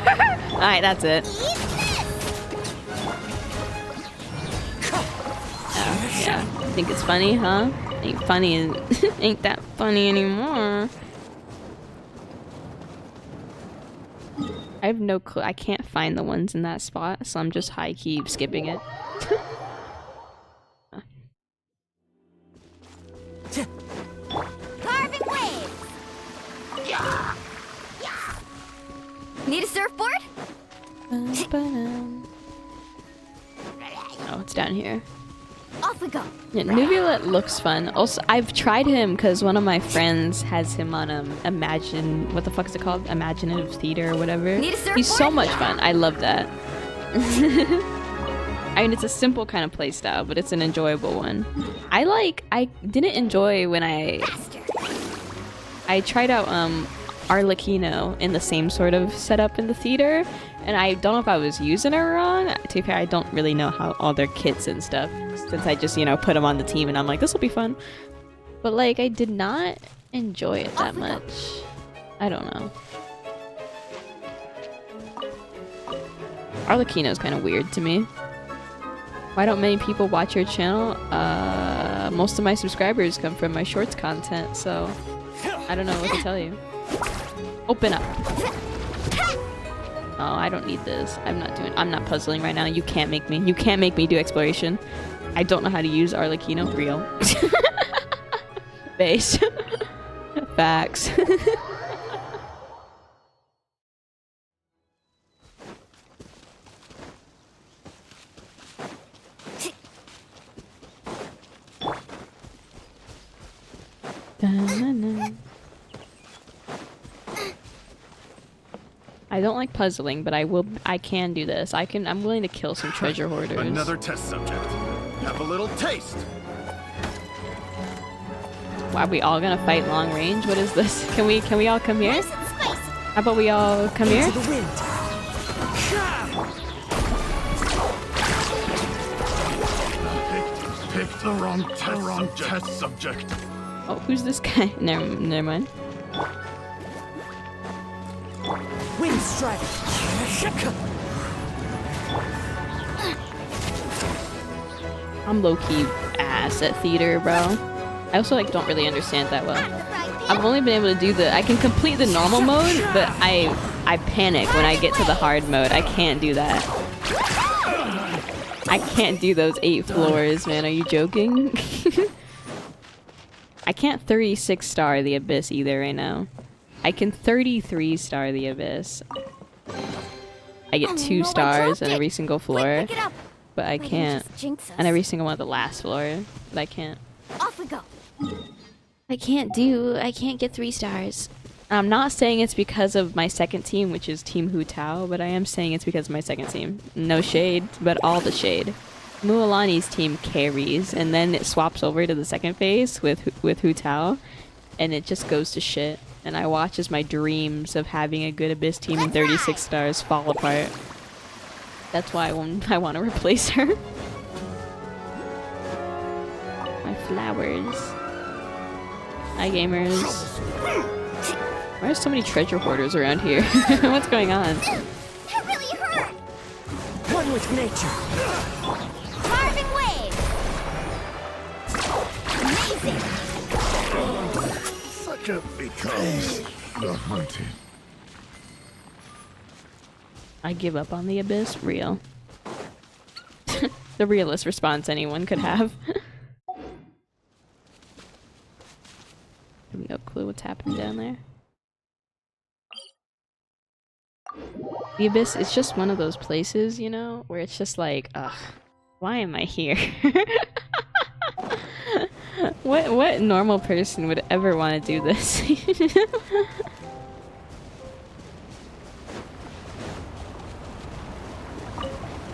Alright, that's it. Yeah. Think it's funny, huh? Ain't funny. Ain't that funny anymore. I have no clue. I can't find the ones in that spot, so I'm just high-key skipping it. Carving waves. Need a surfboard? Oh, it's down here. Off we go. Yeah, Nouvellette looks fun. Also, I've tried him because one of my friends has him on what the fuck is it called? Imaginative Theater or whatever. He's so much fun. I love that. I mean, it's a simple kind of playstyle, but it's an enjoyable one. I didn't enjoy when I tried out Arlecchino in the same sort of setup in the theater, and I don't know if I was using it wrong. To be fair, I don't really know how all their kits and stuff, since I just, you know, put them on the team and I'm like, this will be fun. But like, I did not enjoy it that much. I don't know. Arlecchino's kind of weird to me. Why don't many people watch your channel? Most of my subscribers come from my shorts content, so I don't know what to tell you. Open up. Oh, I don't need this. I'm not puzzling right now. You can't make me do exploration. I don't know how to use Arlecchino. Real. Base. Facts. I don't like puzzling, but I can do this. I'm willing to kill some treasure hoarders. Another test subject. Have a little taste. Are we all gonna fight long range? What is this? Can we all come here? How about we all come here? Into the wind. Pick the wrong test subject. Oh, who's this guy? Never mind. Wind strike. I'm low-key ass at theater, bro. I also like don't really understand that well. I've only been able to do I can complete the normal mode, but I panic when I get to the hard mode. I can't do that. I can't do those 8 floors, man. Are you joking? I can't 36 star the Abyss either right now. I can 33 star the Abyss. I get 2 stars on every single floor, but I can't on every single one of the last floor. But I can't. Off we go. I can't get 3 stars. I'm not saying it's because of my second team, which is Team Hu Tao, but I am saying it's because of my second team. No shade, but all the shade. Mualani's team carries, and then it swaps over to the second phase with Hu Tao, and it just goes to shit. And I watch as my dreams of having a good Abyss team in 36 stars fall apart. That's why I want to replace her. My flowers. Hi, gamers. Why are so many treasure hoarders around here? What's going on? That really hurt. One with nature. Carving waves. Amazing. Such a becomes the hunted. I give up on the Abyss. Real. The realest response anyone could have. I have no clue what's happening down there. The Abyss is just one of those places, you know, where it's just like, ugh, why am I here? What normal person would ever want to do this?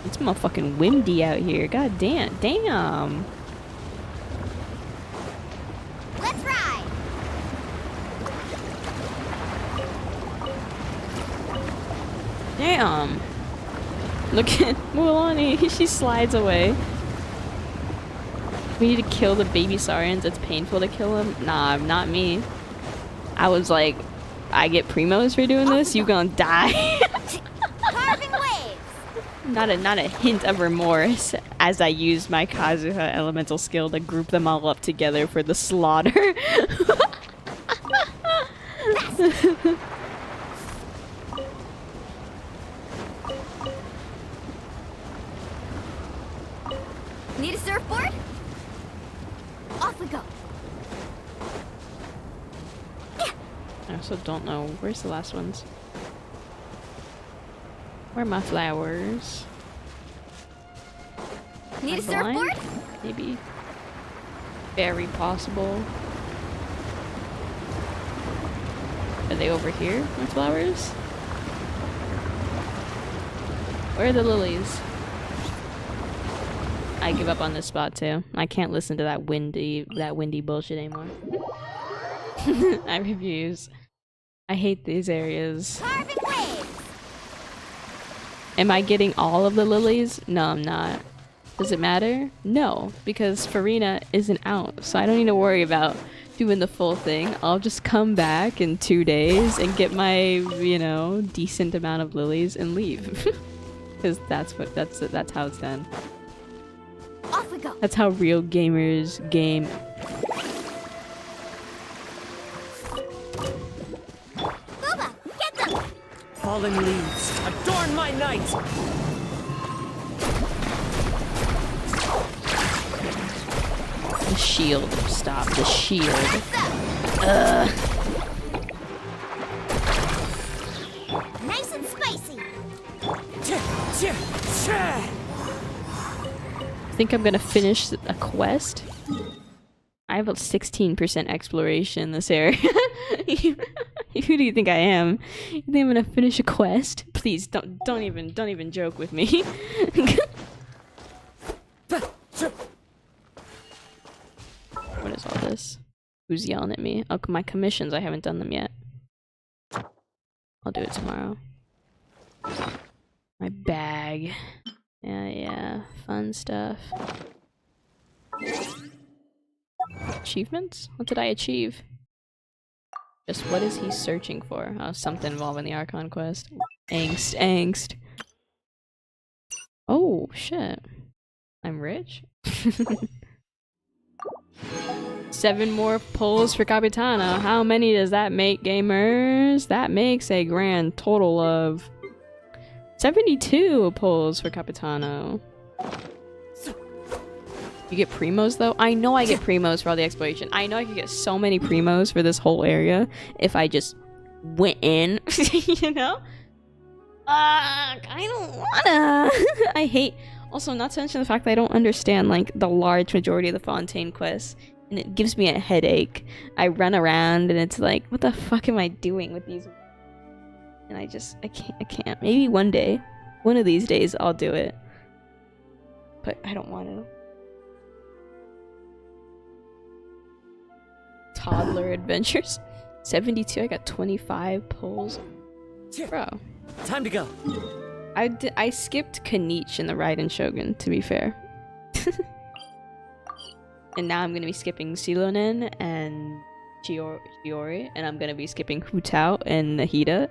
It's motherfucking windy out here. God damn. Damn. Let's ride. Damn. Look at Mualani. She slides away. We need to kill the baby Saurians. It's painful to kill them. Nah, not me. I was like, I get primos for doing this. You gonna die. Carving waves. Not a hint of remorse as I use my Kazuha elemental skill to group them all up together for the slaughter. Need a surfboard? Off we go. I also don't know. Where's the last ones? Where are my flowers? Need a Am I blind? surfboard? Maybe. Very possible. Are they over here, my flowers? Where are the lilies? I give up on this spot too. I can't listen to that windy bullshit anymore. I refuse. I hate these areas. Am I getting all of the lilies? No, I'm not. Does it matter? No, because Farina isn't out, so I don't need to worry about doing the full thing. I'll just come back in 2 days and get my, you know, decent amount of lilies and leave. Because that's how it's done. Off we go. That's how real gamers game. Booba, get them! Fallen leaves, adorn my night! The shield. Stop. The shield. Nice and spicy. I think I'm gonna finish a quest. I have a 16% exploration in this area. Who do you think I am? You think I'm gonna finish a quest? Please don't even joke with me. What is all this? Who's yelling at me? Oh, my commissions, I haven't done them yet. I'll do it tomorrow. My bag. Yeah, fun stuff. Achievements? What did I achieve? Just what is he searching for? Oh, something involving the Archon quest. Angst. Oh, shit. I'm rich? 7 more pulls for Capitano. How many does that make, gamers? That makes a grand total of 72 pulls for Capitano. You get primos though? I know I get primos for all the exploration. I know I could get so many primos for this whole area if I just went in, you know? I don't wanna. I hate. Also, not to mention the fact that I don't understand like the large majority of the Fontaine quests, and it gives me a headache. I run around and it's like, what the fuck am I doing with these? And I can't. Maybe one day, one of these days, I'll do it. But I don't want to. Toddler adventures. 72. I got 25 pulls. Bro. Time to go. I skipped Kinich in the Raiden Shogun, to be fair. And now I'm gonna be skipping Xilonen and Chiori, and I'm gonna be skipping Hu Tao and Nahida,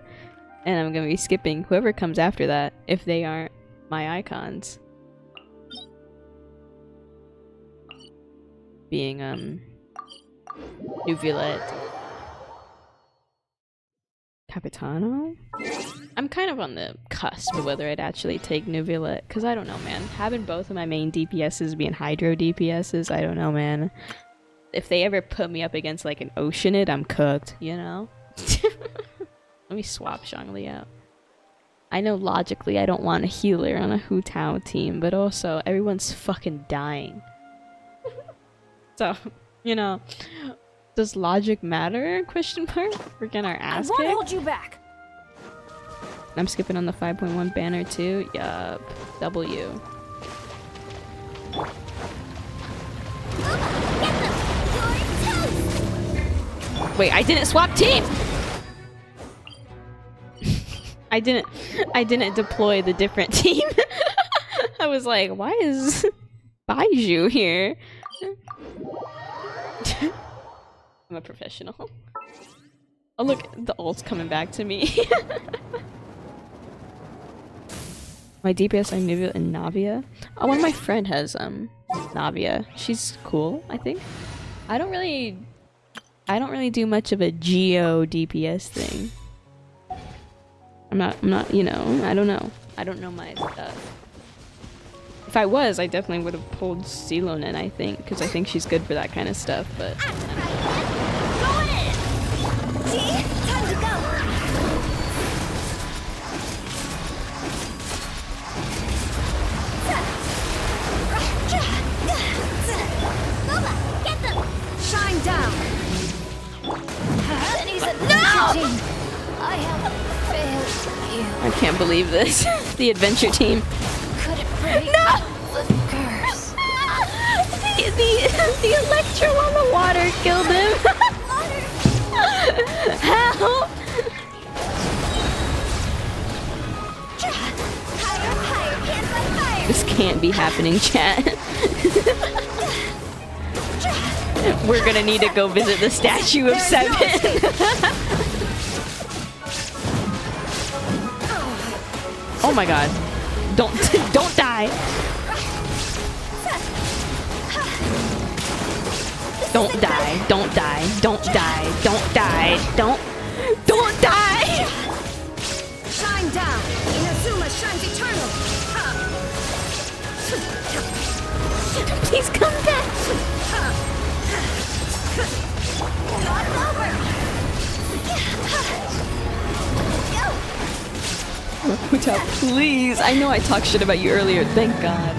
and I'm gonna be skipping whoever comes after that if they aren't my icons. Being Neuvillette. Capitano? I'm kind of on the cusp of whether I'd actually take Neuvillette, because I don't know, man. Having both of my main DPSs being Hydro DPSs, I don't know, man. If they ever put me up against like an Oceanid, I'm cooked, you know? Let me swap Zhongli out. I know logically I don't want a healer on a Hu Tao team, but also everyone's fucking dying. So, you know, does logic matter? Question mark? We're getting our ass kicked. I won't hold you back. I'm skipping on the 5.1 banner too. Yup. W. Wait, I didn't swap teams. I didn't deploy the different team. I was like, why is Baiju here? I'm a professional. Oh look, the ult's coming back to me. My DPS are Nivea and Navia. Oh, one of my friend has Navia. She's cool, I think. I don't really do much of a Geo DPS thing. I'm not, you know, I don't know. I don't know my stuff. If I was, I definitely would have pulled Xilonen, I think, because I think she's good for that kind of stuff, but... Going in! See? Time to go! Booba, get them! Shine down! No! I have failed you. I can't believe this. The adventure team. Could it break the curse? The electro on the water killed him. Help! This can't be happening, chat. We're gonna need to go visit the statue of 7. Oh my god. Don't die. Don't die. Don't die. Don't die. Don't die. Don't die. Shine down. Inazuma shines eternal. Please come back. God's over. Rakuta, please. I know I talked shit about you earlier. Thank God.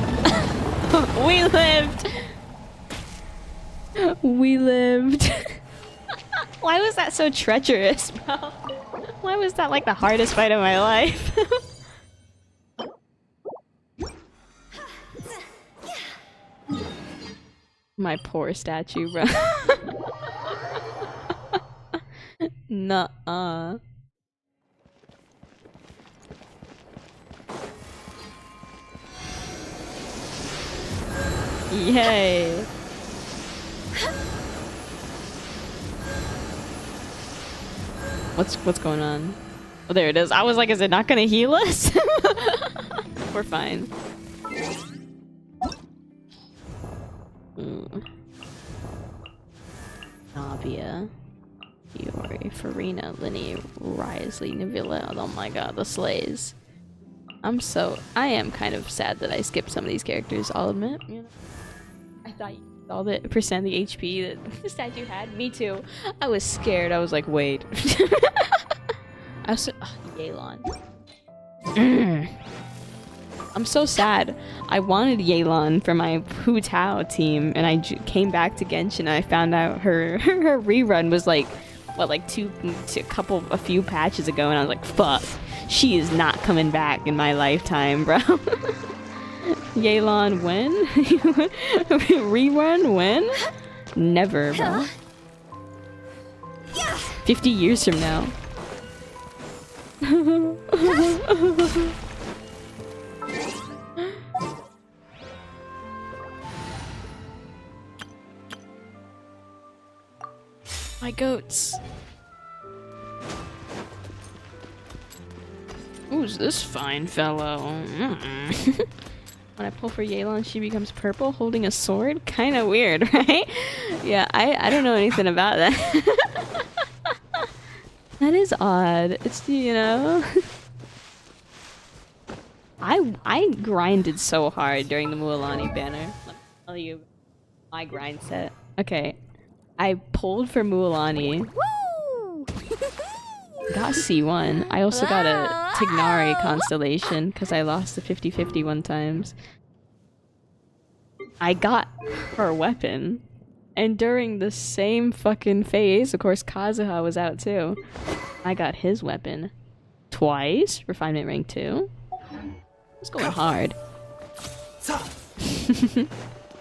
We lived. We lived. Why was that so treacherous, bro? Why was that like the hardest fight of my life? My poor statue, bro. Nuh-uh. Yay. What's going on? Oh, there it is. I was like, is it not gonna heal us? We're fine. Navia, Iori, Farina, Linny, Risley, Navilla. Oh my god, the slays. I am kind of sad that I skipped some of these characters, I'll admit. You know? I thought you saw the percent of the HP that the statue had. Me too. I was scared. I was like, wait. I was Xilonen. I'm so sad. I wanted Xilonen for my Hu Tao team, and I came back to Genshin and I found out her rerun was like, what, like a few patches ago, and I was like, fuck. She is not coming back in my lifetime, bro. Xilonen, when? Rerun, when? Never, bro. 50 years from now. My goats. Who's this fine fellow? When I pull for Xilonen, she becomes purple, holding a sword? Kinda weird, right? Yeah, I don't know anything about that. That is odd. It's, you know... I grinded so hard during the Mualani banner. Let me tell you my grind set. Okay. I pulled for Mualani. Got C1. I also got a Tignari constellation because I lost the 50-50 one times. I got her weapon. And during the same fucking phase, of course, Kazuha was out too. I got his weapon twice. Refinement rank 2. It's going hard.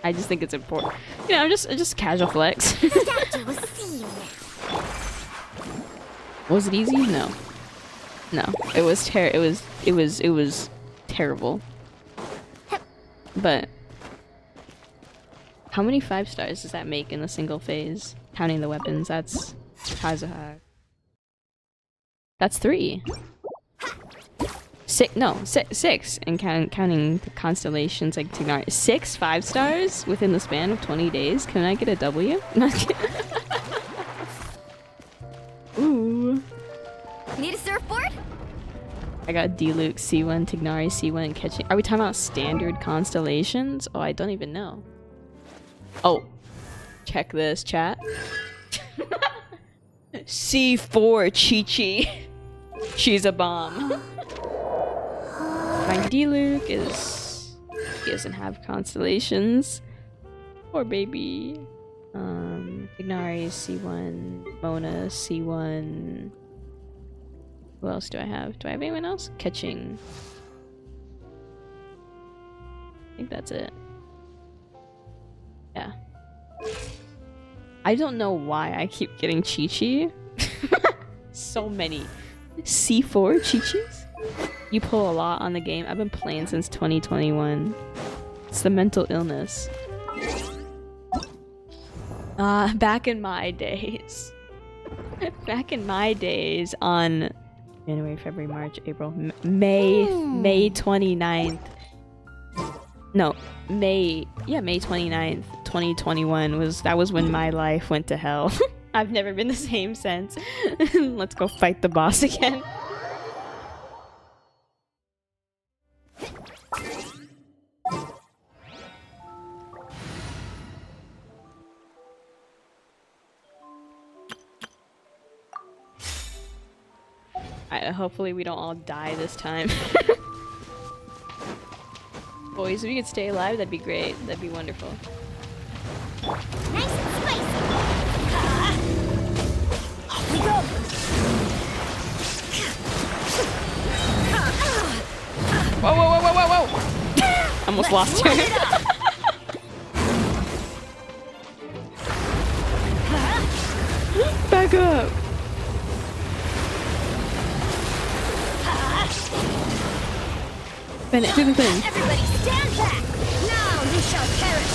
I just think it's important. You know, just casual flex. Was it easy? No. No. It was terrible. But how many 5 stars does that make in a single phase? Counting the weapons, that's Kazuha. That's 3. 6, no, 6, and counting the constellations like Tignari. 6 5 stars within the span of 20 days. Can I get a W? Ooh. Need a surfboard? I got D-Luke, C1, Tignari, C1, and catching. Are we talking about standard constellations? Oh, I don't even know. Oh, check this, chat. C4 Chi-Chi. She's a bomb. My D-Luke is... He doesn't have constellations. Poor baby. Tignari, C1, Mona, C1. Who else do I have? Do I have anyone else? Catching. I think that's it. Yeah. I don't know why I keep getting Chi-Chi. So many. C4 Chi-Chis? You pull a lot on the game. I've been playing since 2021. It's the mental illness. Back in my days. Back in my days on January, February, March, April, May 29th. No, May 29th, 2021 was when my life went to hell. I've never been the same since. Let's go fight the boss again. Hopefully we don't all die this time. Boys, if we could stay alive, that'd be great. That'd be wonderful. Nice and spicy. Off we go. Whoa, whoa, whoa, whoa, whoa, whoa! Almost lost her. Back up. Bennett, do the thing. Everybody stand back. Now you shall perish.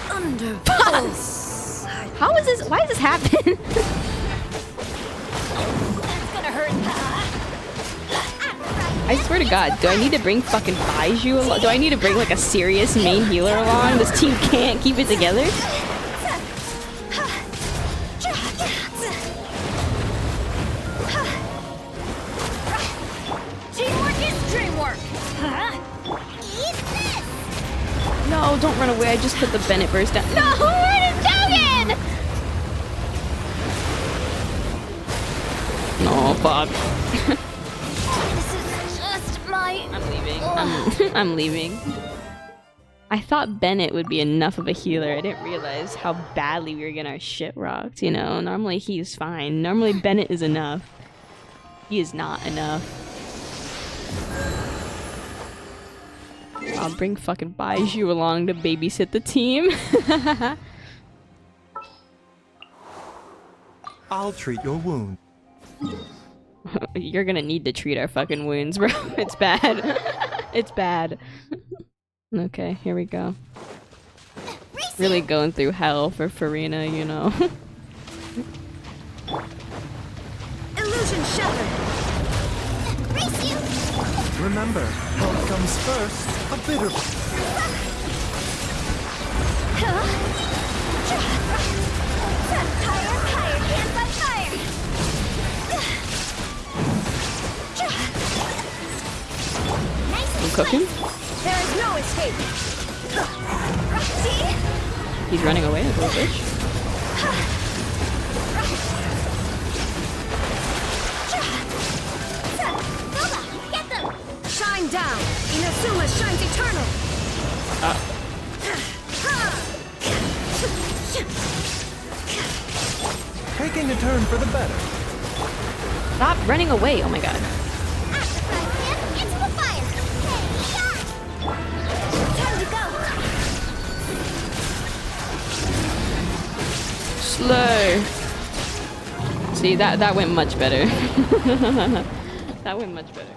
Under pulse. How is this? Why is this happening? That's gonna hurt. I swear to God, do I need to bring fucking Baiju along? Do I need to bring like a serious main healer along? This team can't keep it together. No, don't run away. I just put the Bennett burst down. No, where is Dogan? No, fuck. This is just my... I'm leaving. I'm leaving. I thought Bennett would be enough of a healer. I didn't realize how badly we were getting our shit rocked, you know? Normally he's fine. Normally Bennett is enough. He is not enough. I'll bring fucking Baiju along to babysit the team. I'll treat your wound. You're gonna need to treat our fucking wounds, bro. It's bad. It's bad. Okay, here we go. Really going through hell for Farina, you know. Illusion shattered. Remember, health comes first. A bitter. Higher, hands on fire. I'm cooking. There is no escape. He's running away, little bitch. Get them! Shine down! Inazuma shines eternal! Taking a turn for the better. Stop running away, oh my god. Into the fire! Time to go! Slow. See, that went much better. That went much better.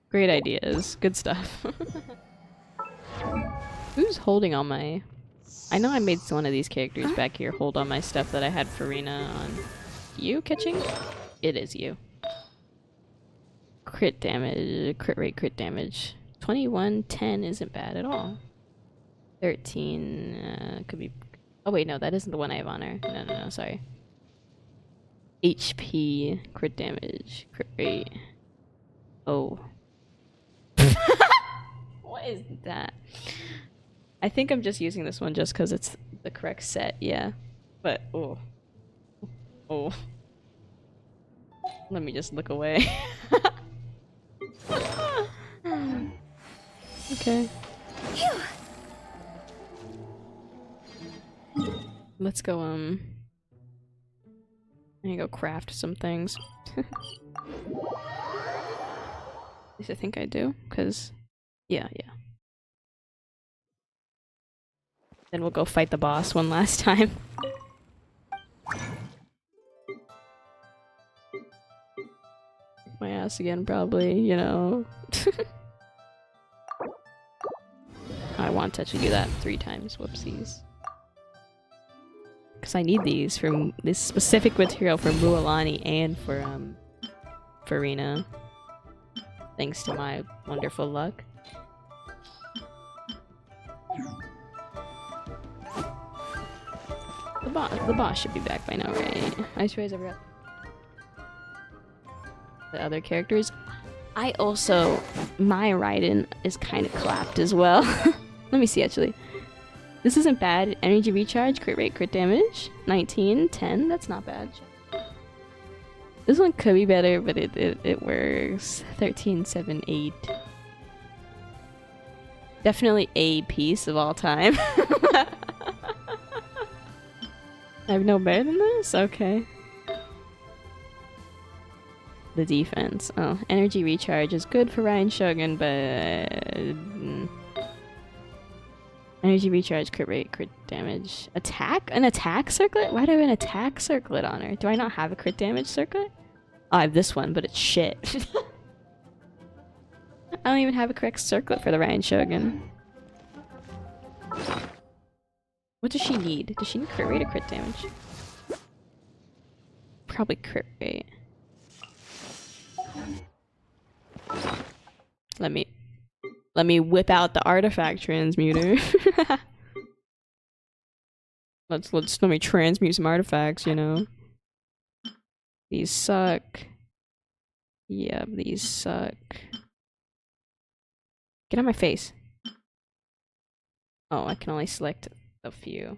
Great ideas. Good stuff. Who's holding on my... I know I made one of these characters back here hold on my stuff that I had Farina on. You catching? It is you. Crit damage. Crit rate, crit damage. 21, 10 isn't bad at all. 13 could be... Oh wait, no, that isn't the one I have on her. No, sorry. HP, crit damage, crit rate. Oh. What is that? I think I'm just using this one just because it's the correct set, yeah. But, oh. Oh. Let me just look away. Okay. Let's go, I need to go craft some things. At least I think I do, because... Yeah. Then we'll go fight the boss one last time. My ass again, probably, you know. I want to actually do that 3 times. Whoopsies. Because I need these for this specific material for Mualani and for Farina. Thanks to my wonderful luck. The boss should be back by now, right? I swear I forgot. The other characters. I also, my Raiden is kind of clapped as well. Let me see actually. This isn't bad. Energy recharge, crit rate, crit damage. 19, 10, that's not bad. This one could be better, but it works. 13, 7, 8. Definitely a piece of all time. I have no better than this? Okay. The defense. Oh, energy recharge is good for Ryan Shogun, but... Energy recharge, crit rate, crit damage. Attack? An attack circlet? Why do I have an attack circlet on her? Do I not have a crit damage circlet? Oh, I have this one, but it's shit. I don't even have a correct circlet for the Ryan Shogun. What does she need? Does she need crit rate or crit damage? Probably crit rate. Let me whip out the artifact transmuter. let me transmute some artifacts, you know. These suck. Yep, these suck. Get out of my face. Oh, I can only select a few.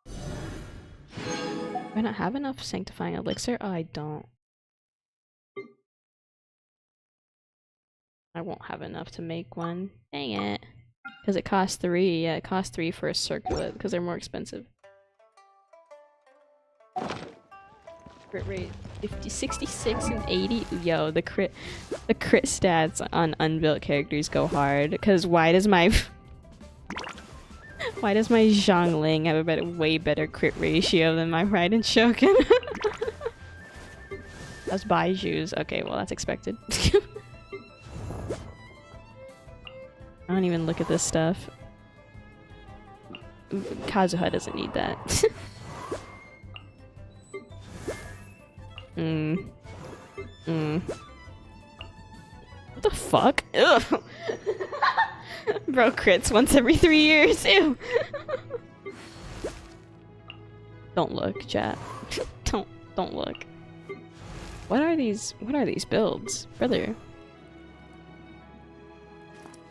Do I not have enough sanctifying elixir? Oh, I don't. I won't have enough to make one. Dang it. Because it costs 3. Yeah, it costs 3 for a circlet because they're more expensive. Crit rate 50, 66, and 80. Yo, the crit stats on unbuilt characters go hard. Because why does my Zhongling have a way better crit ratio than my Raiden Shogun? That's Baiju's. Okay, well that's expected. I don't even look at this stuff. Kazuha doesn't need that. What the fuck? Ugh. Bro crits once every 3 years. Ew. Don't look, chat. Don't look. What are these builds? Brother.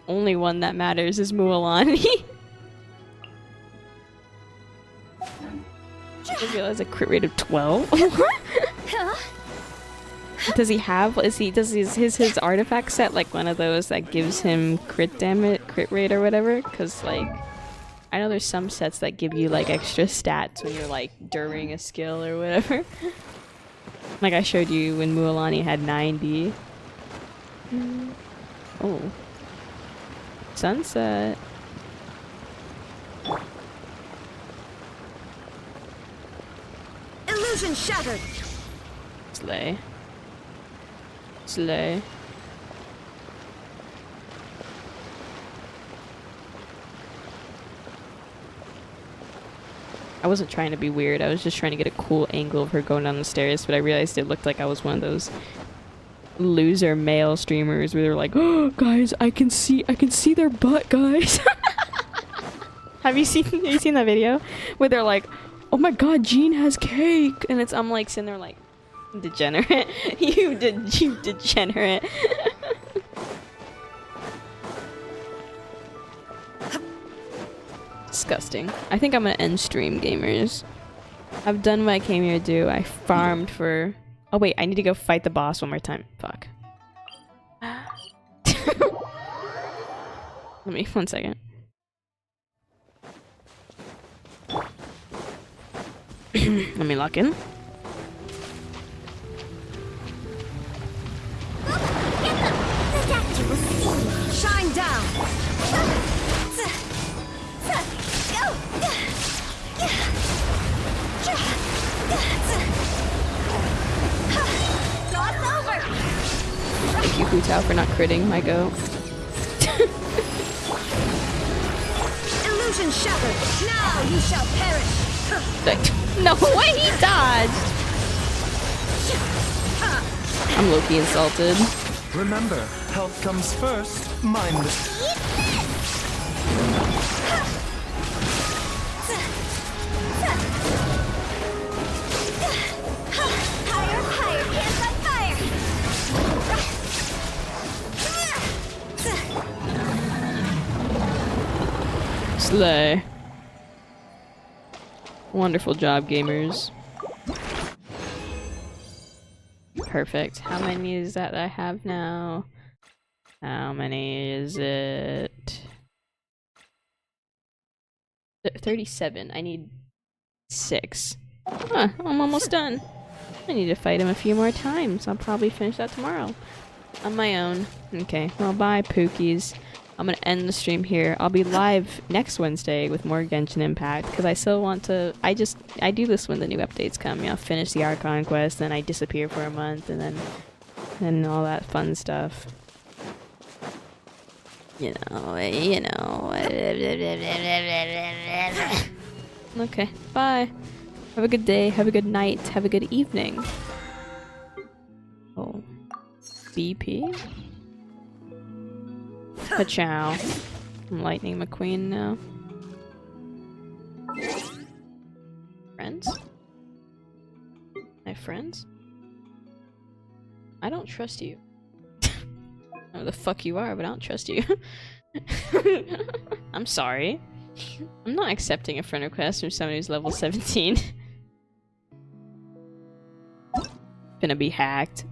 Only one that matters is Mualani. I realize a crit rate of 12. Does he have? Is his artifact set like one of those that gives him crit rate or whatever? Because like, I know there's some sets that give you like extra stats when you're like during a skill or whatever. Like I showed you when Mualani had 90. Oh. Sunset. Illusion shattered. Slay. Slay. I wasn't trying to be weird. I was just trying to get a cool angle of her going down the stairs, but I realized it looked like I was one of those loser male streamers where they're like, "Oh, guys, I can see their butt, guys." Have you seen that video where they're like, "Oh my god, Jean has cake," and I'm like sitting there like, degenerate. you degenerate. Disgusting. I think I'm gonna end stream, gamers. I've done what I came here to do. I farmed for... Oh wait, I need to go fight the boss one more time. Fuck. Let me... 1 second. Let me lock in. Shine down. out for not critting my goat. Illusion shattered. Now you shall perish. No way, he dodged. I'm low-key insulted. Remember, health comes first. Mind the... Higher, higher, hands on fire. Slay. Wonderful job, gamers. Perfect. How many is that I have now? How many is it? 37. I need 6. Huh, I'm almost done. I need to fight him a few more times. I'll probably finish that tomorrow. On my own. Okay, well bye Pookies. I'm gonna end the stream here. I'll be live next Wednesday with more Genshin Impact because I still want to. I do this when the new updates come. You know, finish the Archon quest, then I disappear for a month, and then all that fun stuff. You know. Okay, bye. Have a good day. Have a good night. Have a good evening. Oh, BP. Ka-chow. I'm Lightning McQueen now. Friends? My friends? I don't trust you. I don't know who the fuck you are, but I don't trust you. I'm sorry. I'm not accepting a friend request from someone who's level 17. Gonna be hacked.